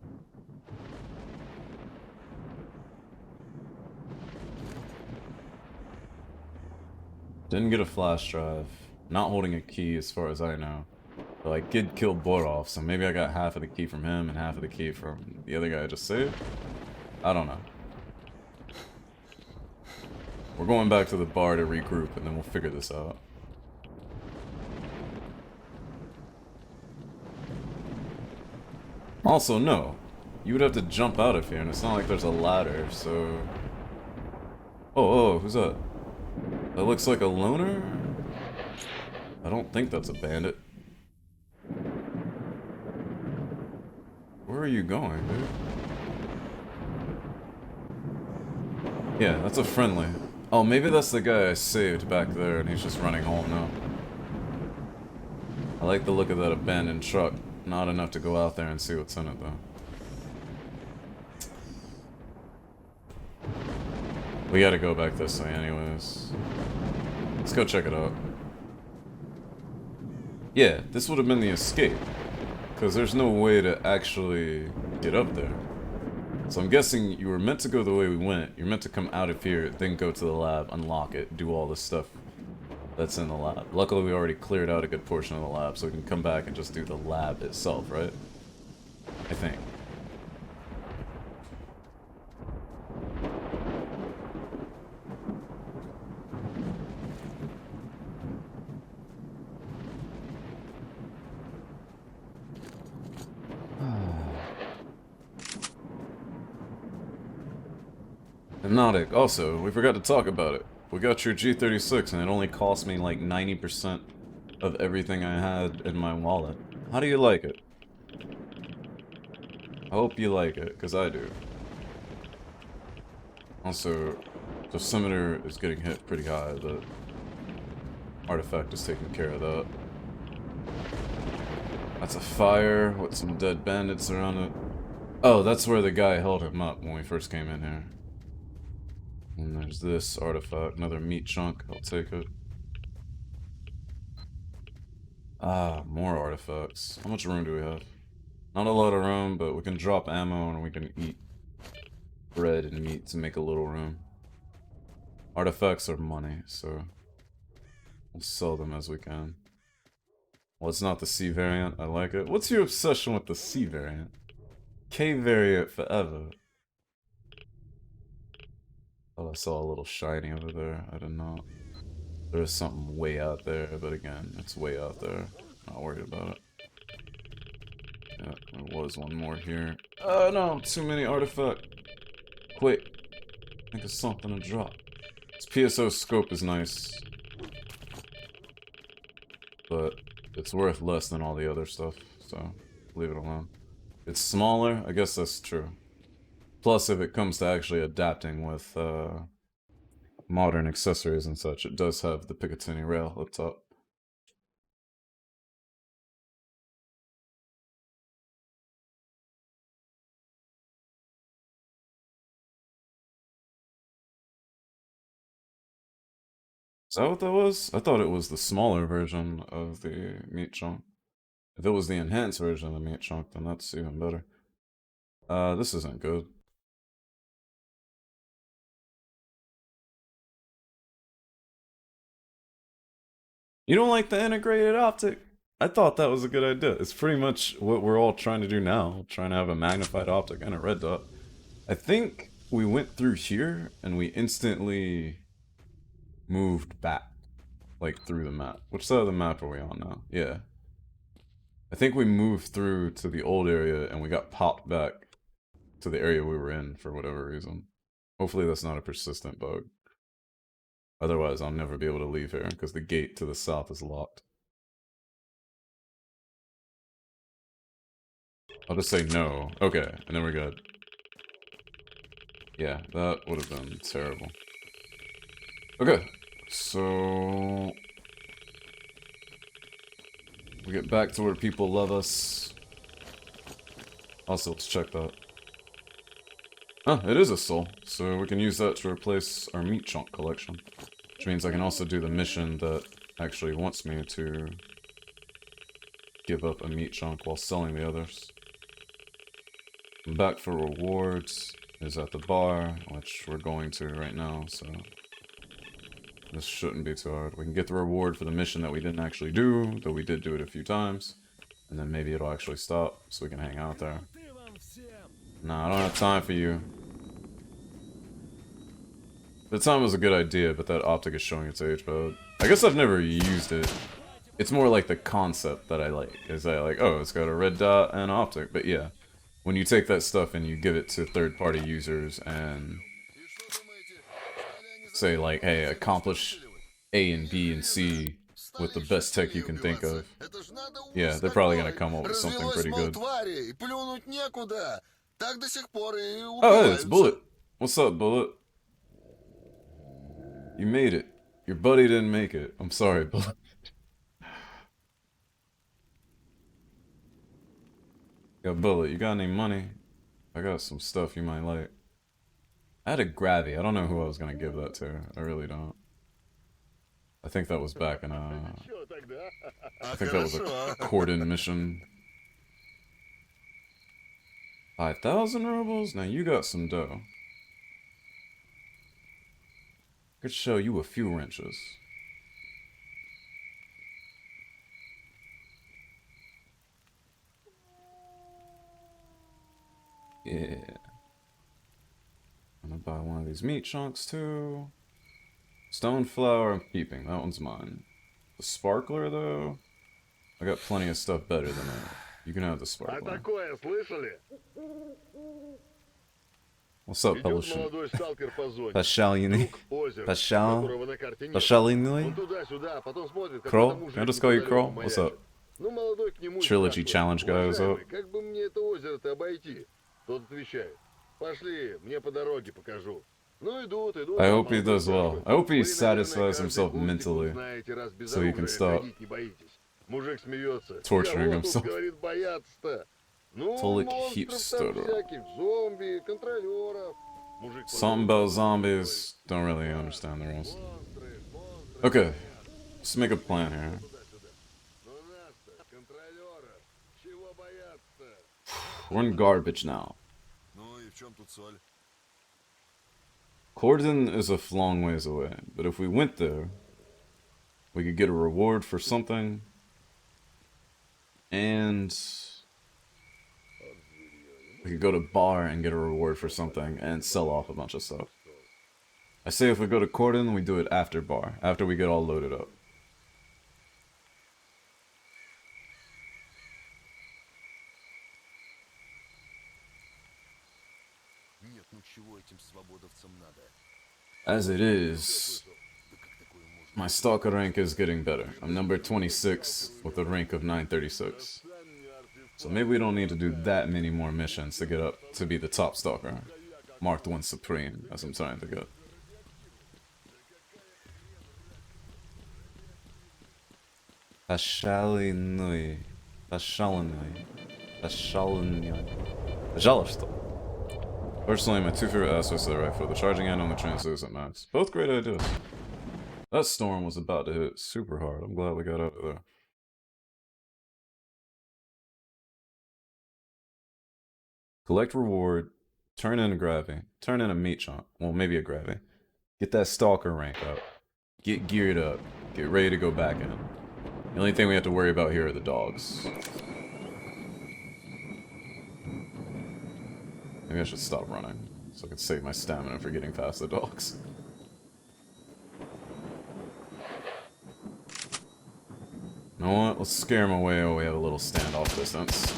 Didn't get a flash drive. Not holding a key as far as I know. But I did kill Borov, so maybe I got half of the key from him and half of the key from the other guy I just saved? I don't know. We're going back to the bar to regroup and then we'll figure this out. Also, no. You would have to jump out of here, and it's not like there's a ladder, so... Oh, who's that? That looks like a loner? I don't think that's a bandit. Where are you going, dude? Yeah, that's a friendly. Oh, maybe that's the guy I saved back there, and he's just running home now. I like the look of that abandoned truck. Not enough to go out there and see what's in it, though. We gotta go back this way anyways. Let's go check it out. Yeah, this would have been the escape. Because there's no way to actually get up there. So I'm guessing you were meant to go the way we went. You're meant to come out of here, then go to the lab, unlock it, do all this stuff that's in the lab. Luckily, we already cleared out a good portion of the lab, so we can come back and just do the lab itself, right? I think. Hypnotic. Also, we forgot to talk about it. We got your G36 and it only cost me like 90% of everything I had in my wallet. How do you like it? I hope you like it, because I do. Also, the scimitar is getting hit pretty high. The artifact is taking care of that. That's a fire with some dead bandits around it. Oh, that's where the guy held him up when we first came in here. And there's this artifact, another meat chunk. I'll take it. Ah, more artifacts. How much room do we have? Not a lot of room, but we can drop ammo and we can eat bread and meat to make a little room. Artifacts are money, so we'll sell them as we can. Well, it's not the C variant. I like it. What's your obsession with the C variant? K variant forever. Oh, I saw a little shiny over there. I did not. There's something way out there, but again, it's way out there. Not worried about it. Yeah, there was one more here. Oh no, too many artifact. Quick. Think of something to drop. This PSO scope is nice. But it's worth less than all the other stuff, so leave it alone. It's smaller, I guess that's true. Plus, if it comes to actually adapting with modern accessories and such, it does have the Picatinny rail up top. Is that what that was? I thought it was the smaller version of the meat chunk. If it was the enhanced version of the meat chunk, then that's even better. This isn't good. You don't like the integrated optic? I thought that was a good idea. It's pretty much what we're all trying to do now. Trying to have a magnified optic and a red dot. I think we went through here and we instantly moved back. Like through the map. Which side of the map are we on now? Yeah. I think we moved through to the old area and we got popped back to the area we were in for whatever reason. Hopefully that's not a persistent bug. Otherwise I'll never be able to leave here because the gate to the south is locked. I'll just say no. Okay, and then we're good. Yeah, that would have been terrible. Okay, so we get back to where people love us. Also, let's check that. Oh, it is a soul, so we can use that to replace our meat chunk collection. Which means I can also do the mission that actually wants me to give up a meat chunk while selling the others. I'm back for rewards. Is at the bar, which we're going to right now, so this shouldn't be too hard. We can get the reward for the mission that we didn't actually do, though we did do it a few times, and then maybe it'll actually stop, so we can hang out there. Nah, I don't have time for you. The time was a good idea, but that optic is showing its age, but I guess I've never used it. It's more like the concept that I like, is that like, oh, it's got a red dot and optic, but yeah. When you take that stuff and you give it to third-party users and say like, hey, accomplish A and B and C with the best tech you can think of, yeah, they're probably gonna come up with something pretty good. Oh, hey, it's Bullet. What's up, Bullet? You made it. Your buddy didn't make it. I'm sorry, Bullet. Yo, Bullet, you got any money? I got some stuff you might like. I had a Gravy. I don't know who I was gonna give that to. I really don't. I think that was back in I think that was a Cordon mission. 5,000 rubles? Now you got some dough. Could show you a few wrenches. Yeah. I'm gonna buy one of these meat chunks too. Stone flour, I'm keeping. That one's mine. The sparkler though, I got plenty of stuff better than that. You can have the sparkler. What's up, Идет Pelusian? молодой сталкер по зоне. Пошалиный. Вдруг озеро, Пошал. которого на карте нет. Пошалиный. Он туда-сюда, а потом смотрит, какой-то Kroll? Can I мужик just call you неподалеку Kroll? What's маячит. up? Ну, молодой к нему и Trilogy спрашивает: challenge guy, what's up? уважаемый, как бы мне это озеро-то обойти? Тот отвечает: пошли, мне по дороге покажу. Ну, идут, I а hope he молодой does well. спрашивает: I hope he вы, наверное, satisfies каждый himself кустик mentally узнаете, раз без so he can оружия stop ходить не боитесь. Мужик смеется: torturing чего тут, himself. говорит, бояться-то? Ну, Толик монстров там hipster. всяких, зомби, контролеров. Мужик Something about zombies. Don't really understand the rules. Okay, let's make a plan here. Ну, нас-то, контролеров, чего бояться? We're in garbage now. Ну и в чем тут соль? Corden is a long ways away, but if we went there, we could get a reward for something, and we could go to bar and get a reward for something and sell off a bunch of stuff. I say if we go to Corden, we do it after bar, after we get all loaded up. Нет, ну чего этим свободовцам надо? As it is, Да как такое можно? my stalker rank is getting better. I'm number 26 with a rank of 936. So maybe we don't need to do that many more missions to get up to be the top stalker. Marked 1 Supreme, as I'm trying to get. Пошалиной. Пошалиной. Пошалиной. Пожалуйста. Personally, my two favorite aspects of the rifle, the charging end and the translucent max. Both great ideas. That storm was about to hit super hard. I'm glad we got out of there. Collect reward, turn in a gravy, turn in a meat chunk. Well, maybe a gravy. Get that stalker rank up. Get geared up. Get ready to go back in. The only thing we have to worry about here are the dogs. Maybe I should stop running, so I can save my stamina for getting past the dogs. You know what? Let's scare them away while we have a little standoff distance.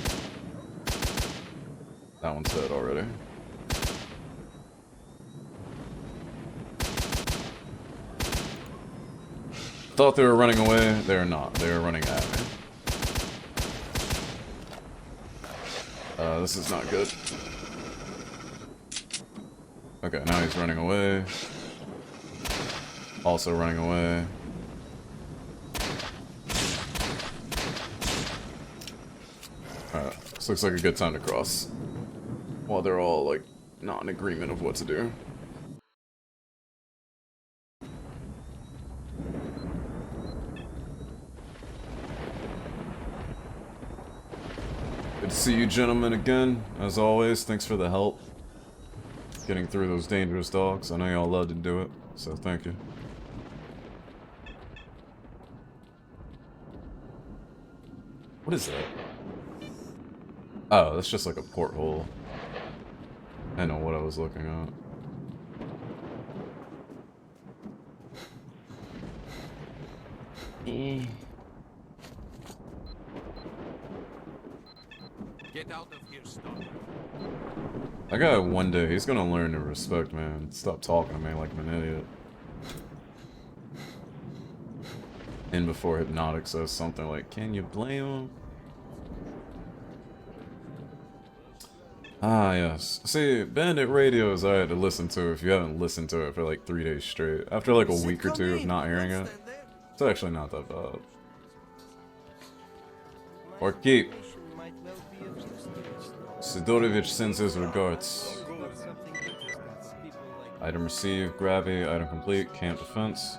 That one's dead already. Thought they were running away. They're not. They're running at me. This is not good. Okay, now he's running away. Also running away. Alright, this looks like a good time to cross. While they're all, like, not in agreement of what to do. Good to see you gentlemen again. As always, thanks for the help. Getting through those dangerous dogs. I know y'all love to do it, so thank you. What is that? Oh, that's just like a porthole. I didn't know what I was looking at. Get out of here, Stalker. That guy one day, he's gonna learn to respect, man. Stop talking to me like I'm an idiot. And before Hypnotic says something like, can you blame him? Ah, yes. See, Bandit Radio is alright to listen to if you haven't listened to it for like 3 days straight. After like a week or two of not hearing it, it's actually not that bad. Or keep. Sidorovich sends his regards. Item received, grabby, item complete, camp defense.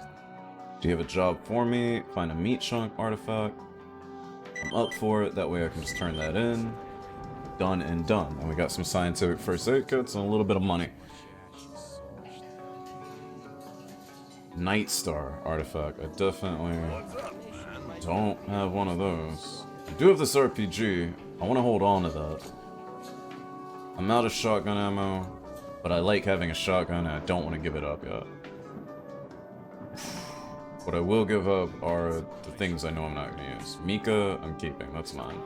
Do you have a job for me? Find a meat chunk artifact. I'm up for it, that way I can just turn that in. Done and done. And we got some scientific first aid kits and a little bit of money. Night Star artifact. I definitely don't have one of those. I do have this RPG. I want to hold on to that. I'm out of shotgun ammo, but I like having a shotgun and I don't want to give it up yet. What I will give up are the things I know I'm not going to use. Mika, I'm keeping. That's mine.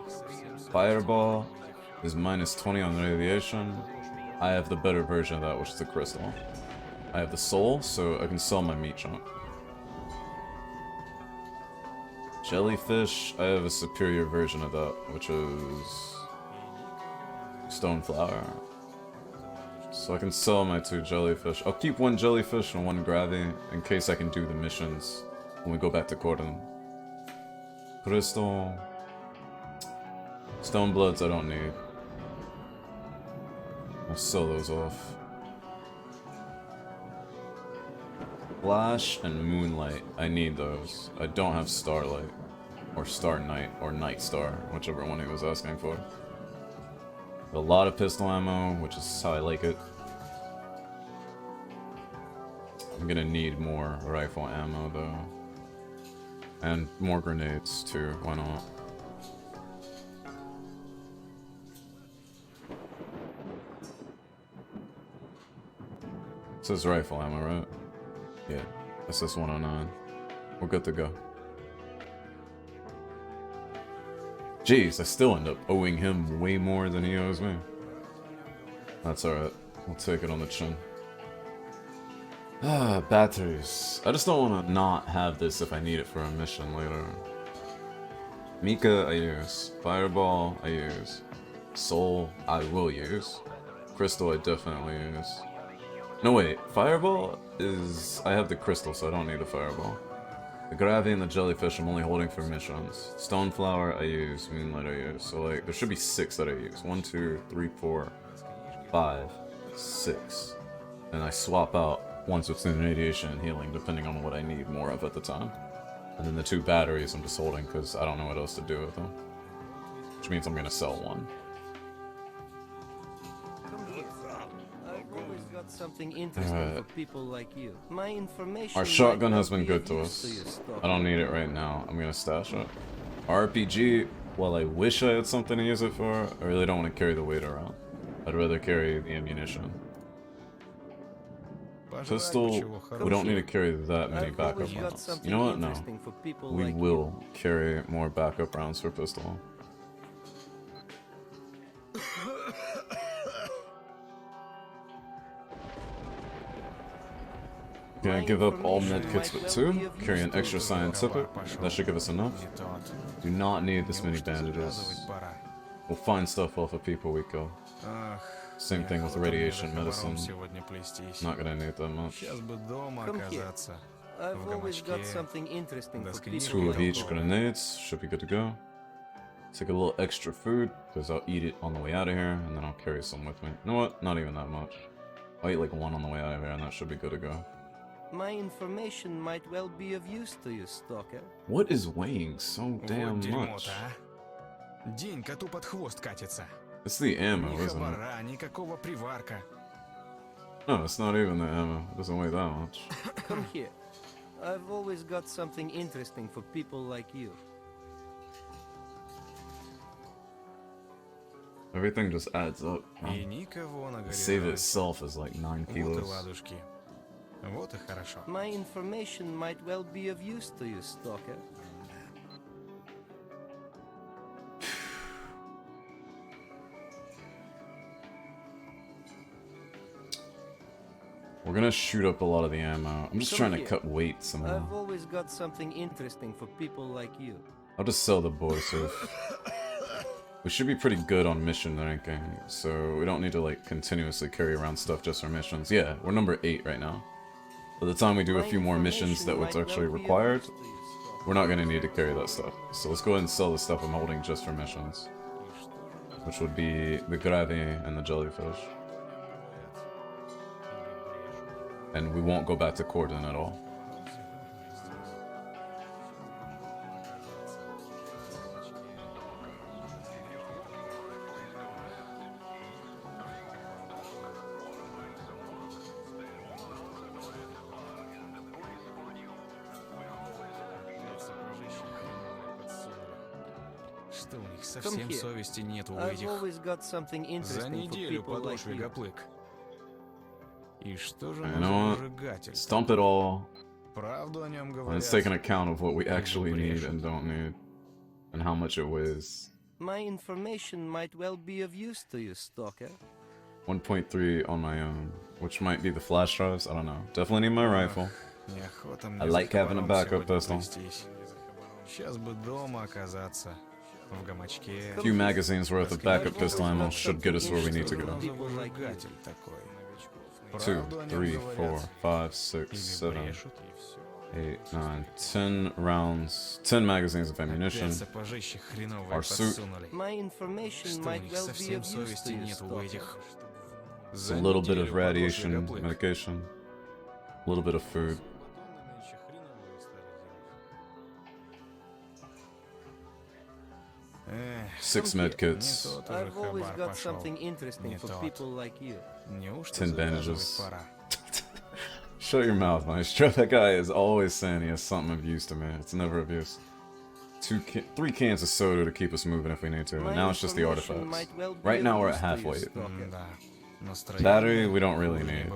Fireball is minus 20 on radiation. I have the better version of that, which is the crystal. I have the soul, so I can sell my meat chunk. Jellyfish, I have a superior version of that, which is stone flour. So I can sell my 2 jellyfish. I'll keep 1 jellyfish and 1 gravy in case I can do the missions when we go back to Corden. Crystal. Stone bloods I don't need. I'll sell those off. Flash and Moonlight. I need those. I don't have Starlight. Or Star Knight. Or Night Star. Whichever one he was asking for. A lot of pistol ammo, which is how I like it. I'm gonna need more rifle ammo though. And more grenades too, why not? It says rifle ammo, right? Yeah, SS-109. We're good to go. Jeez, I still end up owing him way more than he owes me. That's alright. We'll take it on the chin. Ah, batteries. I just don't want to not have this if I need it for a mission later. Mika, I use. Fireball, I use. Soul, I will use. Crystal, I definitely use. No, wait. Fireball is... I have the crystal, so I don't need a fireball. The gravy and the jellyfish I'm only holding for missions. Stone flour, I use. Moonlight, I use. So, like, there should be 6 that I use. 1, 2, 3, 4, 5, 6. And I swap out once between radiation and healing, depending on what I need more of at the time. And then the 2 batteries I'm just holding because I don't know what else to do with them. Which means I'm gonna sell 1. Something interesting for people like you. My information. Our shotgun has been good to us. I don't need it right now. I'm gonna stash it. RPG, while I wish I had something to use it for, I really don't want to carry the weight around. I'd rather carry the ammunition. Pistol, we don't need to carry that many backup rounds. You know what? No. We will carry more backup rounds for pistol. Gonna give up all medkits but 2. Carry an extra scientific. That should give us enough. Do not need this many bandages. We'll find stuff off of people we kill. Same thing with radiation medicine. Not gonna need that much. I've always got something interesting for people. 2 of each grenades. Should be good to go. Take a little extra food, because I'll eat it on the way out of here, and then I'll carry some with me. You know what? Not even that much. I'll eat like 1 on the way out of here, and that should be good to go. My information might well be of use to you, Stalker. What is weighing so damn much? It's the ammo, isn't it? No, it's not even the ammo. It doesn't weigh that much. Come here. I've always got something interesting for people like you. Everything just adds up. The save itself is like 9 kilos. My information might well be of use to you, Stalker. We're gonna shoot up a lot of the ammo. I'm just trying to cut weight somehow. I've always got something interesting for people like you. I'll just sell the Borov. We should be pretty good on mission ranking, so we don't need to like continuously carry around stuff just for missions. Yeah, we're number 8 right now. By the time we do a few more missions that what's actually required, we're not going to need to carry that stuff. So let's go ahead and sell the stuff I'm holding just for missions. Which would be the gravy and the jellyfish. And we won't go back to Corden at all. Совсем совести нет у этих. За неделю подошли гоплык. И что же нужно выжигатель? Stump it all. Правду о нем говорят. Let's take an account of what we actually need and don't need. And how much it weighs. My information might well be of use to you, Stalker. 1.3 on my own, which might be the flash drives. I don't know. Definitely need my rifle. I like having a backup pistol. Сейчас бы дома оказаться. В гамачке. A few magazines worth of backup pistol ammo should get us where we need to go. 2, 3, 4, 5, 6, 7, 8, 9, 10 rounds, 10 magazines of ammunition. Our suit. My information might well be of use to you, S.T.A.L.K.E.R. A little bit of radiation medication. A little bit of food. 6 med kits. I've always got something interesting for people like you. 10 bandages. Shut your mouth, Maestro. That guy is always saying he has something of use to me. It's never of use. 3 cans of soda to keep us moving if we need to. And now it's just the artifacts. Right now we're at half weight. Battery, we don't really need.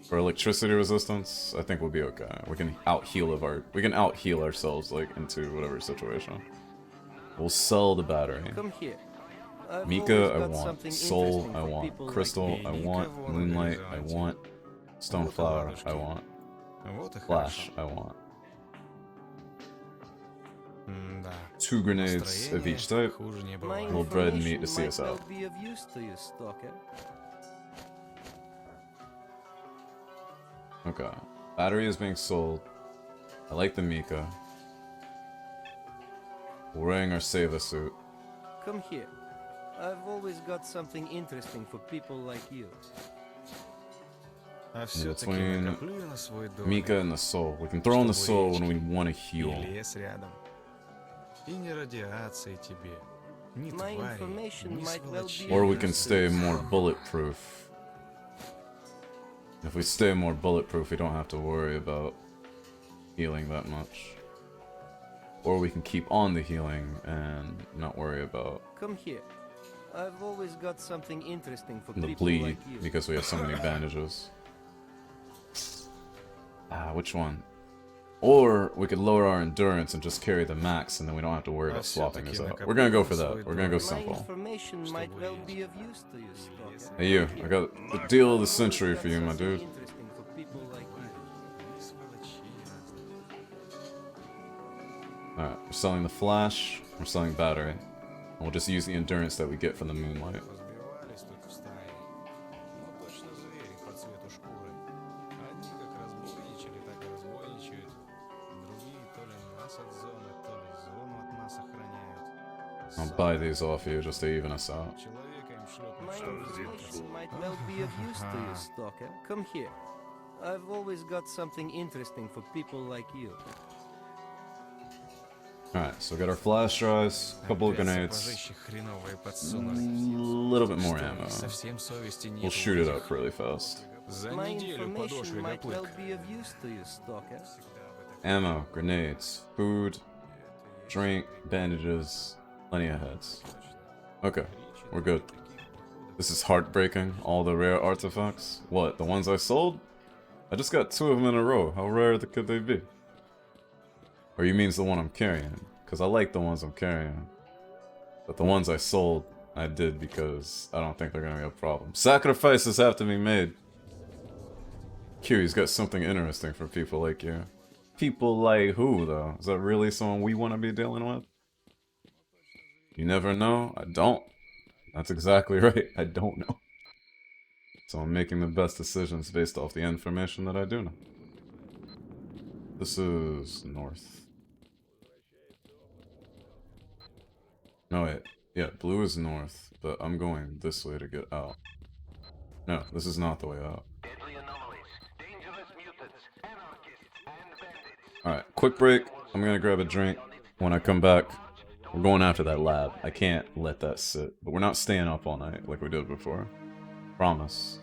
For electricity resistance, I think we'll be okay. We can out-heal ourselves, like, into whatever situation. We'll sell the battery. Come here. Mika, I want. Soul, I want. Crystal, I want. Moonlight, I want. Stoneflower, I want. Flash, I want. 2 grenades of each type. My A little bread and meat to see information us might out. well be of use to you, S.T.A.L.K.E.R. Okay. Battery is being sold. I like the Mika. We're wearing our Seva suit. Come here. I've always got something interesting for people like you. А In все-таки between накоплю я на свой домик. Mika and the soul. We can throw in the soul when we want to heal. И лес рядом. И не радиации тебе. Ни My твари, information ни might well сволочей. be Or we can stay more bulletproof. If we stay more bulletproof, we don't have to worry about healing that much. Or we can keep on the healing and not worry about Come here. I've always got something interesting for the people bleed like you. because we have so many bandages. Which one? Or we could lower our endurance and just carry the max, and then we don't have to worry about swapping this out. We're gonna go for that. We're gonna go My simple. information might well be of use to you, S.T.A.L.K.E.R. Hey you, I got the deal of the century for you, my dude. Interesting for people like you. Alright, we're selling the flash, we're selling battery. And we'll just use the endurance that we get from the moonlight. Разбивались тут в стае. Ну, точно звери по цвету шкуры. Одни как разбойничали, так и разбойничают. Другие то ли нас от зоны, то ли зону от нас охраняют. I'll buy these off you just to even us out. Человека им шлепнуть, My что information might well be of use to you, S.T.A.L.K.E.R. Come here. I've always got something interesting for people like you. Alright, so we got our flash drives, a couple of grenades, Сапожище хреновое a подсунули. little bit more ammo. Совсем совести нет. We'll shoot it up really fast. За My неделю information подошве might well гоплык. be of use to you, S.T.A.L.K.E.R. Ammo, grenades, food, drink, bandages, plenty of heads. Okay, we're good. This is heartbreaking, all the rare artifacts. What, the ones I sold? I just got 2 of them in a row. How rare could they be? Or you means the one I'm carrying? Because I like the ones I'm carrying. But the ones I sold, I did because I don't think they're going to be a problem. Sacrifices have to be made. Kiri's got something interesting for people like you. People like who, though? Is that really someone we want to be dealing with? You never know? I don't. That's exactly right. I don't know. So I'm making the best decisions based off the information that I do know. This is north. No, wait. Yeah, blue is north, but I'm going this way to get out. No, this is not the way out. Alright, quick break. I'm gonna grab a drink. When I come back, we're going after that lab. I can't let that sit. But we're not staying up all night like we did before. Promise.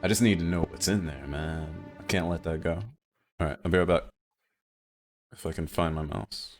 I just need to know what's in there, man. I can't let that go. Alright, I'll be right back. If I can find my mouse.